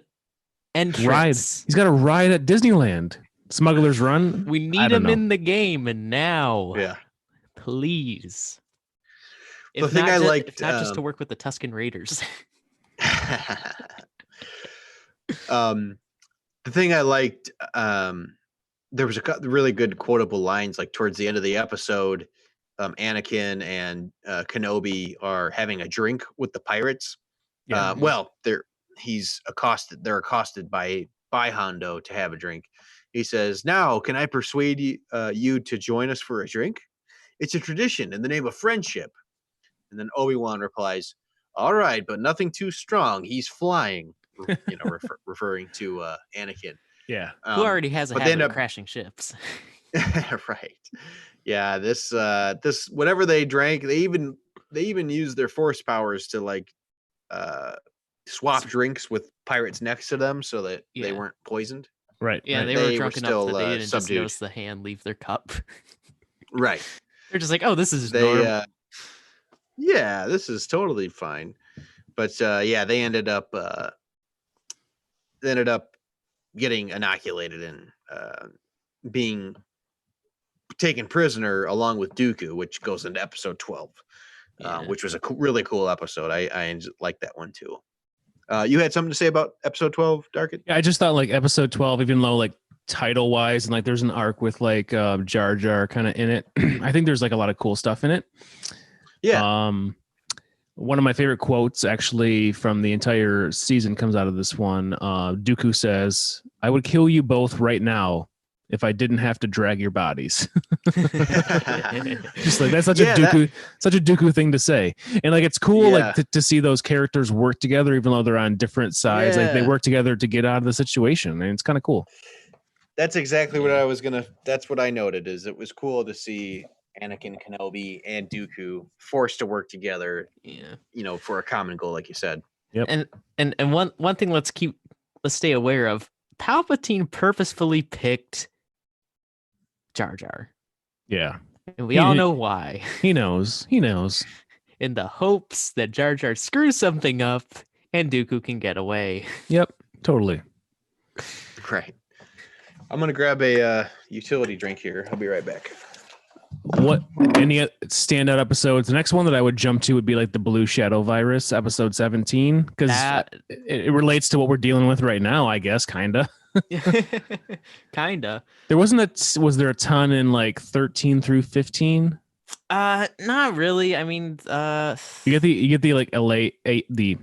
entrance. Ride. He's got a ride at Disneyland. Smuggler's Run. We need him in the game, and now, please. The thing I liked, if not just to work with the Tusken Raiders. The thing I liked, there was a really good quotable lines, like towards the end of the episode, Anakin and Kenobi are having a drink with the pirates. Yeah. They're accosted by Hondo to have a drink. He says, "Now, can I persuade you to join us for a drink? It's a tradition in the name of friendship." And then Obi-Wan replies, "All right, but nothing too strong. He's flying," referring to Anakin. Yeah. Who already has a habit of crashing ships. Right. Yeah, this whatever they drank, they even used their Force powers to like swap drinks with pirates next to them so that they weren't poisoned. Right. Yeah, right. they were drunk enough that they didn't just notice the hand leave their cup. Right. They're just like, oh, this is normal. Yeah, this is totally fine. But they ended up getting inoculated and being taken prisoner along with Dooku, which goes into episode 12, which was a really cool episode. I like that one too. You had something to say about episode 12, Darkin? Yeah, I just thought like episode 12, even though like title wise and like there's an arc with like Jar Jar kind of in it, I think there's like a lot of cool stuff in it. Yeah. One of my favorite quotes actually from the entire season comes out of this one. Dooku says, "I would kill you both right now if I didn't have to drag your bodies." Just like that's such a Dooku thing to say. And like it's cool like to see those characters work together even though they're on different sides. Like they work together to get out of the situation, and it's kind of cool. That's exactly what that's what I noted, is it was cool to see Anakin, Kenobi, and Dooku forced to work together, Yeah. For a common goal, like you said. Yep. And one thing let's stay aware of. Palpatine purposefully picked Jar Jar. Yeah. And we all know why. He knows. In the hopes that Jar Jar screws something up and Dooku can get away. Yep. Totally. Right. I'm going to grab a utility drink here. I'll be right back. What any standout episodes? The next one that I would jump to would be like the Blue Shadow Virus, episode 17, because it relates to what we're dealing with right now, I guess, kinda. Kinda. Was there a ton in like 13 through 15? Not really. I mean, you get the like the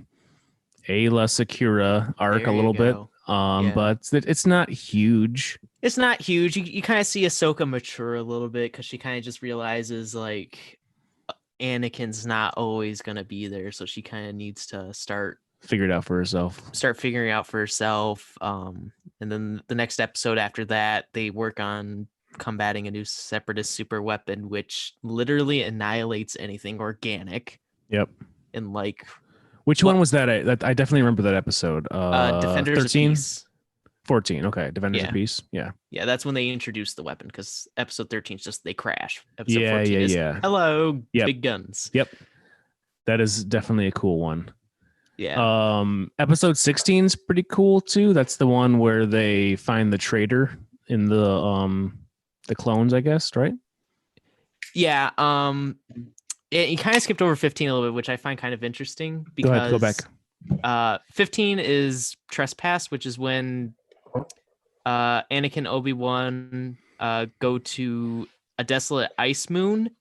Ayla Sakura arc a little bit. Yeah. But it's not huge. It's not huge. You kind of see Ahsoka mature a little bit because she kind of just realizes like Anakin's not always gonna be there, so she kind of needs to start figuring out for herself. And then the next episode after that, they work on combating a new separatist super weapon, which literally annihilates anything organic. Yep. And like, which one was that? I definitely remember that episode. Defenders 13? of Peace. 14. Okay, Defenders of Peace. Yeah. Yeah, that's when they introduced the weapon because episode 13 is just they crash. Episode 14 is hello, big guns. Yep. That is definitely a cool one. Yeah. Episode 16 is pretty cool too. That's the one where they find the traitor in the clones, I guess, right? Yeah. You kind of skipped over 15 a little bit, which I find kind of interesting because go back. 15 is Trespass, which is when Anakin, Obi-Wan go to a desolate ice moon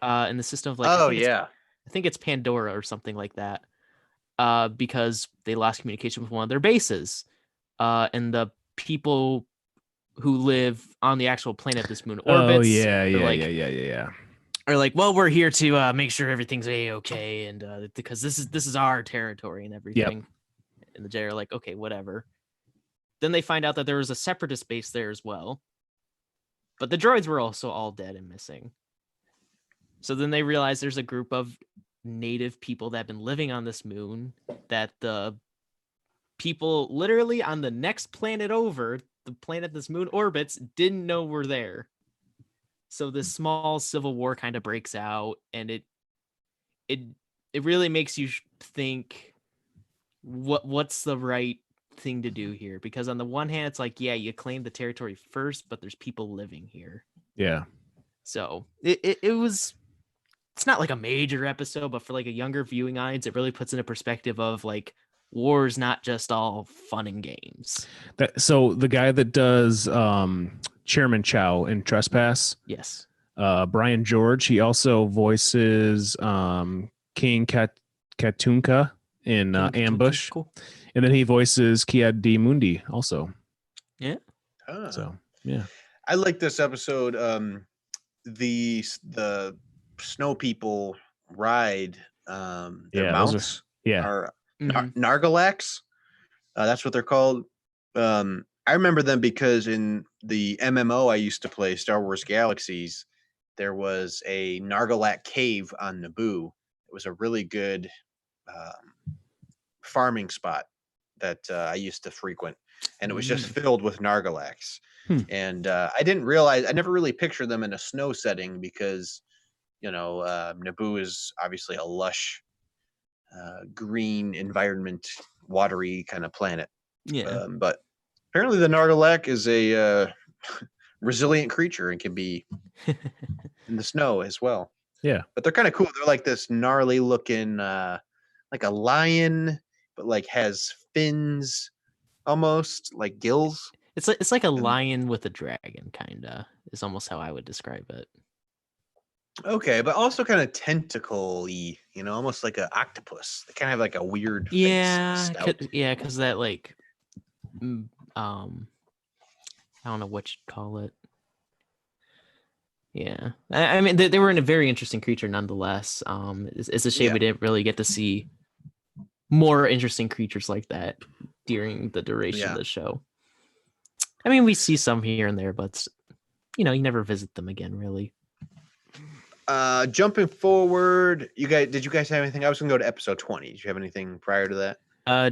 in the system of like I think it's Pandora or something like that. Because they lost communication with one of their bases. And the people who live on the actual planet this moon orbits. Yeah. Are like, well, we're here to make sure everything's okay, and because this is our territory and everything. Yep. And the Jedi are like, okay, whatever. Then they find out that there was a separatist base there as well. But the droids were also all dead and missing. So then they realize there's a group of native people that have been living on this moon that the people literally on the next planet over, the planet this moon orbits, didn't know were there. So this small civil war kind of breaks out, and it really makes you think what's the right thing to do here, because on the one hand it's like, yeah, you claim the territory first, but there's people living here. Yeah. So it's not like a major episode, but for like a younger viewing audience, it really puts into perspective of like war's not just all fun and games. So the guy that does Chairman Chow in Trespass, yes, Brian George, he also voices King Katunka in Ambush, cool. And then he voices Kiad Mundi also. Yeah. So yeah, I like this episode. The snow people ride their mounts are Nargalax. That's what they're called. I remember them because in the MMO I used to play, Star Wars Galaxies, there was a Nargalac cave on Naboo. It was a really good farming spot that I used to frequent, and it was just filled with Nargalax. And I didn't realize, I never really pictured them in a snow setting because Naboo is obviously a lush, green environment, watery kind of planet. Yeah. But apparently the Nargalac is a resilient creature and can be in the snow as well. Yeah. But they're kind of cool. They're like this gnarly looking, like a lion, but like has fins, almost like gills. It's like a lion with a dragon, kinda, is almost how I would describe it. Okay, but also kind of tentacle-y, almost like an octopus. They kind of have like a weird face. Yeah, because that like, I don't know what you'd call it. Yeah, I mean they were in a very interesting creature nonetheless. It's a shame we didn't really get to see more interesting creatures like that during the duration of the show. I mean, we see some here and there, but you never visit them again, really. Jumping forward, did you guys have anything? I was gonna go to episode 20. Did you have anything prior to that?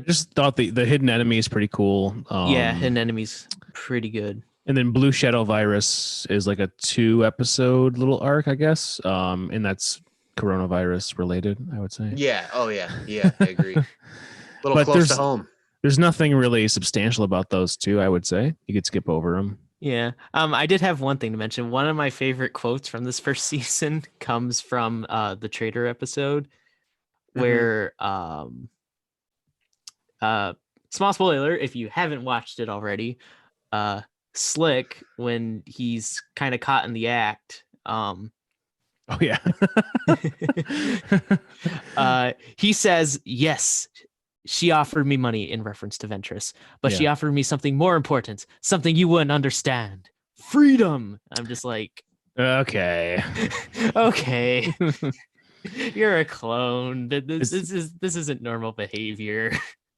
Just thought the hidden enemy is pretty cool. Yeah, hidden enemies pretty good. And then Blue Shadow Virus is like a 2-episode little arc, I guess. And that's coronavirus related, I would say. Yeah. Oh yeah. Yeah, I agree. A little But close to home. There's nothing really substantial about those two, I would say. You could skip over them. Yeah. I did have one thing to mention. One of my favorite quotes from this first season comes from the Trader episode where small spoiler if you haven't watched it already, Slick, when he's kind of caught in the act, Oh yeah. he says, yes, she offered me money in reference to Ventress, but she offered me something more important, something you wouldn't understand. Freedom. I'm just like, okay. Okay. You're a clone. This isn't normal behavior.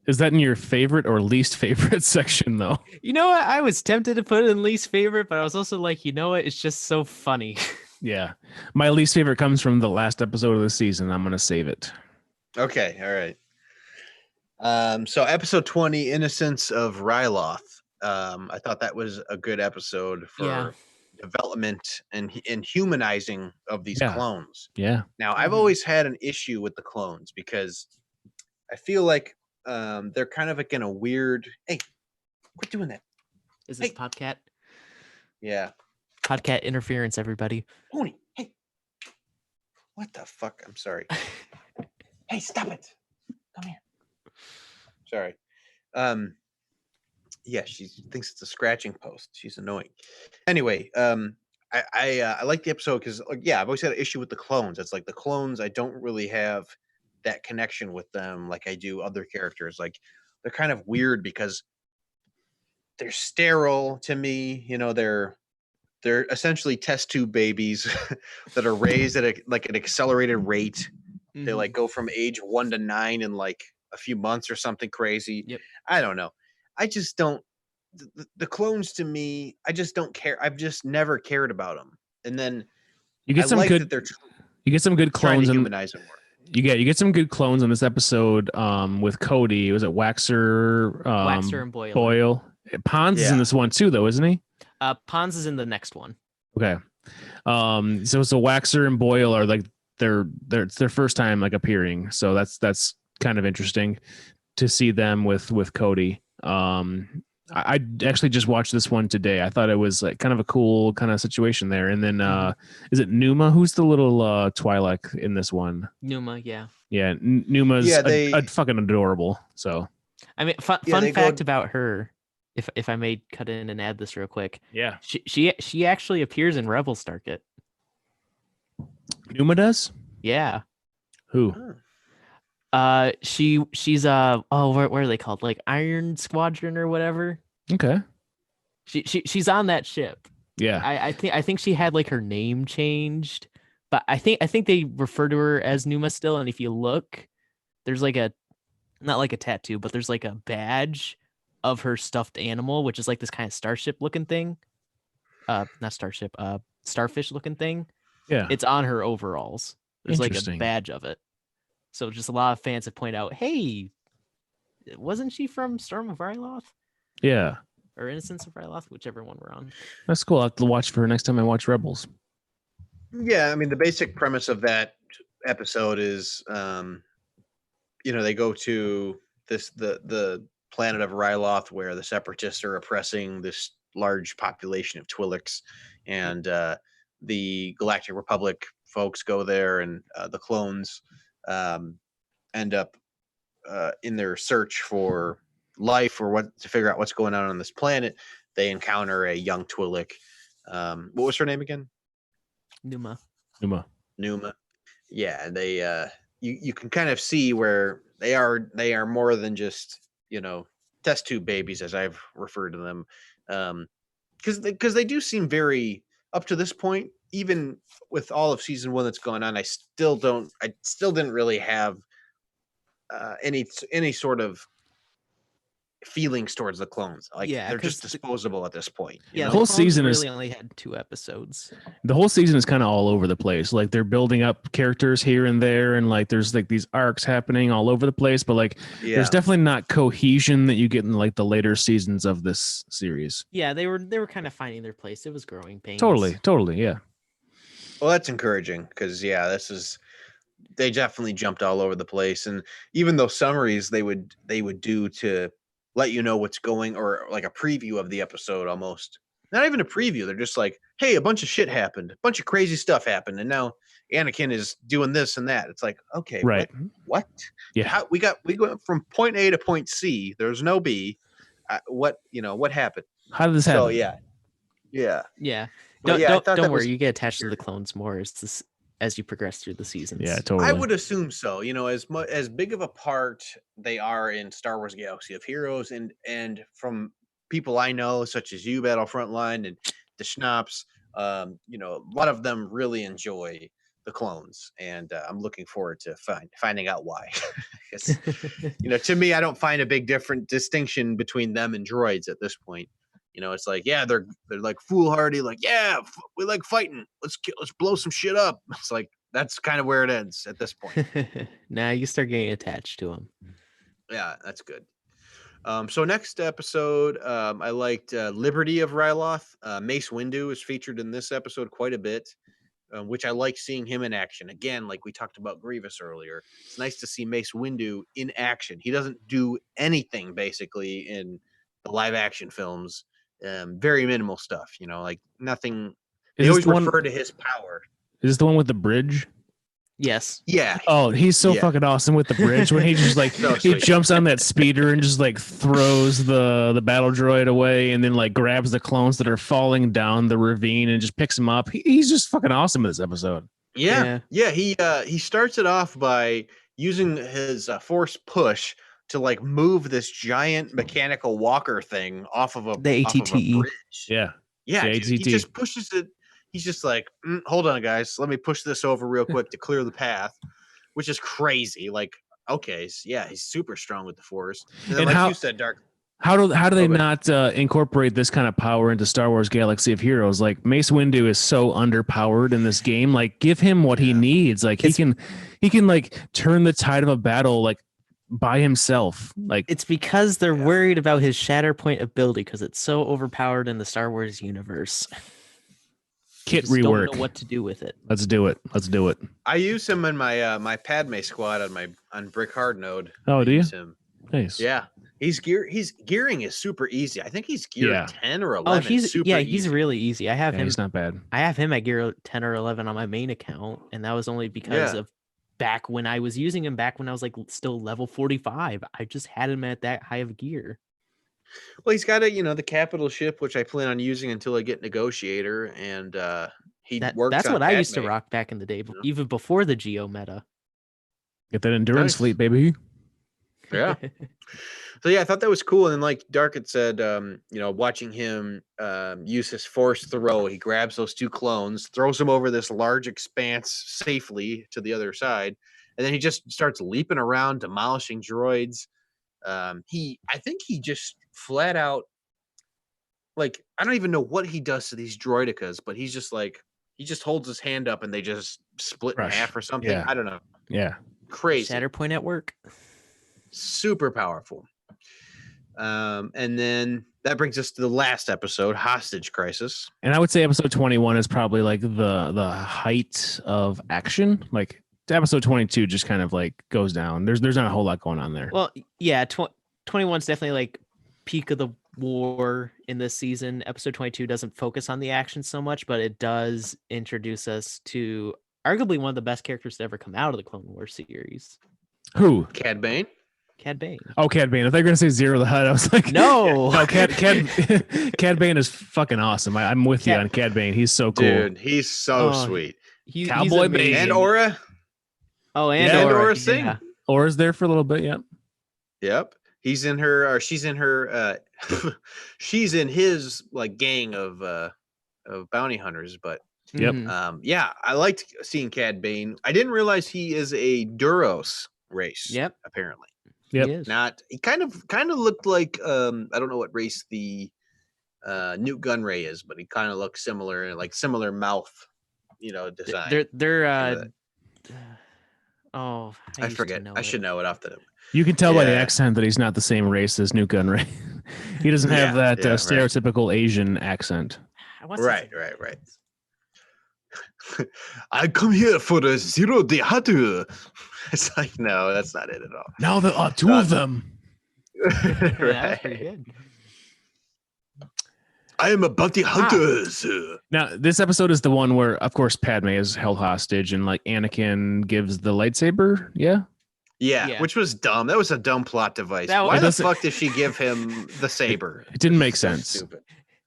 Is that in your favorite or least favorite section though? You know what? I was tempted to put it in least favorite, but I was also like, you know what? It's just so funny. Yeah. My least favorite comes from the last episode of the season. I'm going to save it. Okay. All right. So episode 20, Innocence of Ryloth. I thought that was a good episode for development and humanizing of these clones. Yeah. Now, I've always had an issue with the clones because I feel like they're kind of like in a weird. Hey, quit doing that. Is this Podcat? Yeah. Podcat interference, everybody. Pony, hey. What the fuck? I'm sorry. Hey, stop it. Come here. Sorry. Yeah, she thinks it's a scratching post. She's annoying. Anyway, I like the episode because I've always had an issue with the clones. It's like the clones, I don't really have that connection with them like I do other characters. Like they're kind of weird because they're sterile to me. You know, they're essentially test tube babies that are raised at an accelerated rate. Mm-hmm. They like go from age 1 to 9 in like a few months or something crazy. Yep. I don't know. I just don't. The clones to me, I just don't care. I've just never cared about them. And then you get some good. You get some good clones and humanize them more. You get some good clones in this episode. With Cody, was it Waxer? Waxer and Boyle. Pons is in this one too, though, isn't he? Pons is in the next one. Okay. So Waxer and Boyle are like it's their first time like appearing. So that's kind of interesting to see them with Cody. I actually just watched this one today. I thought it was like kind of a cool kind of situation there. And then is it Numa? Who's the little Twi'lek in this one? Numa, yeah. Yeah, Numa's fucking adorable. So I mean, fun fact about her, if I may cut in and add this real quick. Yeah. She actually appears in Rebel Starkit. Numa does? Yeah. Who? She's where are they called? Like Iron Squadron or whatever. Okay. She's on that ship. Yeah. I think she had like her name changed, but I think they refer to her as Numa still. And if you look, there's like not like a tattoo, but there's like a badge of her stuffed animal, which is like this kind of starship looking thing. Not starship, starfish looking thing. Yeah. It's on her overalls. There's like a badge of it. So just a lot of fans have pointed out, hey, wasn't she from Storm of Ryloth? Yeah. Or Innocence of Ryloth, whichever one we're on. That's cool. I'll have to watch for her next time I watch Rebels. Yeah, I mean, the basic premise of that episode is, they go to the planet of Ryloth where the Separatists are oppressing this large population of Twi'leks, and the Galactic Republic folks go there, and the clones end up in their search for life or to figure out what's going on this planet. They encounter a young Twi'lek. What was her name again? Numa. Yeah, they you can kind of see where they are more than just test tube babies, as I've referred to them, because they do seem very, up to this point, even with all of season 1 that's going on, I still didn't really have any sort of feelings towards the clones. Like Yeah, they're just 'cause disposable at this point. Yeah, The the whole clones season really is- only had 2 episodes. The whole season is kind of all over the place. Like they're building up characters here and there, and like there's like these arcs happening all over the place. But like there's definitely not cohesion that you get in like the later seasons of this series. Yeah, they were kind of finding their place. It was growing pains. Totally, yeah. Well, that's encouraging because they definitely jumped all over the place, and even those summaries they would do to let you know what's going, or like a preview of the episode almost. Not even a preview. They're just like, hey, a bunch of shit happened, a bunch of crazy stuff happened, and now Anakin is doing this and that. It's like, okay, Right. What? Yeah. We went from point A to point C. There's no B. What happened? How did this happen? So yeah. Yeah. But yeah, I thought Don't that worry, was you get attached to the clones more as you progress through the seasons. Yeah, totally. I would assume so. As big of a part they are in Star Wars Galaxy of Heroes, and from people I know, such as you, Battle Frontline, and the Schnapps, a lot of them really enjoy the clones, and I'm looking forward to finding out why. To me, I don't find a big different distinction between them and droids at this point. It's like, yeah, they're like foolhardy, like, yeah, we like fighting. Let's blow some shit up. It's like that's kind of where it ends at this point. Now you start getting attached to them. Yeah, that's good. So next episode, I liked Liberty of Ryloth. Mace Windu is featured in this episode quite a bit, which I like seeing him in action. Again, like we talked about Grievous earlier, it's nice to see Mace Windu in action. He doesn't do anything basically in the live action films. Very minimal stuff, like nothing. They always refer to his power. Is this the one with the bridge? Yes. Yeah. Oh, he's so fucking awesome with the bridge when he just like he jumps on that speeder and just like throws the battle droid away, and then like grabs the clones that are falling down the ravine and just picks them up. He's just fucking awesome in this episode. Yeah. He starts it off by using his force push to like move this giant mechanical walker thing off of a bridge. Yeah. Dude, he just pushes it. He's just like, hold on, guys. Let me push this over real quick to clear the path, which is crazy. Like, okay, yeah, he's super strong with the force. And then, like you said, Dark. How do they not incorporate this kind of power into Star Wars Galaxy of Heroes? Like Mace Windu is so underpowered in this game. Like, give him what he needs. Like he can like turn the tide of a battle like by himself. Like it's because they're worried about his Shatterpoint ability because it's so overpowered in the Star Wars universe. Kit rework. Don't know what to do with it. Let's do it. I use him in my my Padme squad on Brick Hard Node. Oh, do you? Him. Nice. Yeah. His gearing is super easy. I think he's gear 10 or 11. Oh, he's easy. really easy. I have him. He's not bad. I have him at gear 10 or 11 on my main account, and that was only because of back when I was using him back when I was like still level 45. I just had him at that high of gear. Well, he's got the capital ship, which I plan on using until I get Negotiator, and works. That's on what I used to Padme. rock back in the day, even before the Geo meta. Get that endurance fleet, baby. Yeah. So yeah, I thought that was cool. And then, like Dark had said, watching him use his force throw, he grabs those 2 clones, throws them over this large expanse safely to the other side, and then he just starts leaping around, demolishing droids. I think he just flat out, like, I don't even know what he does to these droidicas, but he's just like, he just holds his hand up and they just split in half or something. Yeah. I don't know. Yeah. Crazy. Shatterpoint at work. Super powerful. And then that brings us to the last episode, Hostage Crisis. And I would say episode 21 is probably like the height of action. Like episode 22 just kind of like goes down. There's not a whole lot going on there. Well, yeah, 21's definitely like peak of the war in this season. Episode 22 doesn't focus on the action so much, but it does introduce us to arguably one of the best characters to ever come out of the Clone Wars series. Who? Cad Bane. Cad Bane. Oh, Cad Bane. I thought you were going to say Zero the Hutt. I was like, no. No, Cad Bane is fucking awesome. I'm with you on Cad Bane. He's so cool. Dude, he's so sweet. Cowboy Bane. And Aura. Oh, and yeah, Aura. Aura Singh. Yeah. Aura's there for a little bit, yep. Yep. He's in her, or she's in her, she's in his like gang of bounty hunters, but yep. Yeah, I liked seeing Cad Bane. I didn't realize he is a Duros race. Yep. Apparently. Yep. He is. He kind of looked like I don't know what race the Newt Gunray is, but he kind of looks similar, like similar mouth, design. They're oh, I used to forget. know I it. should know it off the. You can tell by the Yeah. accent that he's not the same race as Newt Gunray. He doesn't have Yeah, that yeah, right. stereotypical Asian accent. What's his Right. name? I come here for the zero de hatu. It's like, no, that's not it at all. Now there are two of them. Yeah, that was pretty good. I am a bounty hunter. Now, this episode is the one where, of course, Padme is held hostage and like Anakin gives the lightsaber. Yeah. Yeah. Which was dumb. That was a dumb plot device. That Why was- the fuck did she give him the saber? It didn't make So sense. stupid.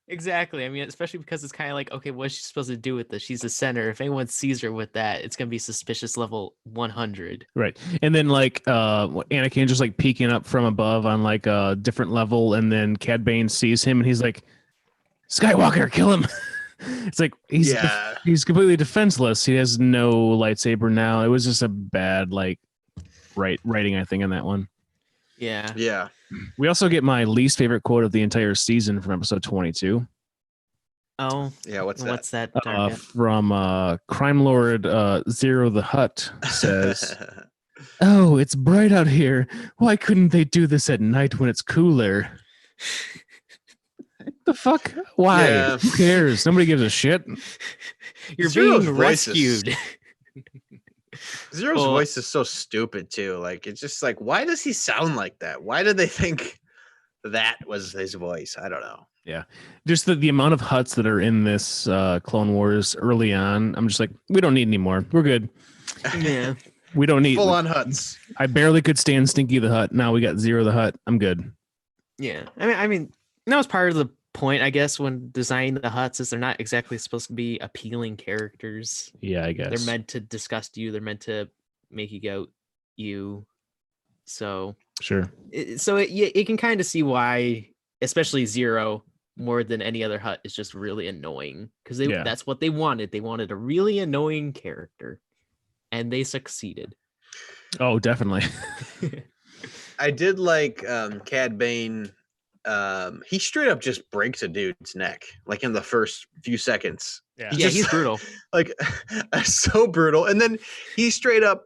Exactly. I mean, especially because it's kind of like, okay, what's she supposed to do with this? She's a center. If anyone sees her with that, it's gonna be suspicious level 100. Right. And then like Anakin just like peeking up from above on like a different level, and then Cad Bane sees him and he's like, Skywalker, kill him. It's like he's completely defenseless. He has no lightsaber now. It was just a bad like writing, I think, on that one. Yeah. Yeah. We also get my least favorite quote of the entire season from episode 22. Oh. Yeah. What's that? Target? From Crime Lord Zero the Hutt says, "Oh, it's bright out here. Why couldn't they do this at night when it's cooler?" The fuck? Why? Yeah. Who cares? Nobody gives a shit. You're Zero's being voice is- rescued. Zero's Well- voice is so stupid too. Like, it's just like, why does he sound like that? Why did they think that was his voice? I don't know. Just the amount of Hutts that are in this Clone Wars early on. I'm just like, we don't need any more. We're good. Yeah. We don't need Full on Hutts. I barely could stand Stinky the Hutt. Now we got Zero the Hutt. I'm good. Yeah. I mean, that was part of the point, I guess, when designing the Hutts, is they're not exactly supposed to be appealing characters. Yeah, I guess. They're meant to disgust you. They're meant to make you go, you. So, Sure. you can kind of see why, especially Zero, more than any other Hutt, is just really annoying, because that's what they wanted. They wanted a really annoying character, and they succeeded. Oh, definitely. I did like Cad Bane. He straight up just breaks a dude's neck, like in the first few seconds. Yeah. He Yeah, just- he's brutal. Like, so brutal. And then he straight up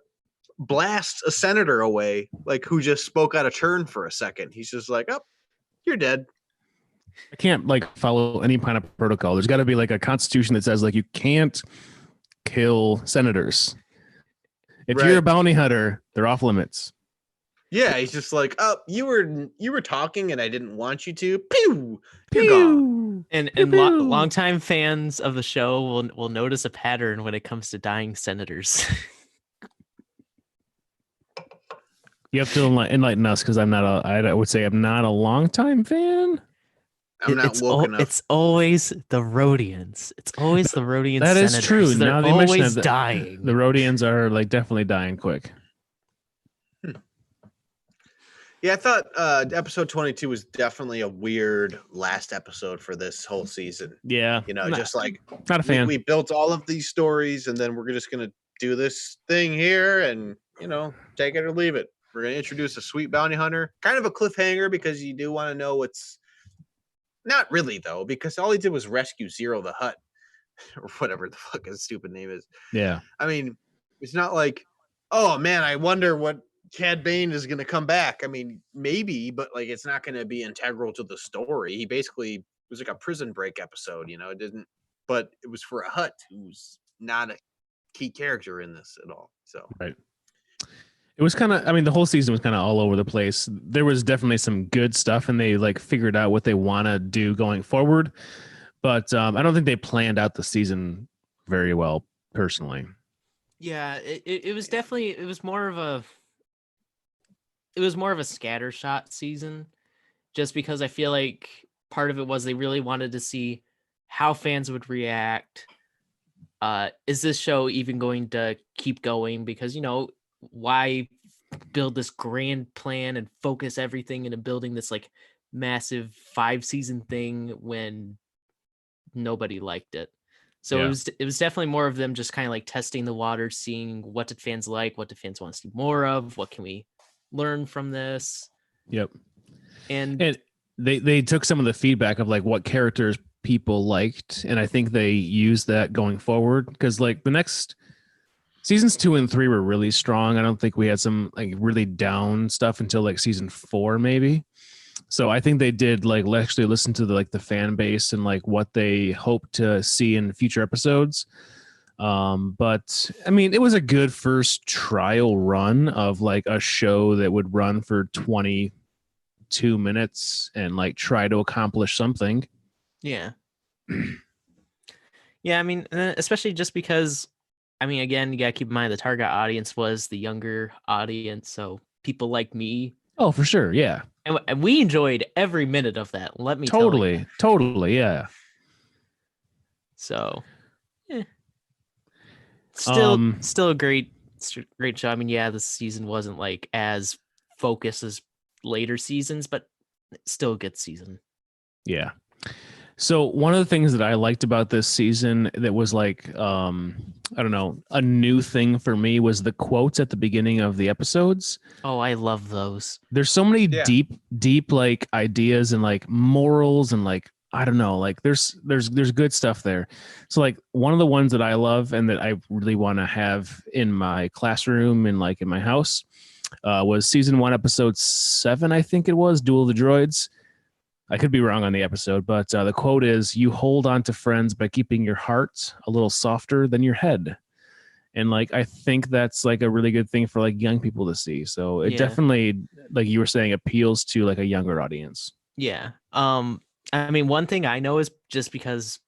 blasts a senator away, like, who just spoke out of turn for a second. He's just like, "Oh, you're dead." I can't like follow any kind of protocol. There's got to be like a constitution that says like you can't kill senators. If you're a Right. bounty hunter, they're off limits. Yeah, he's just like, "Oh, you were talking and I didn't want you to. Pew! You're gone." And Pew, pew. longtime fans of the show will notice a pattern when it comes to dying senators. You have to enlighten us because I would say I'm not a longtime fan. I'm not woke enough. It's always the Rhodians. It's always the Rhodian That is senators. true. They're Now that you mention always it, dying. The Rhodians are like definitely dying quick. Yeah, I thought episode 22 was definitely a weird last episode for this whole season. Yeah. Just like Not a fan. we built all of these stories and then we're just going to do this thing here and, take it or leave it. We're going to introduce a sweet bounty hunter. Kind of a cliffhanger because you do want to know what's not really, though, because all he did was rescue Zero the Hutt or whatever the fuck his stupid name is. Yeah. I mean, it's not like, oh man, I wonder what Cad Bane is going to come back. I mean, maybe, but like it's not going to be integral to the story. He basically was like a prison break episode, it didn't, but it was for a Hutt who's not a key character in this at all. So, Right. It was kind of, the whole season was kind of all over the place. There was definitely some good stuff and they like figured out what they want to do going forward. But I don't think they planned out the season very well personally. Yeah, it was definitely it was more of a scattershot season, just because I feel like part of it was they really wanted to see how fans would react. Is this show even going to keep going? Because why build this grand plan and focus everything into building this like massive 5-season thing when nobody liked it? So Yeah. it was definitely more of them just kind of like testing the water, seeing what did fans like, what did fans want to see more of, what can we learn from this. Yep. And they took some of the feedback of like what characters people liked, and I think they used that going forward, because like the next seasons 2 and 3 were really strong. I don't think we had some like really down stuff until like season 4 maybe. So I think they did like actually listen to the fan base and like what they hope to see in future episodes. But I mean, it was a good first trial run of like a show that would run for 22 minutes and like try to accomplish something. yeah. Yeah, I mean, especially just because, I mean, again, you gotta keep in mind the target audience was the younger audience, so people like me. Oh, for sure. Yeah. And we enjoyed every minute of that. Let me tell you. Totally. Yeah. So, yeah. Still a great show. I mean, yeah, this season wasn't like as focused as later seasons, but still a good season. Yeah. So one of the things that I liked about this season that was like, I don't know, a new thing for me was the quotes at the beginning of the episodes. Oh, I love those. There's so many deep like ideas and like morals and like, I don't know, like there's good stuff there. So like one of the ones that I love and that I really want to have in my classroom and like in my house was season 1, episode 7, I think it was, Duel of the Droids. I could be wrong on the episode, but the quote is, "You hold on to friends by keeping your heart a little softer than your head." And like, I think that's like a really good thing for like young people to see. So it definitely, like you were saying, appeals to like a younger audience. Yeah. I mean, one thing I know is just because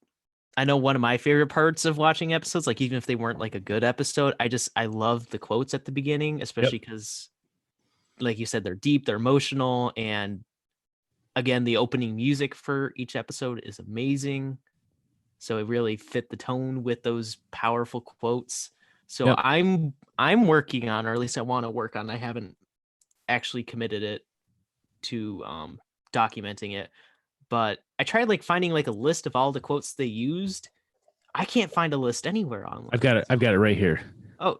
I know one of my favorite parts of watching episodes, like even if they weren't like a good episode, I love the quotes at the beginning, especially because, like you said, they're deep, they're emotional, and again, the opening music for each episode is amazing. So it really fit the tone with those powerful quotes. So I'm working on, or at least I want to work on, I haven't actually committed it to documenting it, but I tried like finding like a list of all the quotes they used. I can't find a list anywhere online. I've got it right here. Oh,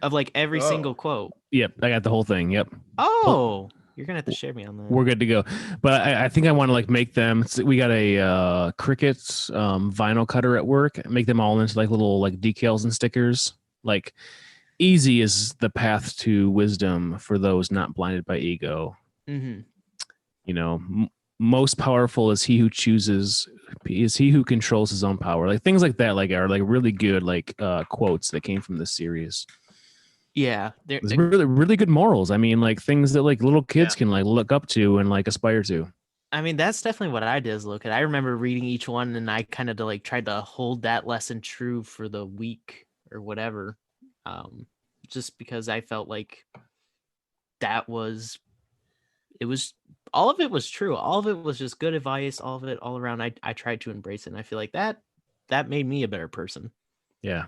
of like every single quote. Yep, I got the whole thing. Yep. Oh, you're gonna have to share me on that. We're good to go. But I think I want to like make them. We got a Cricut vinyl cutter at work. Make them all into like little like decals and stickers. Like, easy is the path to wisdom for those not blinded by ego. Mm-hmm. You know, most powerful is he who chooses, is he who controls his own power. Like things like that, like are like really good like quotes that came from this series. Yeah, there's really, really good morals. I mean, like things that like little kids can like look up to and like aspire to. I mean, that's definitely what I did as a little kid. I remember reading each one, and I kind of like tried to hold that lesson true for the week or whatever, just because I felt like it was all of it was true. All of it was just good advice. All of it, all around. I tried to embrace it, and I feel like that made me a better person. Yeah.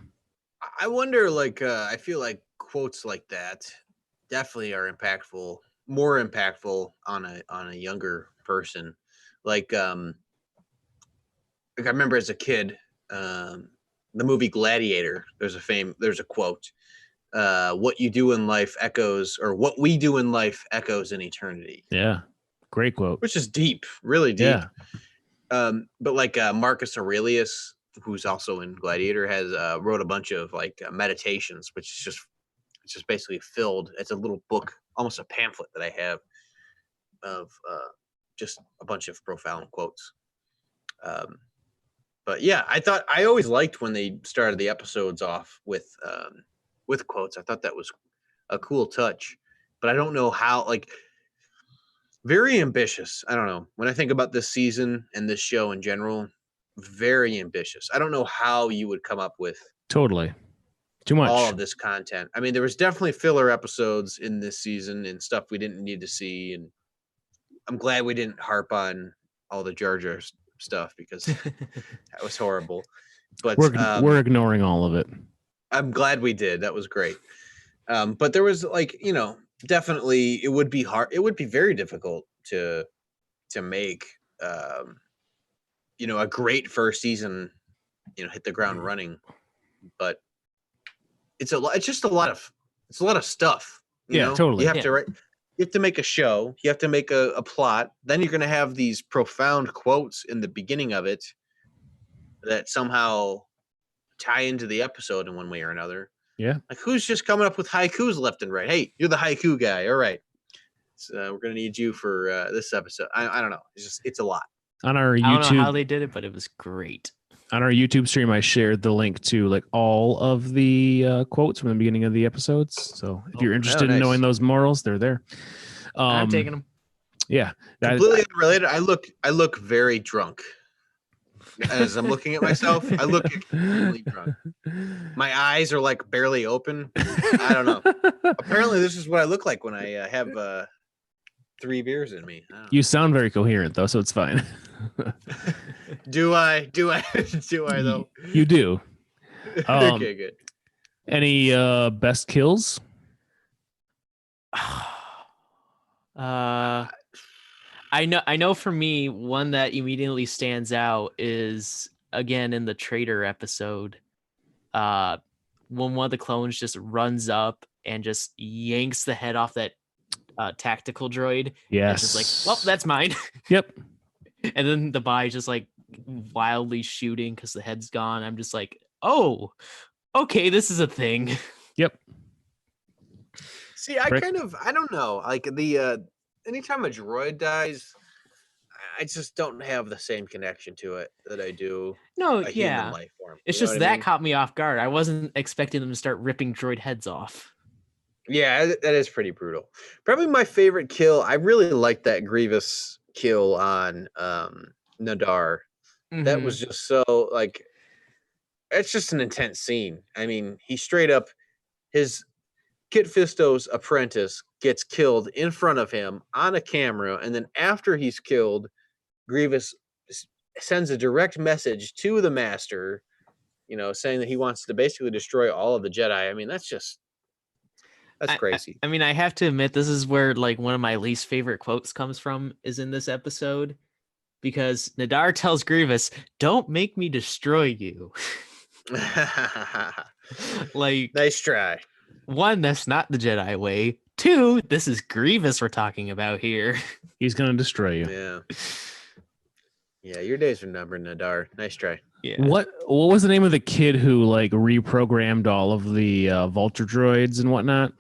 I wonder, like, I feel like quotes like that definitely are impactful, more impactful on a younger person. Like I remember as a kid, the movie Gladiator, there's a quote, what you do in life echoes, or what we do in life echoes in eternity. Yeah. Great quote. Which is deep, really deep. Yeah. But like Marcus Aurelius, who's also in Gladiator, has wrote a bunch of like meditations, which is just basically filled. It's a little book, almost a pamphlet that I have of just a bunch of profound quotes. But yeah, I always liked when they started the episodes off with quotes. I thought that was a cool touch, but I don't know how, like, very ambitious. I don't know. When I think about this season and this show in general, very ambitious. I don't know how you would come up with totally too much all of this content. I mean, there was definitely filler episodes in this season and stuff we didn't need to see, and I'm glad we didn't harp on all the Jar Jar stuff because that was horrible. But we're ignoring all of it. I'm glad we did. That was great. But there was, like, definitely it would be hard. It would be very difficult to make a great first season, hit the ground running. But it's just a lot of stuff. Totally. You have to write. you have to make a show, you have to make a plot, then you're going to have these profound quotes in the beginning of it that somehow tie into the episode in one way or another. Yeah. Like, who's just coming up with haikus left and right? Hey, you're the haiku guy. All right. So, we're going to need you for this episode. I don't know. It's a lot. On our I don't know how YouTube, they did it, but it was great. on our YouTube stream, I shared the link to like all of the quotes from the beginning of the episodes. So if you're interested in nice. knowing those morals, they're there. I'm taking them. Yeah. Completely unrelated. I look very drunk. As I'm looking at myself, I look extremely drunk. My eyes are like barely open. I don't know. Apparently, this is what I look like when I have 3 beers in me. You sound very coherent though, so it's fine. Do I? Do I though? You do. Okay, good. Any best kills? I know for me, one that immediately stands out is again in the Traitor episode. When one of the clones just runs up and just yanks the head off that tactical droid. Yes. It's just like, well, that's mine. Yep. And then the body's just like wildly shooting because the head's gone. I'm just like, oh, okay, this is a thing. Yep. See, I don't know. Like anytime a droid dies, I just don't have the same connection to it that I do. No, a human life form. It's You know just what I that mean? caught me off guard. I wasn't expecting them to start ripping droid heads off. Yeah, that is pretty brutal. Probably my favorite kill. I really liked that Grievous kill on Nadar. That was just so like, it's just an intense scene. I mean, he straight up, his Kit Fisto's apprentice gets killed in front of him on a camera, and then after he's killed, Grievous sends a direct message to the Master, saying that he wants to basically destroy all of the Jedi. I mean, that's crazy. I mean, I have to admit, this is where like one of my least favorite quotes comes from is in this episode, because Nadar tells Grievous, "Don't make me destroy you." Like, nice try. One, that's not the Jedi way. Two, this is Grievous we're talking about here. He's gonna destroy you. Yeah. Yeah, your days are numbered, Nadar. Nice try. Yeah. What was the name of the kid who like reprogrammed all of the Vulture droids and whatnot?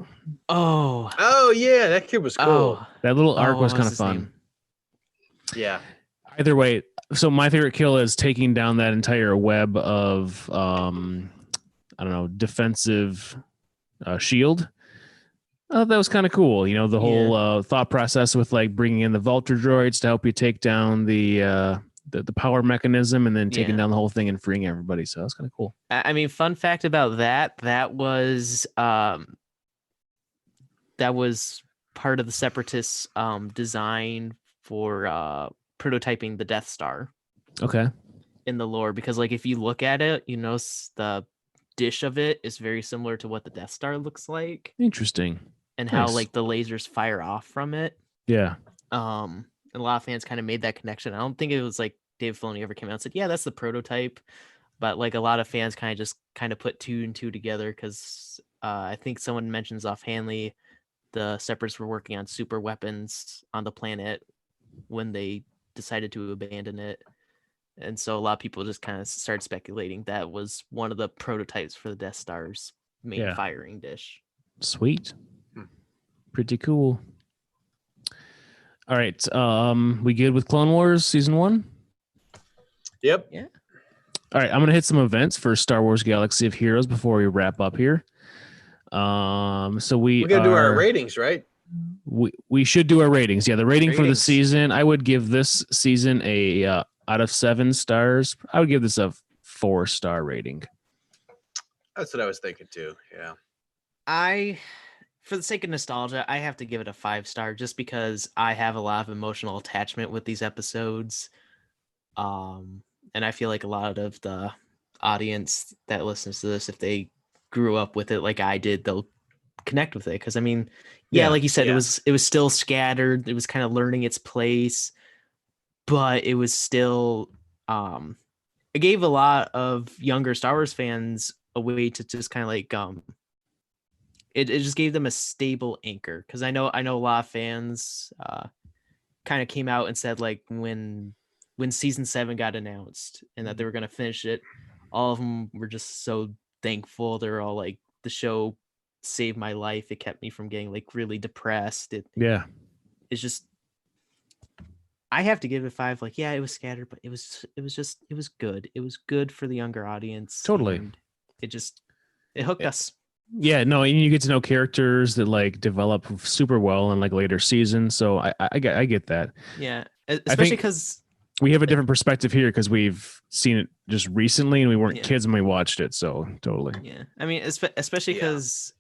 Oh yeah, that kid was cool. That little arc was what kind of his fun. name? Yeah. Either way, so my favorite kill is taking down that entire web of I don't know, defensive shield. That was kind of cool. The whole thought process with like bringing in the Vulture droids to help you take down the power mechanism and then taking down the whole thing and freeing everybody. So that's kind of cool. I mean, fun fact about that was part of the Separatists' design for prototyping the Death Star. Okay. In the lore, because like if you look at it, the dish of it is very similar to what the Death Star looks like. Interesting. And Nice. how like the lasers fire off from it. Yeah. And a lot of fans kind of made that connection. I don't think it was like Dave Filoni ever came out and said, yeah, that's the prototype. But like a lot of fans kind of put 2 and 2 together, because I think someone mentions offhandedly the Separatists were working on super weapons on the planet when they decided to abandon it. And so a lot of people just kind of started speculating that was one of the prototypes for the Death Star's main firing dish. Sweet. Pretty cool. All right. We good with Clone Wars Season 1? Yep. Yeah. All right. I'm going to hit some events for Star Wars Galaxy of Heroes before we wrap up here. So we're going to do our ratings, right? We should do our ratings. Yeah. The rating for the season, I would give this season a out of 7 stars. I would give this a 4-star rating. That's what I was thinking too. Yeah. For the sake of nostalgia, I have to give it a 5-star just because I have a lot of emotional attachment with these episodes. And I feel like a lot of the audience that listens to this, if they grew up with it like I did, they'll connect with it. Because I mean, like you said, it was still scattered. It was kind of learning its place, but it was still it gave a lot of younger Star Wars fans a way to just kind of like it just gave them a stable anchor. Because I know a lot of fans kind of came out and said like when season 7 got announced and that they were going to finish it, all of them were just so thankful. They're all like, the show saved my life. It kept me from getting like really depressed. It's just, I have to give it 5. Like, yeah, it was scattered, but it was good. It was good for the younger audience. Totally. And it hooked us. Yeah, no, and you get to know characters that like develop super well in like later seasons. So I get that. Yeah, especially because we have a different perspective here because we've seen it just recently and we weren't kids when we watched it. So totally. Yeah, I mean, especially because,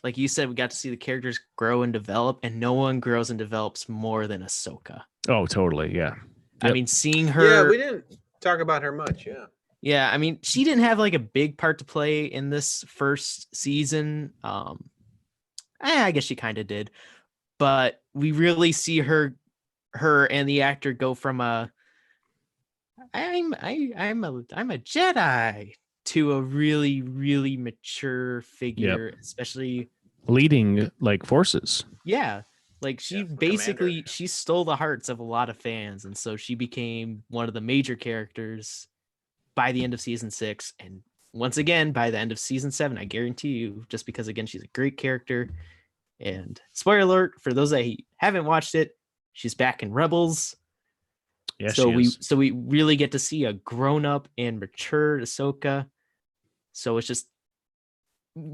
like you said, we got to see the characters grow and develop, and no one grows and develops more than Ahsoka. Oh, totally. Yeah. I mean, seeing her. Yeah, we didn't talk about her much. Yeah. Yeah, I mean, she didn't have like a big part to play in this first season. I guess she kind of did, but we really see her and the actor go from I'm a Jedi to a really, really mature figure, especially leading like forces. Yeah. Like she basically she stole the hearts of a lot of fans, and so she became one of the major characters by the end of season 6, and once again by the end of season 7. I guarantee you, just because again she's a great character. And spoiler alert for those that haven't watched it, she's back in Rebels. Yeah, so we really get to see a grown up and mature Ahsoka. So it's just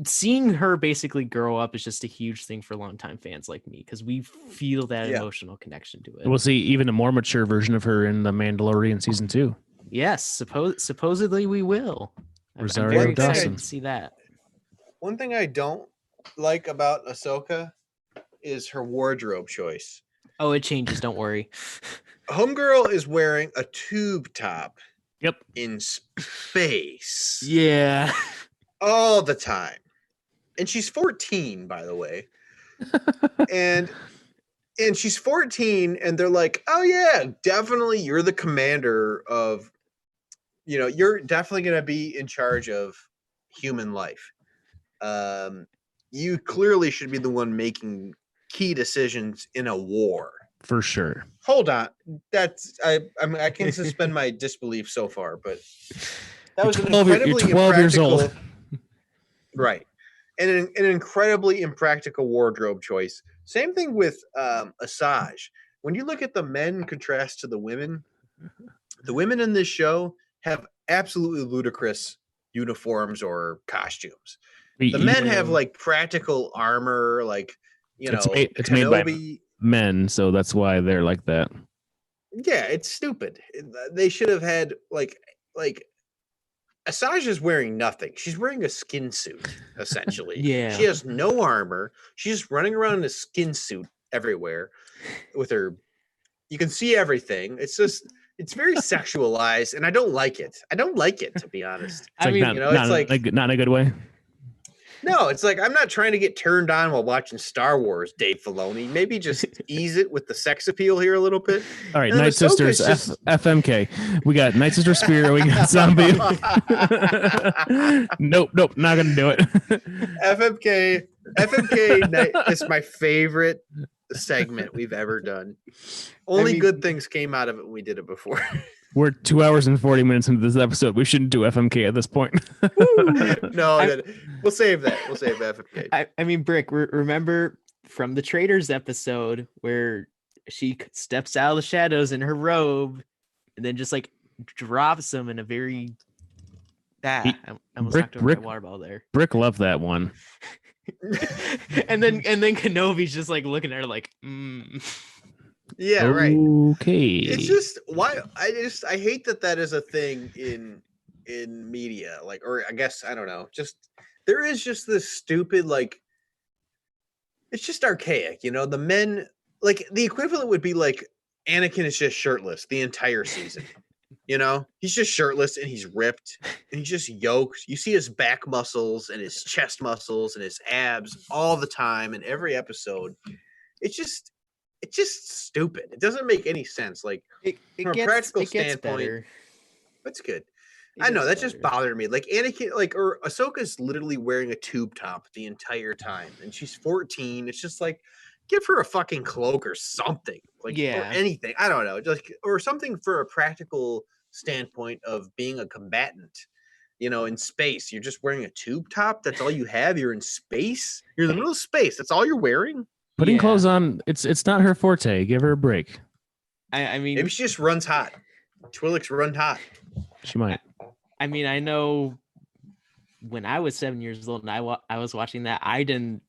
seeing her basically grow up is just a huge thing for longtime fans like me, because we feel that emotional connection to it. We'll see even a more mature version of her in The Mandalorian season 2. Yes, supposedly we will. Rosario I'm very Dawson. excited to see that. One thing I don't like about Ahsoka is her wardrobe choice. Oh, it changes. Don't worry. Homegirl is wearing a tube top. Yep. In space. Yeah. All the time. And she's 14, by the way. and she's 14, and they're like, oh yeah, definitely you're the commander of, you're definitely going to be in charge of human life. You clearly should be the one making key decisions in a war. For sure. Hold on. That's I can suspend my disbelief so far, but that was an incredibly 12 years old. Right. And an incredibly impractical wardrobe choice. Same thing with Asajj. When you look at the men contrast to the women in this show have absolutely ludicrous uniforms or costumes. The men have like practical armor, like, it's made by men, so that's why they're like that. Yeah, it's stupid. They should have had like Asajj is wearing nothing. She's wearing a skin suit, essentially. Yeah. She has no armor. She's just running around in a skin suit everywhere with her. You can see everything. It's very sexualized, and I don't like it. To be honest. It's like not in a good way. No, it's like, I'm not trying to get turned on while watching Star Wars, Dave Filoni. Maybe just ease it with the sex appeal here a little bit. All right, Night Sisters, FMK. We got Night Sister Spear, we got Zombie. Nope, not going to do it. FMK is my favorite segment we've ever done. Only good things came out of it when we did it before. We're 2 hours and 40 minutes into this episode. We shouldn't do FMK at this point. No, we'll save that. We'll save FMK. I mean, Brick, remember from the Traders episode where she steps out of the shadows in her robe and then just like drops them in a very... I almost knocked over my water bottle there. Brick loved that one. and then Kenobi's just like looking at her like, Yeah, right. Okay. It's just why I hate that is a thing in media, like, or I guess I don't know. Just there is just this stupid, like, it's just archaic, the men, like, the equivalent would be like Anakin is just shirtless the entire season. He's just shirtless and he's ripped and he's just yoked. You see his back muscles and his chest muscles and his abs all the time in every episode. It's just stupid. It doesn't make any sense. Like, from a practical standpoint, better. That's good. I know gets that just better. bothered me. Like Anakin, or Ahsoka's literally wearing a tube top the entire time, and she's 14. It's just like, give her a fucking cloak or something, like or Yeah. anything. I don't know, just or something for a practical standpoint of being a combatant. In space, you're just wearing a tube top. That's all you have. You're in space. You're in the middle of space. That's all you're wearing. Putting Yeah. clothes on, it's not her forte. Give her a break. I mean, Maybe she just runs hot. Twi'leks run hot. She might. I mean, I know when I was 7 years old and I was watching that, I didn't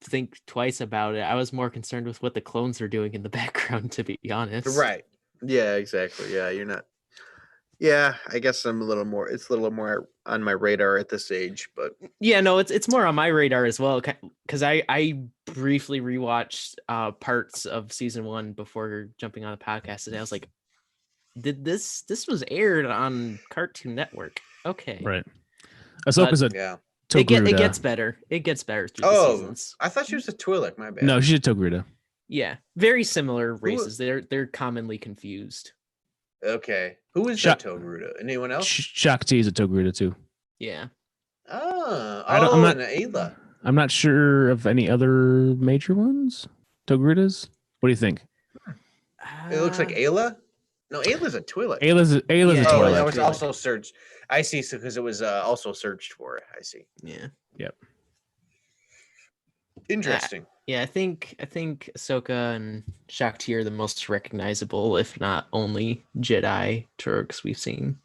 think twice about it. I was more concerned with what the clones are doing in the background, to be honest. Right. Yeah, exactly. Yeah, you're not. Yeah, I guess I'm a little more. It's a little more on my radar at this age, but Yeah, no, it's more on my radar as well, because I briefly rewatched parts of season 1 before jumping on the podcast today. I was like, did this was aired on Cartoon Network? Okay, Right. Ahsoka's a yeah. Togruta. It gets better. It gets better through the Oh, seasons. I thought she was a Twi'lek. My bad. No, she's a Togruta. Yeah, very similar races. They're commonly confused. Okay. Who is that Togruta? Anyone else? Shakti is a Togruta too. Yeah. I'm not- and Ayla. I'm not sure of any other major ones. Togrutas. What do you think? It looks like Ayla. No, Ayla's a Twi'lek. Ayla's a Yeah, Twi'lek. Oh, Twi'lek. that was Twi'lek. also searched. I see. So because it was also searched for. I see. Yeah. Interesting. Yeah, I think Ahsoka and Shakti are the most recognizable, if not only Jedi Turks we've seen.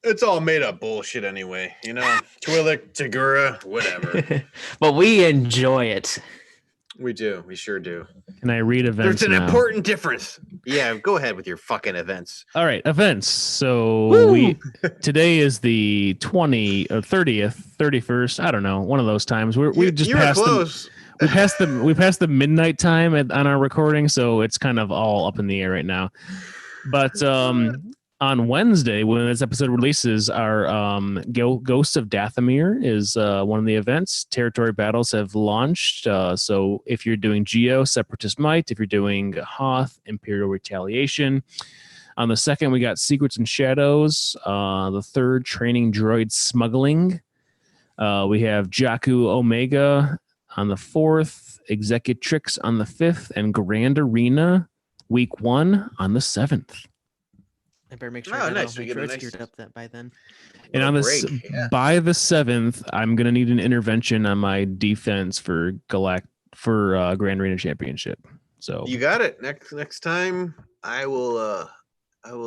It's all made up bullshit anyway. Twi'lek, Tagura, whatever. But we enjoy it. We do. We sure do. Can I read events? There's an now? important difference. Yeah, go ahead with your fucking events. All right, events. So Woo! today is the 20th or 30th, 31st. I don't know, one of those times. We just you were passed close. we passed the midnight time on our recording, so it's kind of all up in the air right now. But on Wednesday, when this episode releases, our Ghosts of Dathomir is one of the events. Territory battles have launched. So if you're doing Geo, Separatist Might. If you're doing Hoth, Imperial Retaliation. On the 2nd, we got Secrets and Shadows. The 3rd, Training Droid Smuggling. We have Jakku Omega on the 4th, Executrix on the 5th, and Grand Arena Week 1 on the 7th. I better make sure Oh, I nice. We make get sure a it's nice- geared up that by then. And on this, break, yeah. by the 7th, I'm gonna need an intervention on my defense for Grand Arena Championship. So You got it. Next time, I will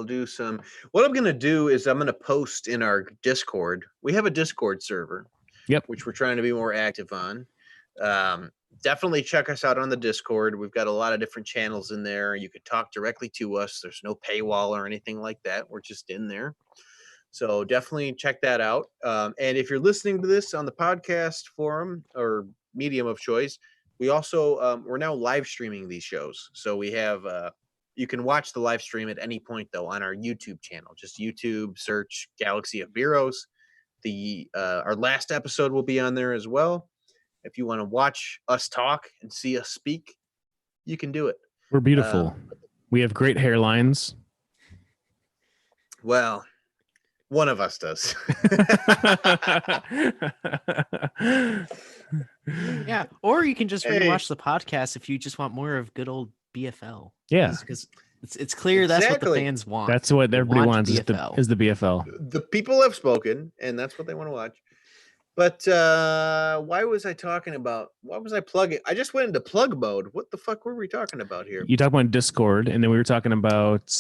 do some. What I'm gonna do is I'm gonna post in our Discord. We have a Discord server. Yep. Which we're trying to be more active on. Definitely check us out on the Discord. We've got a lot of different channels in there. You could talk directly to us. There's no paywall or anything like that. We're just in there. So definitely check that out. And if you're listening to this on the podcast forum or medium of choice, we also we're now live streaming these shows. So we have you can watch the live stream at any point though on our YouTube channel. Just YouTube search Galaxy of Beeros. Our last episode will be on there as well. If you want to watch us talk and see us speak, you can do it. we're beautiful. We have great hairlines. Well, one of us does. Yeah, or you can just Hey. rewatch the podcast if you just want more of good old BFL. Yeah, Because it's clear that's what the Exactly. fans want. that's what They everybody want wants BFL. is the BFL. The people have spoken, and that's what they want to watch. But why was I talking about? Why was I plugging? I just went into plug mode. What the fuck were we talking about here? You talk about Discord, and then we were talking about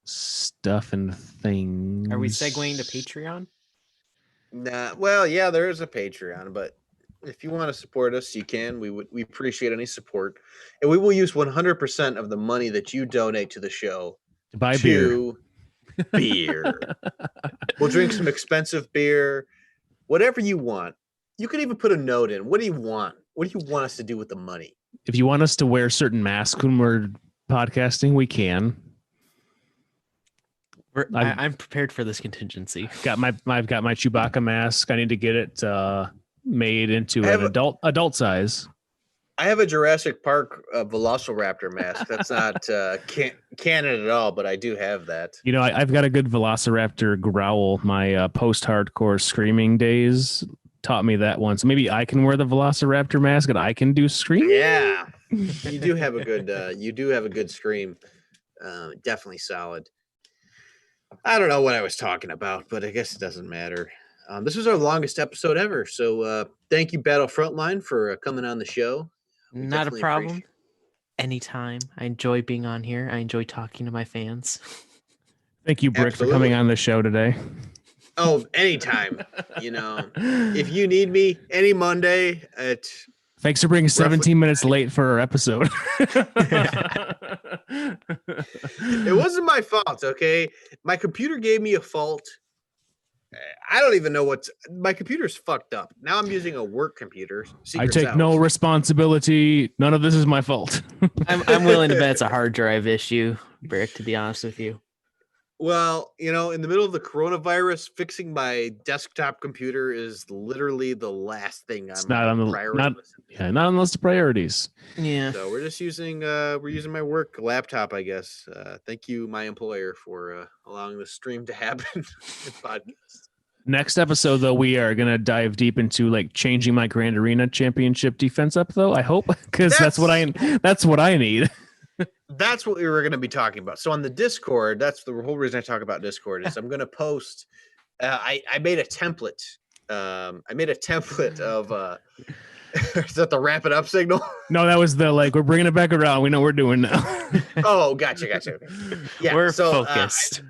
stuff and things. Are we segueing to Patreon? Nah, well, yeah, there is a Patreon, but if you want to support us, you can. We appreciate any support, and we will use 100% of the money that you donate to the show To buy beer. to beer. We'll drink some expensive beer, whatever you want. You can even put a note in. What do you want? What do you want us to do with the money? If you want us to wear certain masks when we're podcasting, we can. I'm prepared for this contingency. I've got my Chewbacca mask. I need to get it made into I have an adult size. I have a Jurassic Park Velociraptor mask. That's not canon at all, but I do have that. You know, I've got a good Velociraptor growl. My post-hardcore screaming days taught me that one. So maybe I can wear the Velociraptor mask and I can do screaming. Yeah, you do have a good scream. Definitely solid. I don't know what I was talking about, but I guess it doesn't matter. This was our longest episode ever. So thank you, Battle Frontline, for coming on the show. We Not a definitely problem. appreciate- Anytime. I enjoy being on here. I enjoy talking to my fans. Thank you, Brick, for Absolutely. coming on the show today. Oh, anytime. If you need me any Monday at Thanks for being 17 minutes late for our episode. it wasn't my fault, okay? My computer gave me a fault. I don't even know my computer's fucked up. Now I'm using a work computer. I take no responsibility. None of this is my fault. I'm willing to bet it's a hard drive issue, Brick, to be honest with you. Well, in the middle of the coronavirus, fixing my desktop computer is literally the last thing It's on not on the priority list. not on the list of priorities. Yeah. So we're just using my work laptop, I guess. Thank you, my employer, for allowing the stream to happen. Podcast. Next episode, though, we are gonna dive deep into like changing my Grand Arena Championship defense up. Though I hope, because that's what I need. That's what we were going to be talking about. So on the Discord, that's the whole reason I talk about Discord is I'm going to post. I made a template. I made a template of. Is that the wrap it up signal? No, that was the we're bringing it back around. We know what we're doing now. Oh, gotcha. Yeah, we're focused.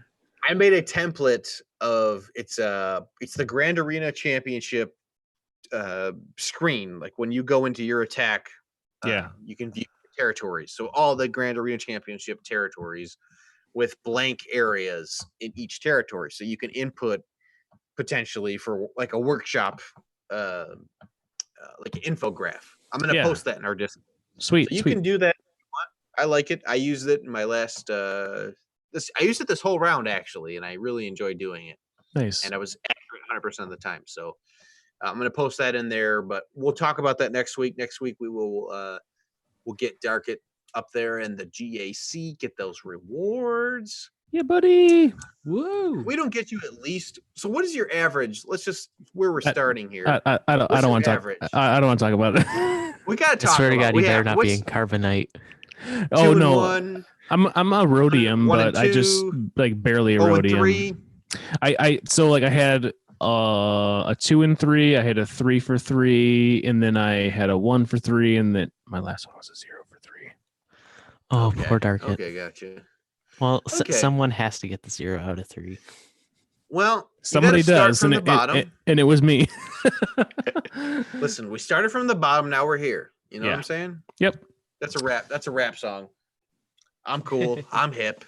I made a template of it's the Grand Arena Championship screen. Like when you go into your attack, you can view territories. So all the Grand Arena Championship territories with blank areas in each territory. So you can input potentially for like a workshop, like an infograph. I'm going to post that in our Discord. Sweet. So you can do that. I like it. I used it in my last, I used it this whole round actually, and I really enjoyed doing it. Nice. And I was accurate 100% of the time. So I'm going to post that in there, but we'll talk about that next week. Next week we will, we'll get Darkit up there in the GAC, get those rewards. Yeah, buddy. Woo. We don't get you at least. So what is your average? Let's just where we're starting here. I don't want to talk. I don't want to talk about it. We got to talk. I swear to about God, you better not be in Carbonite. Oh no, I'm a Rhodium, but I just barely a Rhodium. I had a 2 and 3. I had a 3 for 3, and then I had a 1 for 3, and then my last one was a 0 for 3. Oh, okay. Poor Darkit. Okay, gotcha. Well, someone has to get the 0 out of 3. Well, somebody does, and it was me. Listen, we started from the bottom. Now we're here. You know what I'm saying? Yep. That's a rap. That's a rap song. I'm cool. I'm hip.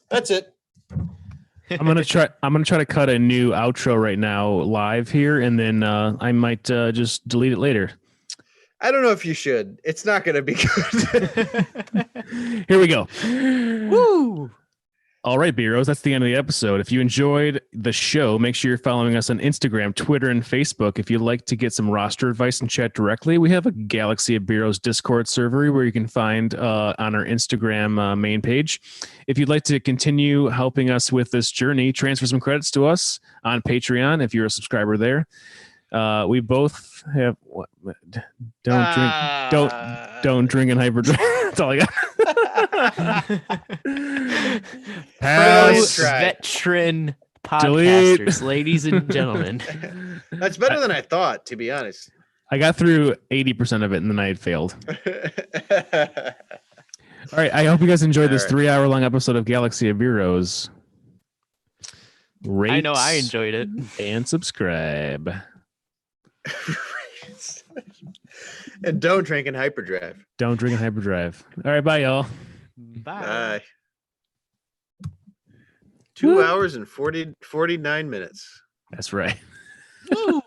That's it. I'm gonna try to cut a new outro right now live here, and then I might just delete it later. I don't know if you should. It's not gonna be good. Here we go. Woo! All right, Beros, that's the end of the episode. If you enjoyed the show, make sure you're following us on Instagram, Twitter, and Facebook. If you'd like to get some roster advice and chat directly, we have a Galaxy of Beros Discord server where you can find on our Instagram main page. If you'd like to continue helping us with this journey, transfer some credits to us on Patreon if you're a subscriber there. We both have don't drink and hyperdrive. That's all I got. Pass. Veteran podcasters, ladies and gentlemen. That's better than I thought, to be honest. I got through 80% of it and then I had failed. All right. I hope you guys enjoyed this 3-hour-long episode of Galaxy of Heroes. Rate, I know I enjoyed it. And subscribe. And don't drink in hyperdrive. Don't drink in hyperdrive. All right, bye, y'all. Bye. 2 hours and 49 minutes. That's right. Woo!